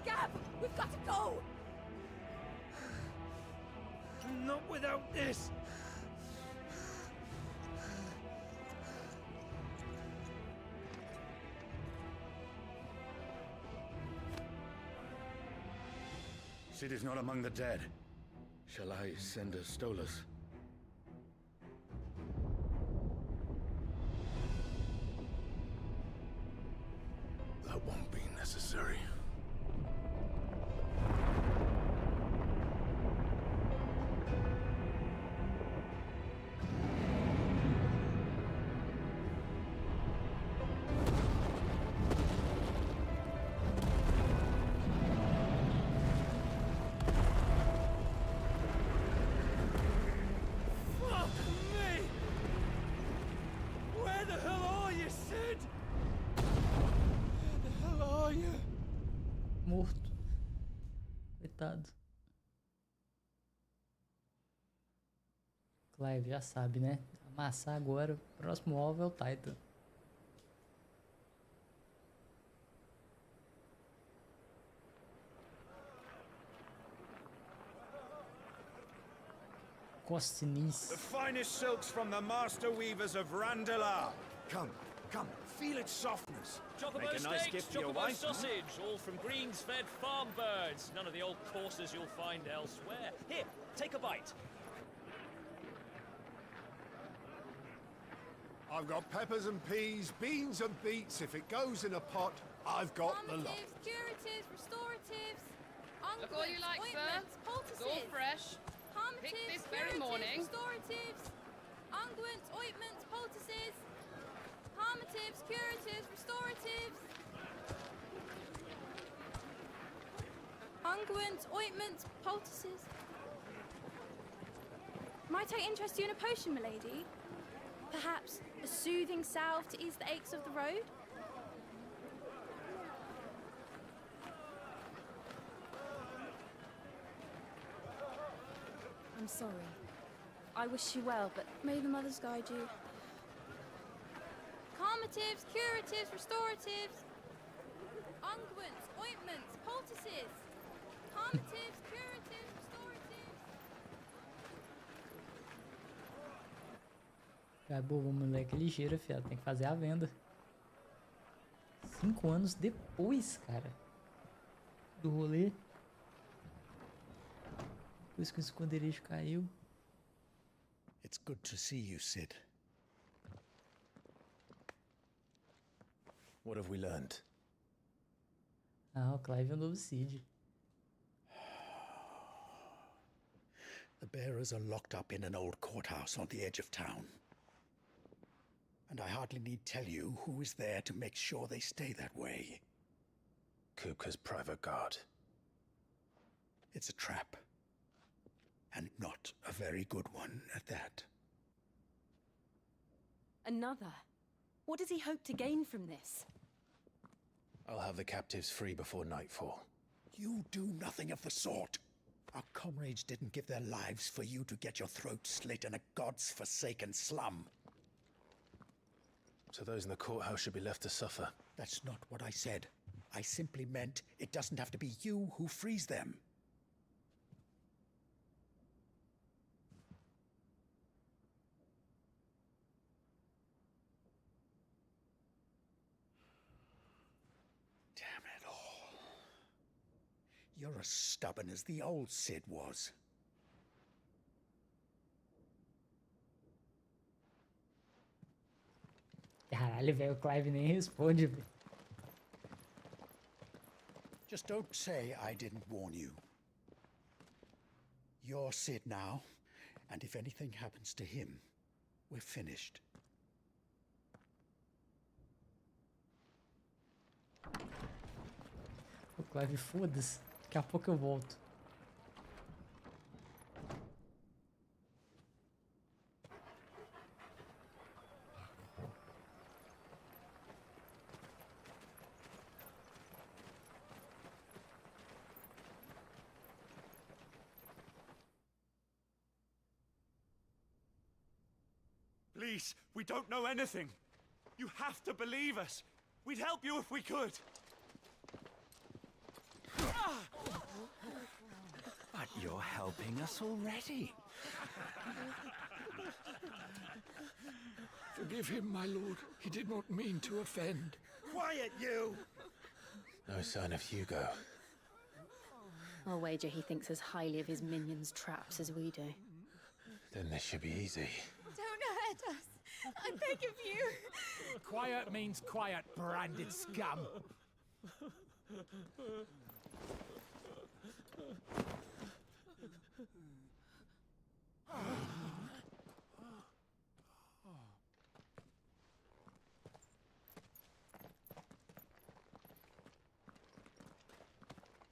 Gab, we've got to go! Not without this! Sid is not among the dead. Shall I send a Stolas? That won't be necessary. Morto. Coitado. Clive já sabe, né? Amassar agora. O próximo alvo é o Titan. Costinice. The finest silks from the master weavers of Randalar. Come, feel its softness. Chocobo Make a nice steaks, gift for your chocobo wife. sausage, all from greens-fed farm birds. None of the old courses you'll find elsewhere. Here, take a bite. I've got peppers and peas, beans and beets. If it goes in a pot, I've got the lot. Calmatives, curatives, restoratives, Look all you like, sir. It's all fresh. Pick this very morning. Restoratives, unguents, ointments, poultices, calmatives, curatives, restoratives, unguents, ointments, poultices. Might I interest you in a potion, milady? Perhaps a soothing salve to ease the aches of the road? I'm sorry. I wish you well, but may the mothers guide you. Calmatives, curatives, restoratives, unguents, ointments, poultices. Calmatives, curatives, restoratives. Acabou, o moleque ligeiro, fiado. Tem que fazer a venda. 5 anos depois, cara. Do rolê. Depois que o esconderijo caiu. It's good to see you, Sid. What have we learned? Ah, o Clive é o novo Cid. The bearers are locked up in an old courthouse on the edge of town. And I hardly need tell you who is there to make sure they stay that way. Kupka's private guard. It's a trap. And not a very good one at that. Another? What does he hope to gain from this? I'll have the captives free before nightfall. You do nothing of the sort. Our comrades didn't give their lives for you to get your throat slit in a god's forsaken slum. So those in the courthouse should be left to suffer. That's not what I said. I simply meant it doesn't have to be you who frees them. Damn it all. You're as stubborn as the old Sid was. Caralho, velho, o Clive nem responde, velho. Just don't say I didn't warn you. You're Sid now, and if anything happens to him, we're finished. O Clive, foda-se. Daqui a pouco eu volto. Please, we don't know anything. You have to believe us. We'd help you if we could. But you're helping us already. Forgive him, my lord. He did not mean to offend. Quiet, you! No sign of Hugo. I'll wager he thinks as highly of his minions' traps as we do. Then this should be easy. Don't hurt us. I beg of you. Quiet means quiet, branded scum.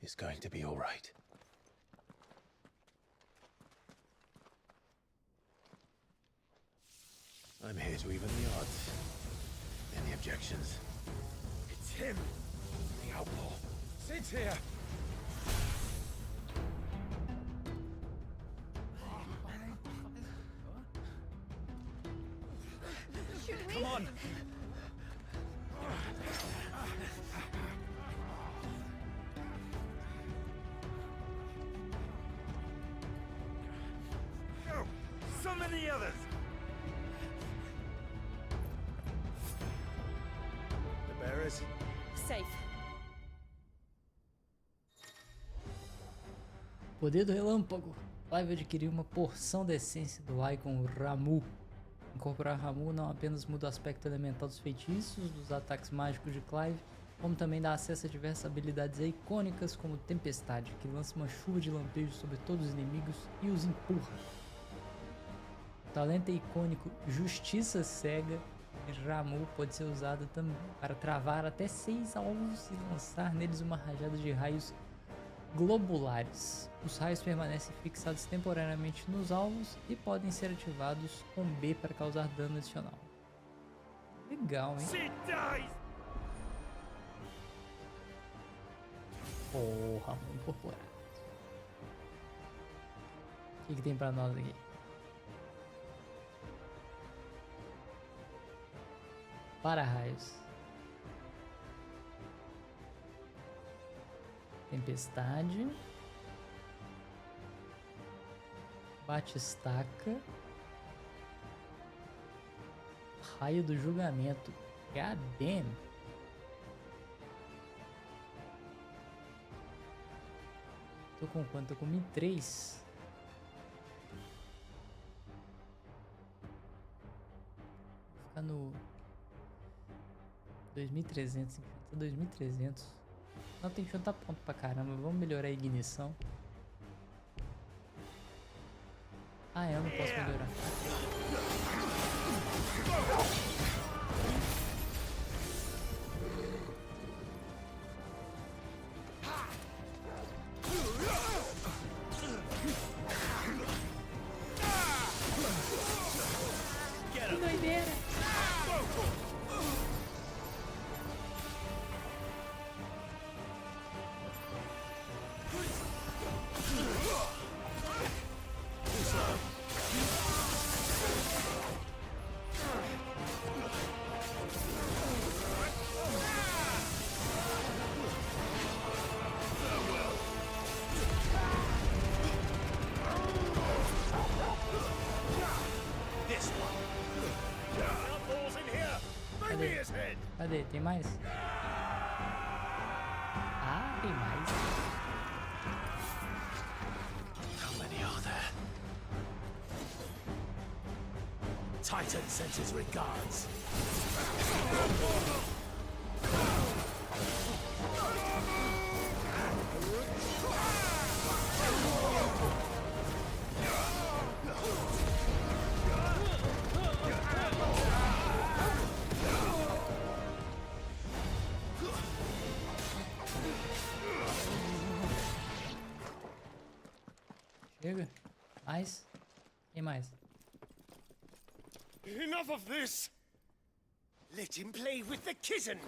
It's going to be all right. I'm here to even the odds. Any objections? It's him, the outlaw. Sid's here. Come on. Go! Summon the others! The bearers? Safe. Poder do relâmpago. Clive adquiriu uma porção da essência do Eikon Ramu. Incorporar Ramu não apenas muda o aspecto elemental dos feitiços, dos ataques mágicos de Clive, como também dá acesso a diversas habilidades icônicas como Tempestade, que lança uma chuva de lampejos sobre todos os inimigos e os empurra. O talento icônico Justiça Cega de Ramu pode ser usado também para travar até 6 alvos e lançar neles uma rajada de raios globulares. Os raios permanecem fixados temporariamente nos alvos e podem ser ativados com B para causar dano adicional. Legal, hein? Porra, vamos incorporar. O que tem pra nós aqui? Para-raios. Tempestade. Bate-estaca. Raio do julgamento. God damn. Tô com quanto? Tô com 1003. Vou ficar no 2300. 2300. Não, tem que juntar ponto pra caramba. Vamos melhorar a ignição. Ah, eu não posso melhorar. Que doideira! Cadê? Tem mais? Ah, tem mais. How many are there? Titan sends his regards. Chega. Mais. Quem mais? Enough of this! Let him play with the kitten!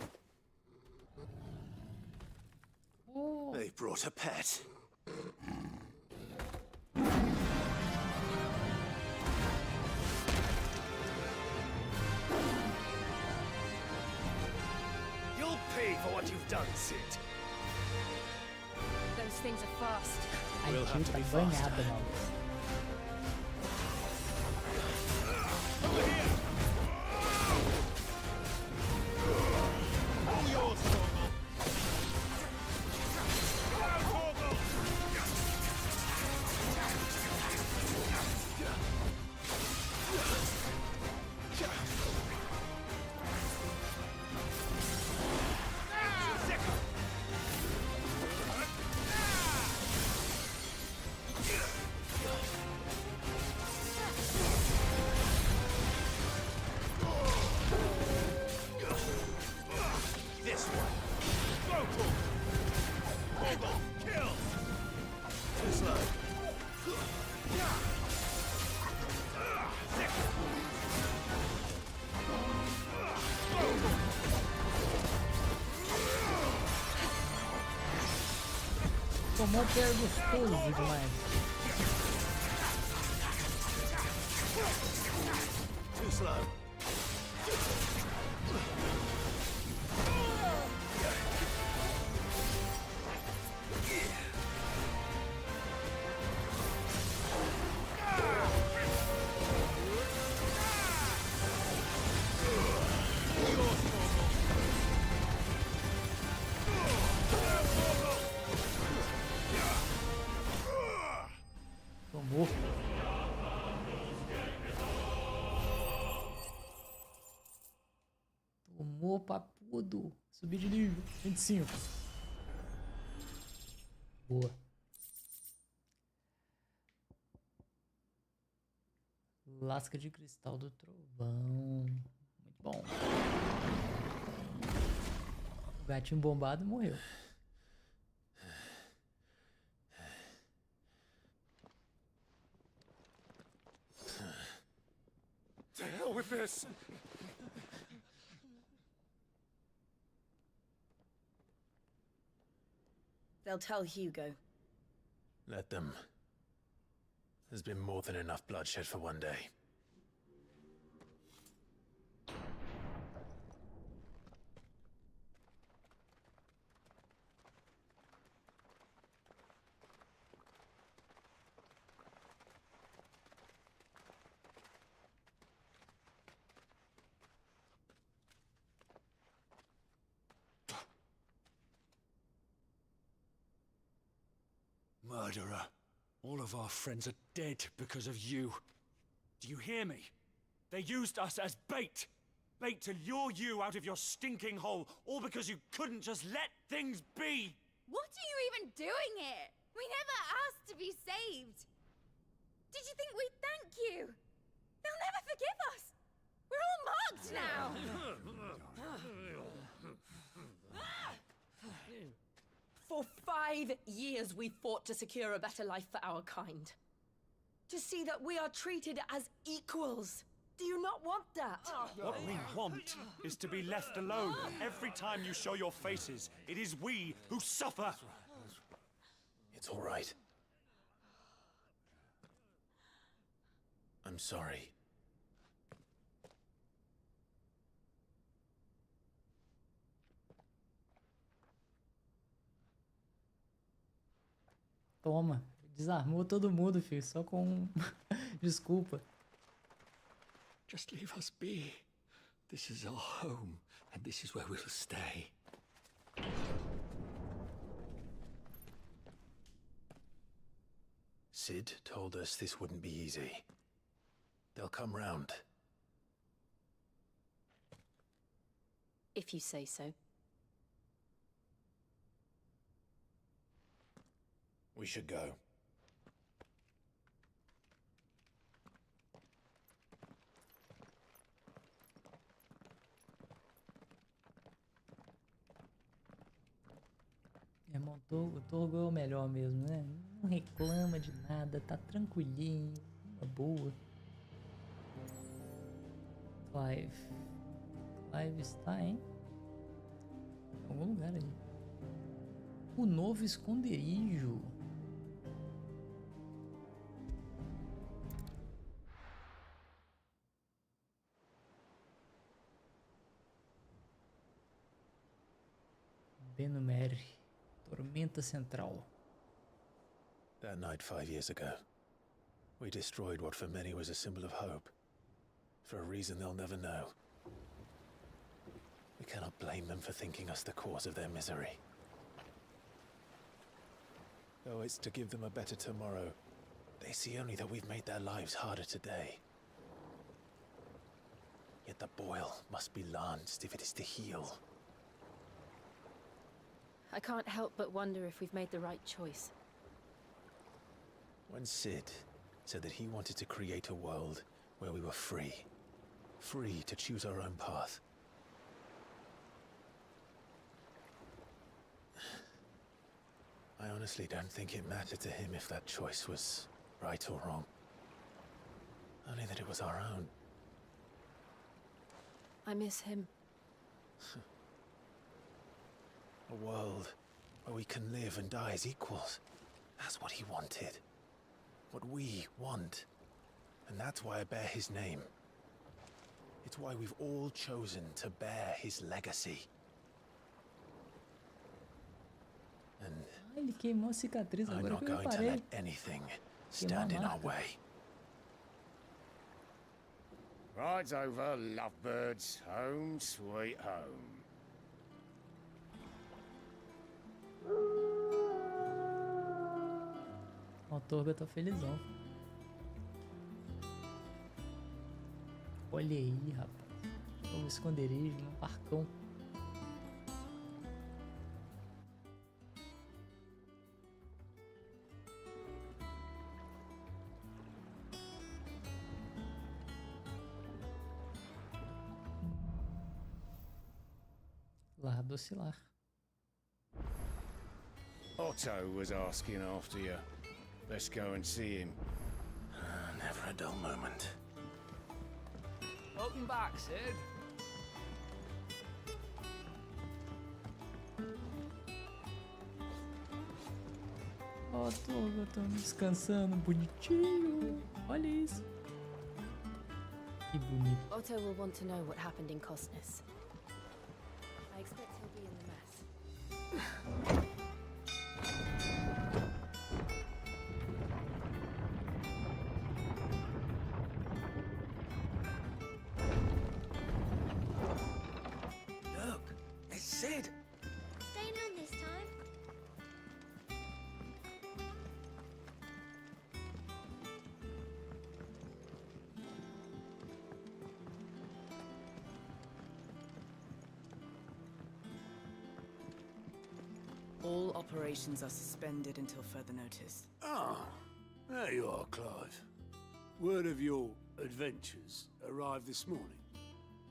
Oh. They brought a pet. You'll pay for what you've done, Sid. Those things are fast. A gente tá banhada, mano. Tomou pé gostoso demais. Too slow. Tomou. Tomou, papudo. Subir de nível. 25. Boa. Lasca de cristal do trovão. Muito bom. O gatinho bombado morreu. To hell with this! They'll tell Hugo. Let them. There's been more than enough bloodshed for one day. Murderer. All of our friends are dead because of you. Do you hear me? They used us as bait. Bait to lure you out of your stinking hole, all because you couldn't just let things be. What are you even doing here? We never asked to be saved. Did you think we'd thank you? They'll never forgive us. We're all marked now. For 5 years we fought to secure a better life for our kind. To see that we are treated as equals. Do you not want that? What we want is to be left alone. Every time you show your faces, it is we who suffer. It's all right. I'm sorry. Toma. Desarmou todo mundo, filho. Só com desculpa. Just leave us be. This is our home, and this is where we'll stay. Sid told us this wouldn't be easy. They'll come round. If you say so. We should go. Irmão, o Torgo é o melhor mesmo, né? Não reclama de nada, tá tranquilinho, uma boa. Clive está em algum lugar ali. O novo esconderijo. Benumer, Tormenta Central. That night 5 years ago, we destroyed what for many was a symbol of hope. For a reason they'll never know. We cannot blame them for thinking us the cause of their misery. Though it's to give them a better tomorrow, they see only that we've made their lives harder today. Yet the boil must be lanced if it is to heal. I can't help but wonder if we've made the right choice. When Sid said that he wanted to create a world where we were free. Free to choose our own path. I honestly don't think it mattered to him if that choice was right or wrong. Only that it was our own. I miss him. A world where we can live and die as equals. That's what he wanted. What we want. And that's why I bear his name. It's why we've all chosen to bear his legacy. And Ele queimou a cicatriz I'm agora not que eu going to reparei. let anything stand in our way. Rides over, lovebirds, home sweet home. O Torga tá felizão. Olha aí, rapaz. Um esconderijo, um parcão. Lar docilar. Otto was asking after you. Let's go and see him. Never a dull moment. Welcome back, Sid. Ó, Torga, tamo descansando, bonitinho. Olha isso. Que bonito. Otto will want to know what happened in Cosness. I expect he'll be in the mess. Look, it's Sid. Staying home this time? All operations are suspended until further notice. Ah, there you are, Clive. Word of your adventures arrived this morning.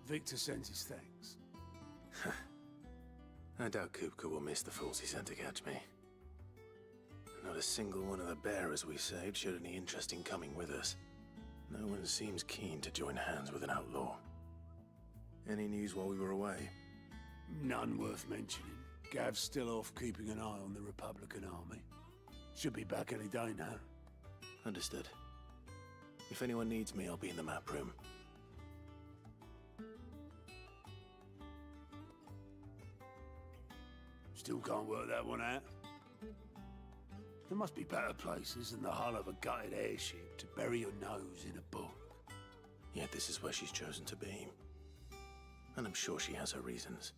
Victor sends his thanks. I doubt Kupka will miss the fools he sent to catch me. Not a single one of the bearers we saved showed any interest in coming with us. No one seems keen to join hands with an outlaw. Any news while we were away? None worth mentioning. Gav's still off keeping an eye on the Republican army. Should be back any day now. Understood. If anyone needs me, I'll be in the map room. Still can't work that one out. There must be better places than the hull of a gutted airship to bury your nose in a book. Yet this is where she's chosen to be. And I'm sure she has her reasons.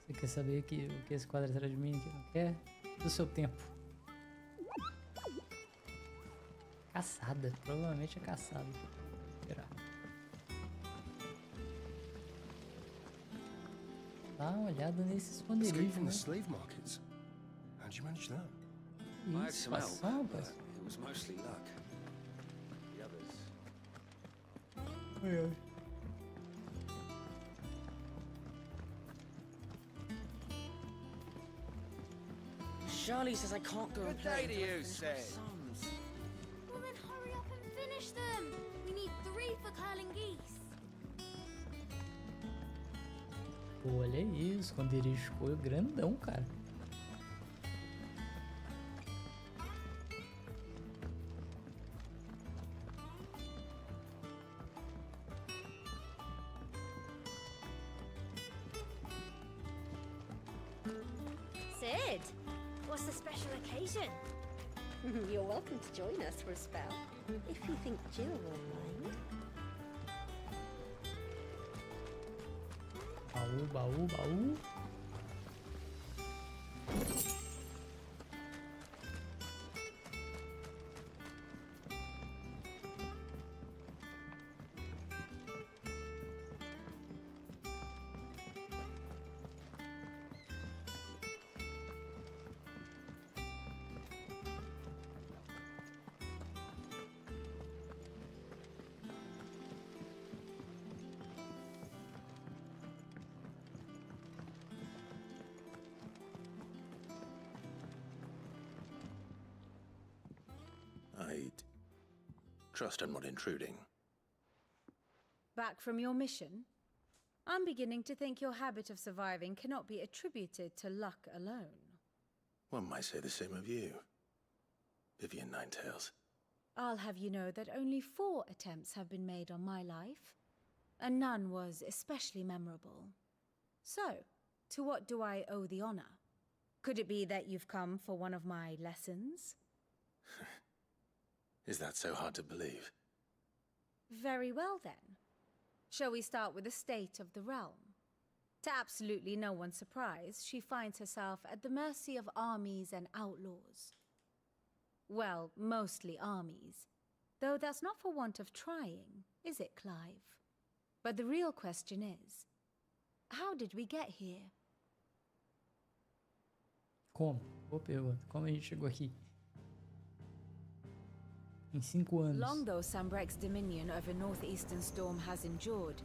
Você quer saber o que esse quadro atrás de mim não quer? Do seu tempo. Caçada. Provavelmente é caçada. Será? Dá uma olhada nesse esconderijo, né? slave markets. How'd you manage that? I had some help, Ação, but rapaz. it was mostly luck. The others... Ai, ai. Charlie says I can't go and Good play day to until I you, finish my Sid. sums. Well then hurry up and finish them. We need 3 for curling geese. Pô, olha aí, o esconderijo ficou grandão, cara. Sid, what's the special occasion? You're welcome to join us for a spell, if you think Jill won't mind. Baú, baú, baú. I'd trust I'm not intruding. Back from your mission? I'm beginning to think your habit of surviving cannot be attributed to luck alone. One might say the same of you. Vivian Ninetails. I'll have you know that only 4 attempts have been made on my life, and none was especially memorable. So, to what do I owe the honor? Could it be that you've come for one of my lessons? Is that so hard to believe? Very well then. Shall we start with the state of the realm? To absolutely no one's surprise, she finds herself at the mercy of armies and outlaws. Well, mostly armies. Though that's not for want of trying, is it, Clive? But the real question is, how did we get here? Como? Boa pergunta. Como a gente chegou aqui? Em 5 anos. Long though Sambrek's dominion over northeastern Storm has endured,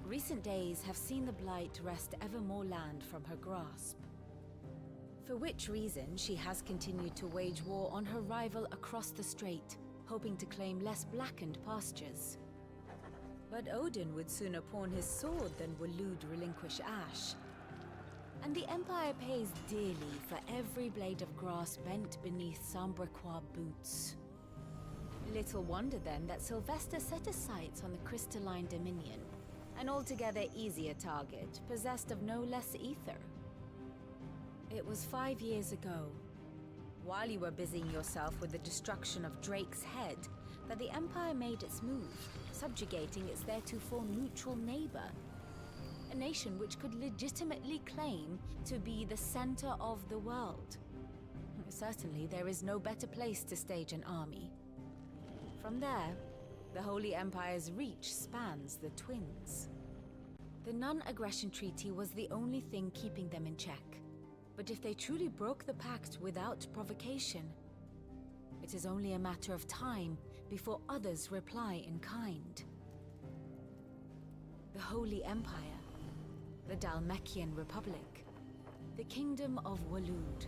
recent days have seen the Blight wrest ever more land from her grasp. For which reason she has continued to wage war on her rival across the strait, hoping to claim less blackened pastures. But Odin would sooner pawn his sword than Waloed relinquish Ash. And the Empire pays dearly for every blade of grass bent beneath Sambrequois boots. Little wonder then that Sylvester set his sights on the Crystalline Dominion, an altogether easier target, possessed of no less ether. It was 5 years ago, while you were busying yourself with the destruction of Drake's head, that the Empire made its move, subjugating its theretofore neutral neighbor. A nation which could legitimately claim to be the center of the world. Certainly, there is no better place to stage an army. From there, the Holy Empire's reach spans the Twins. The non-aggression treaty was the only thing keeping them in check. But if they truly broke the pact without provocation, it is only a matter of time before others reply in kind. The Holy Empire, the Dhalmekian Republic, the Kingdom of Waloed,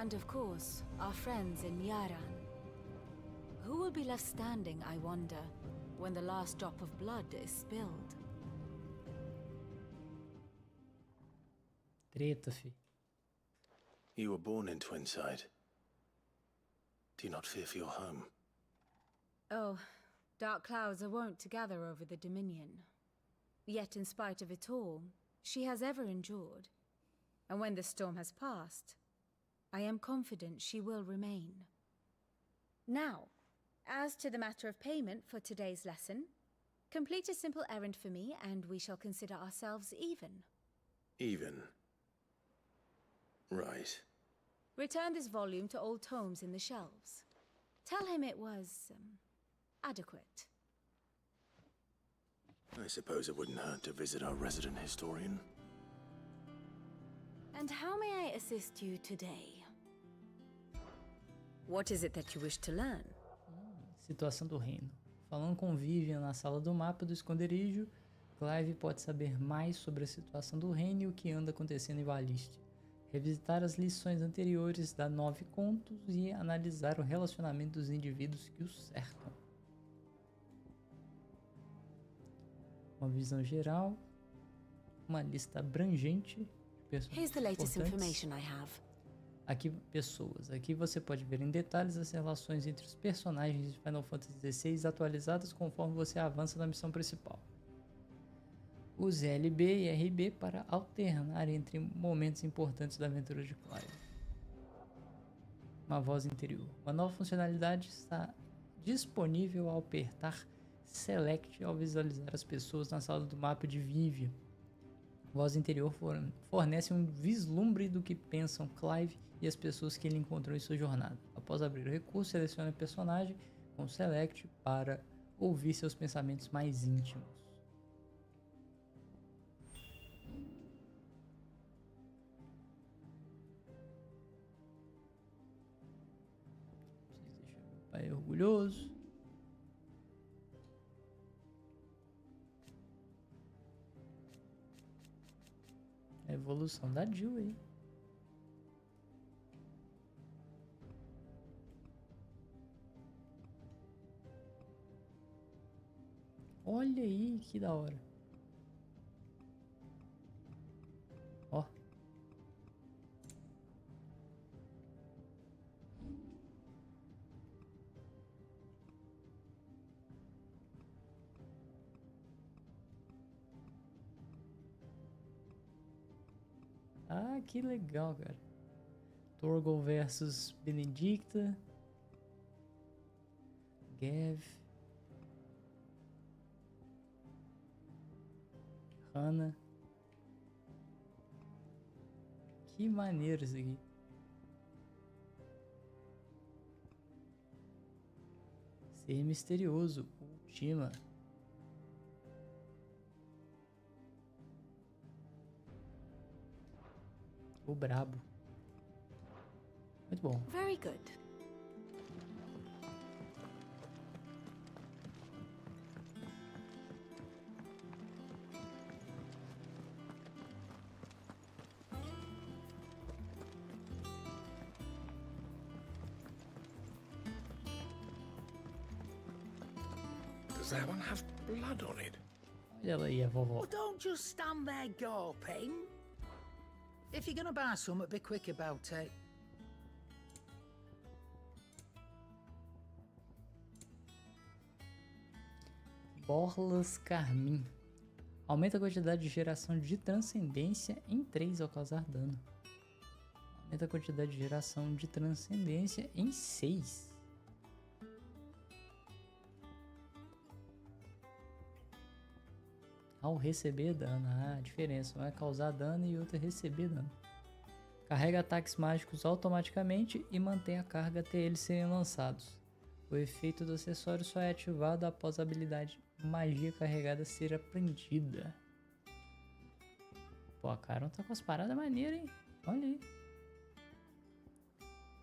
and of course, our friends in Yaran. Who will be left standing, I wonder, when the last drop of blood is spilled? Treta, fi. You were born in Twinside. Do you not fear for your home? Oh, dark clouds are wont to gather over the Dominion. Yet in spite of it all, she has ever endured. And when the storm has passed, I am confident she will remain. Now, as to the matter of payment for today's lesson, complete a simple errand for me and we shall consider ourselves even. Even? Right. Return this volume to old tomes in the shelves. Tell him it was, adequate. I suppose it wouldn't hurt to visit our resident historian. And how may I assist you today? What is it that you wish to learn? Situação do reino. Falando com Vivian na sala do mapa do esconderijo, Clive pode saber mais sobre a situação do reino e o que anda acontecendo em Valiste, revisitar as lições anteriores da 9 contos e analisar o relacionamento dos indivíduos que os cercam. Uma visão geral, uma lista abrangente de pessoas Here's the latest importantes. information I have. Aqui, pessoas. Aqui você pode ver em detalhes as relações entre os personagens de Final Fantasy XVI atualizadas conforme você avança na missão principal. Use LB e RB para alternar entre momentos importantes da aventura de Clive. Uma voz interior. Uma nova funcionalidade está disponível ao apertar Select ao visualizar as pessoas na sala do mapa de Vivian. Voz interior fornece um vislumbre do que pensam Clive e as pessoas que ele encontrou em sua jornada. Após abrir o recurso, selecione o personagem com Select para ouvir seus pensamentos mais íntimos. Preciso deixar meu pai orgulhoso. A evolução da Jill aí. Olha aí, que da hora. Ó. Ah, que legal, cara. Torgal versus Benedicta. Gav. Hannah. Que maneiro isso aqui. Ser misterioso. Ultima. O brabo. Muito bom. Very good. Does that one have blood on it? Olha ela aí, a vovó. Well, don't just stand there gawping. If you're gonna buy some, be quick about it. Borlas Carmim. Aumenta a quantidade de geração de transcendência em 3 ao causar dano. Aumenta a quantidade de geração de transcendência em 6. Ao receber dano. Ah, a diferença. Um é causar dano e outro é receber dano. Carrega ataques mágicos automaticamente e mantém a carga até eles serem lançados. O efeito do acessório só é ativado após a habilidade magia carregada ser aprendida. Pô, a Caron tá com as paradas maneiras, hein? Olha aí.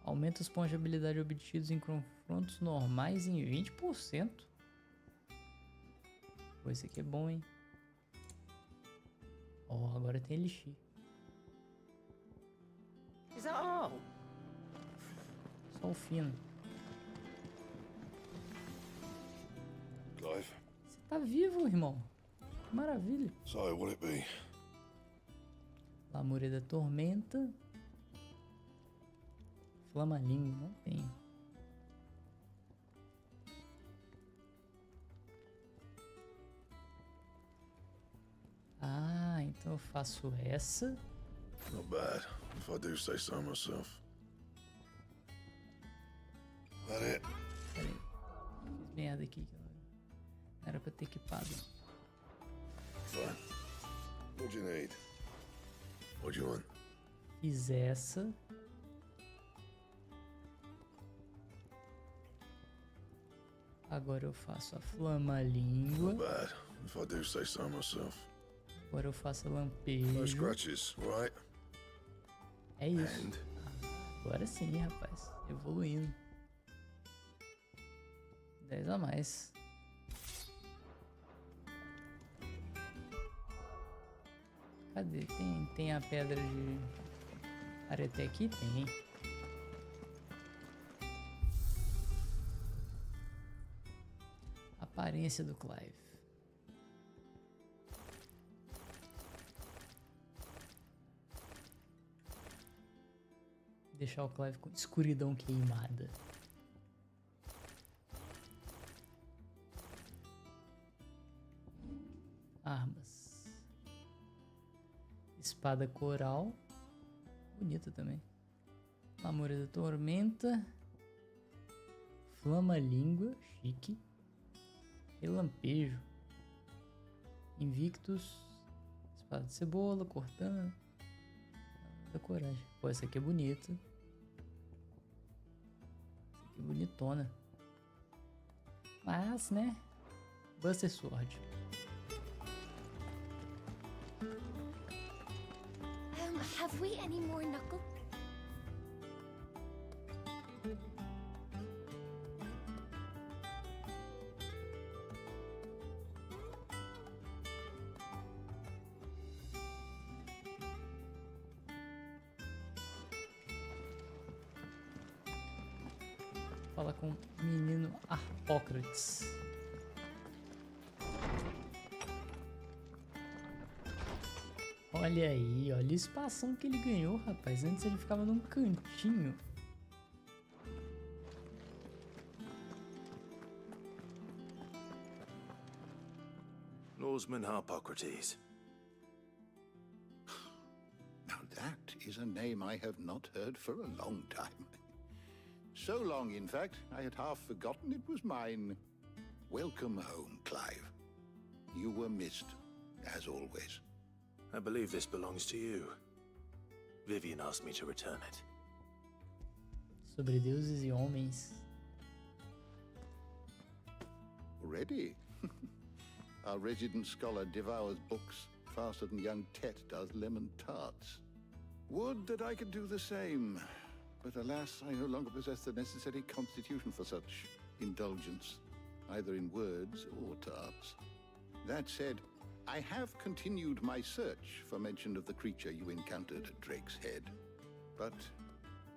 Aumenta os pontos de habilidade obtidos em confrontos normais em 20%. Pô, esse aqui é bom, hein? Ó, agora tem Elixir. Is that all? Só o fino. Clive. Você tá vivo, irmão? Que maravilha. So, will it be? Lamúria da Tormenta. Flama-língua, não tem. Ah, então eu faço essa. Not bad, if I do say so myself. That it? Peraí. Fiz merda aqui. Não era pra ter equipado. Fine. What do you need? What do you want? Fiz essa. Agora eu faço a flama-língua. Not bad, if I do say so myself. Agora eu faço a lampejo. No scratches, right? É isso. Agora sim, rapaz. Evoluindo. 10 a mais. Cadê? Tem a pedra de arete aqui? Tem. Aparência do Clive. Deixar o Clive com escuridão queimada. Armas. Espada coral. Bonita também. Lamúria da Tormenta. Flama-língua. Chique. Relampejo. Invictus. Espada de cebola. Cortana. Da coragem. Pô, essa aqui é bonita. Essa aqui é bonitona. Mas, né? Buster Sword. Have we any more knuckle? Fala com o menino Harpócrates. Olha aí, olha a espação que ele ganhou, rapaz. Antes ele ficava num cantinho. Lawsman Harpocrates. Now that is a name I have not heard for a long time. So long, in fact, I had half forgotten it was mine. Welcome home, Clive. You were missed, as always. I believe this belongs to you. Vivian asked me to return it. Sobre deuses e homens. Already? Our resident scholar devours books faster than young Tet does lemon tarts. Would that I could do the same. But alas, I no longer possess the necessary constitution for such indulgence, either in words or tarts. That said, I have continued my search for mention of the creature you encountered at Drake's Head. But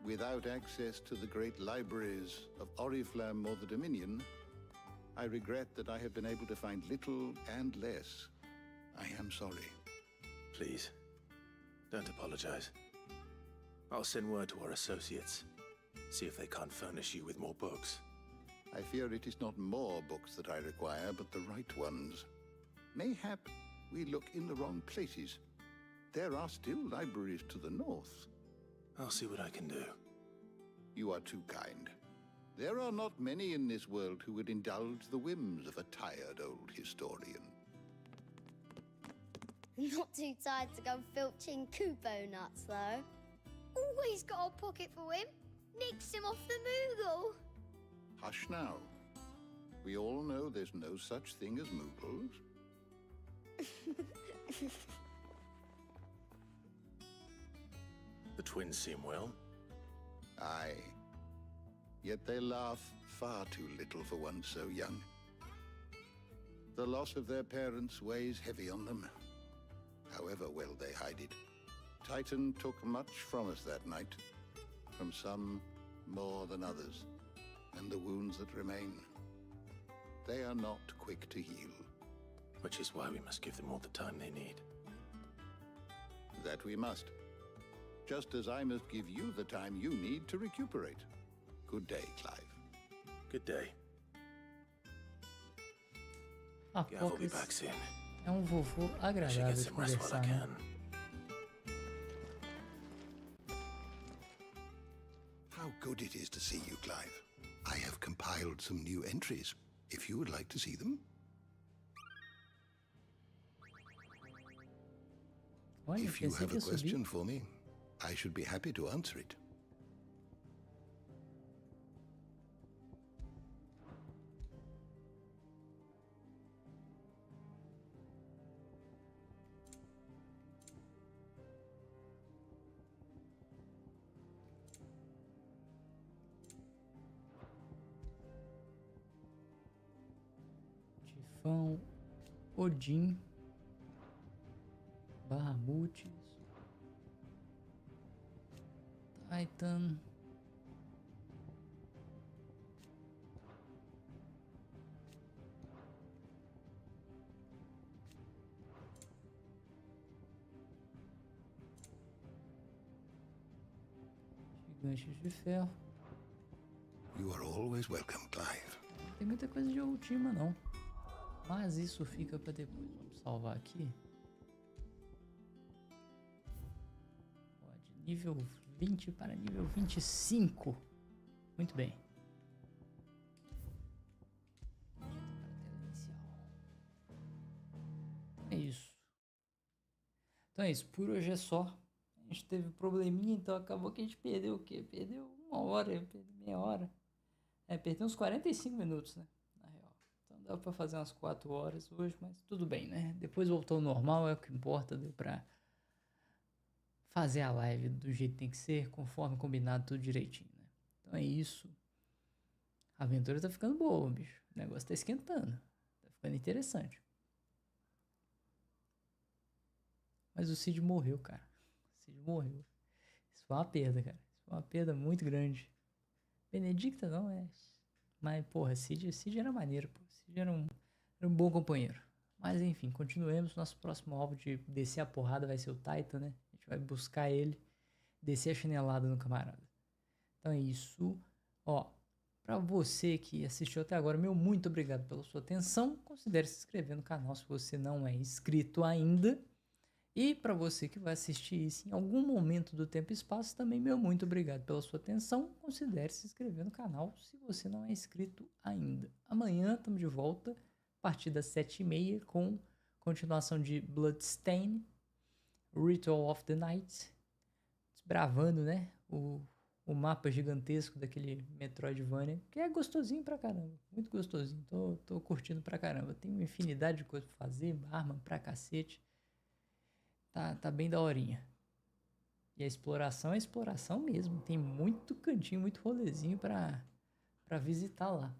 without access to the great libraries of Oriflamme or the Dominion, I regret that I have been able to find little and less. I am sorry. Please, don't apologize. I'll send word to our associates. See if they can't furnish you with more books. I fear it is not more books that I require, but the right ones. Mayhap we look in the wrong places. There are still libraries to the north. I'll see what I can do. You are too kind. There are not many in this world who would indulge the whims of a tired old historian. Not too tired to go filching Kupo nuts, though. Always got a pocket for him. Nicks him off the Moogle. Hush now. We all know there's no such thing as Moogles. The twins seem well. Aye. Yet they laugh far too little for one so young. The loss of their parents weighs heavy on them, however well they hide it. Titan took much from us that night, from some more than others, and the wounds that remain, they are not quick to heal. Which is why we must give them all the time they need. That we must. Just as I must give you the time you need to recuperate. Good day, Clive. Good day. Ah, Yeah, we'll be back soon. É vovô agradável de conversar, né? How good it is to see you, Clive. I have compiled some new entries, if you would like to see them. Olha, If you pensei have que a ia subir. question for me, I should be happy to answer it. Tifão, Odin, Bahamutes, Titan, Gigantes de Ferro. You are always welcome, Clive. Não tem muita coisa de última não, mas isso fica para depois. Vamos salvar aqui. De nível 20 para nível 25. Muito bem. É isso. Então é isso. Por hoje é só. A gente teve probleminha, então acabou que a gente perdeu o quê? Perdeu uma hora, perdeu meia hora. Perdeu uns 45 minutos, né? Na real. Então dá pra fazer umas 4 horas hoje, mas tudo bem, né? Depois voltou ao normal, é o que importa. Deu pra fazer a live do jeito que tem que ser, conforme combinado, tudo direitinho, né? Então é isso. A aventura tá ficando boa, bicho. O negócio tá esquentando. Tá ficando interessante. Mas o Cid morreu, cara. O Cid morreu. Isso foi uma perda, cara. Isso foi uma perda muito grande. Benedicta não é. Mas, porra, Cid era maneiro, pô. Cid era um bom companheiro. Mas, enfim, continuemos. Nosso próximo alvo de descer a porrada vai ser o Titan, né? A gente vai buscar ele, descer a chinelada no camarada. Então é isso. Ó, pra você que assistiu até agora, meu muito obrigado pela sua atenção. Considere se inscrever no canal se você não é inscrito ainda. E para você que vai assistir isso em algum momento do tempo e espaço, também meu muito obrigado pela sua atenção. Considere se inscrever no canal se você não é inscrito ainda. Amanhã estamos de volta, a partir das 7h30, com continuação de Bloodstain, Ritual of the Night, desbravando, né, o mapa gigantesco daquele Metroidvania, que é gostosinho pra caramba, muito gostosinho, tô curtindo pra caramba. Tem uma infinidade de coisa pra fazer, arma pra cacete. Tá bem daorinha. E a exploração é exploração mesmo. Tem muito cantinho, muito rolezinho pra visitar lá.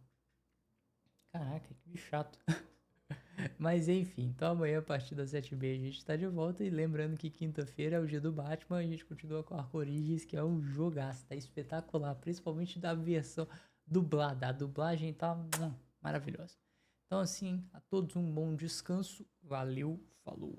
Caraca, que chato. Mas enfim, então amanhã a partir das 7h30 a gente tá de volta. E lembrando que quinta-feira é o dia do Batman. A gente continua com Arco Origins, que é um jogaço. Tá espetacular, principalmente da versão dublada. A dublagem tá maravilhosa. Então assim, a todos um bom descanso. Valeu, falou.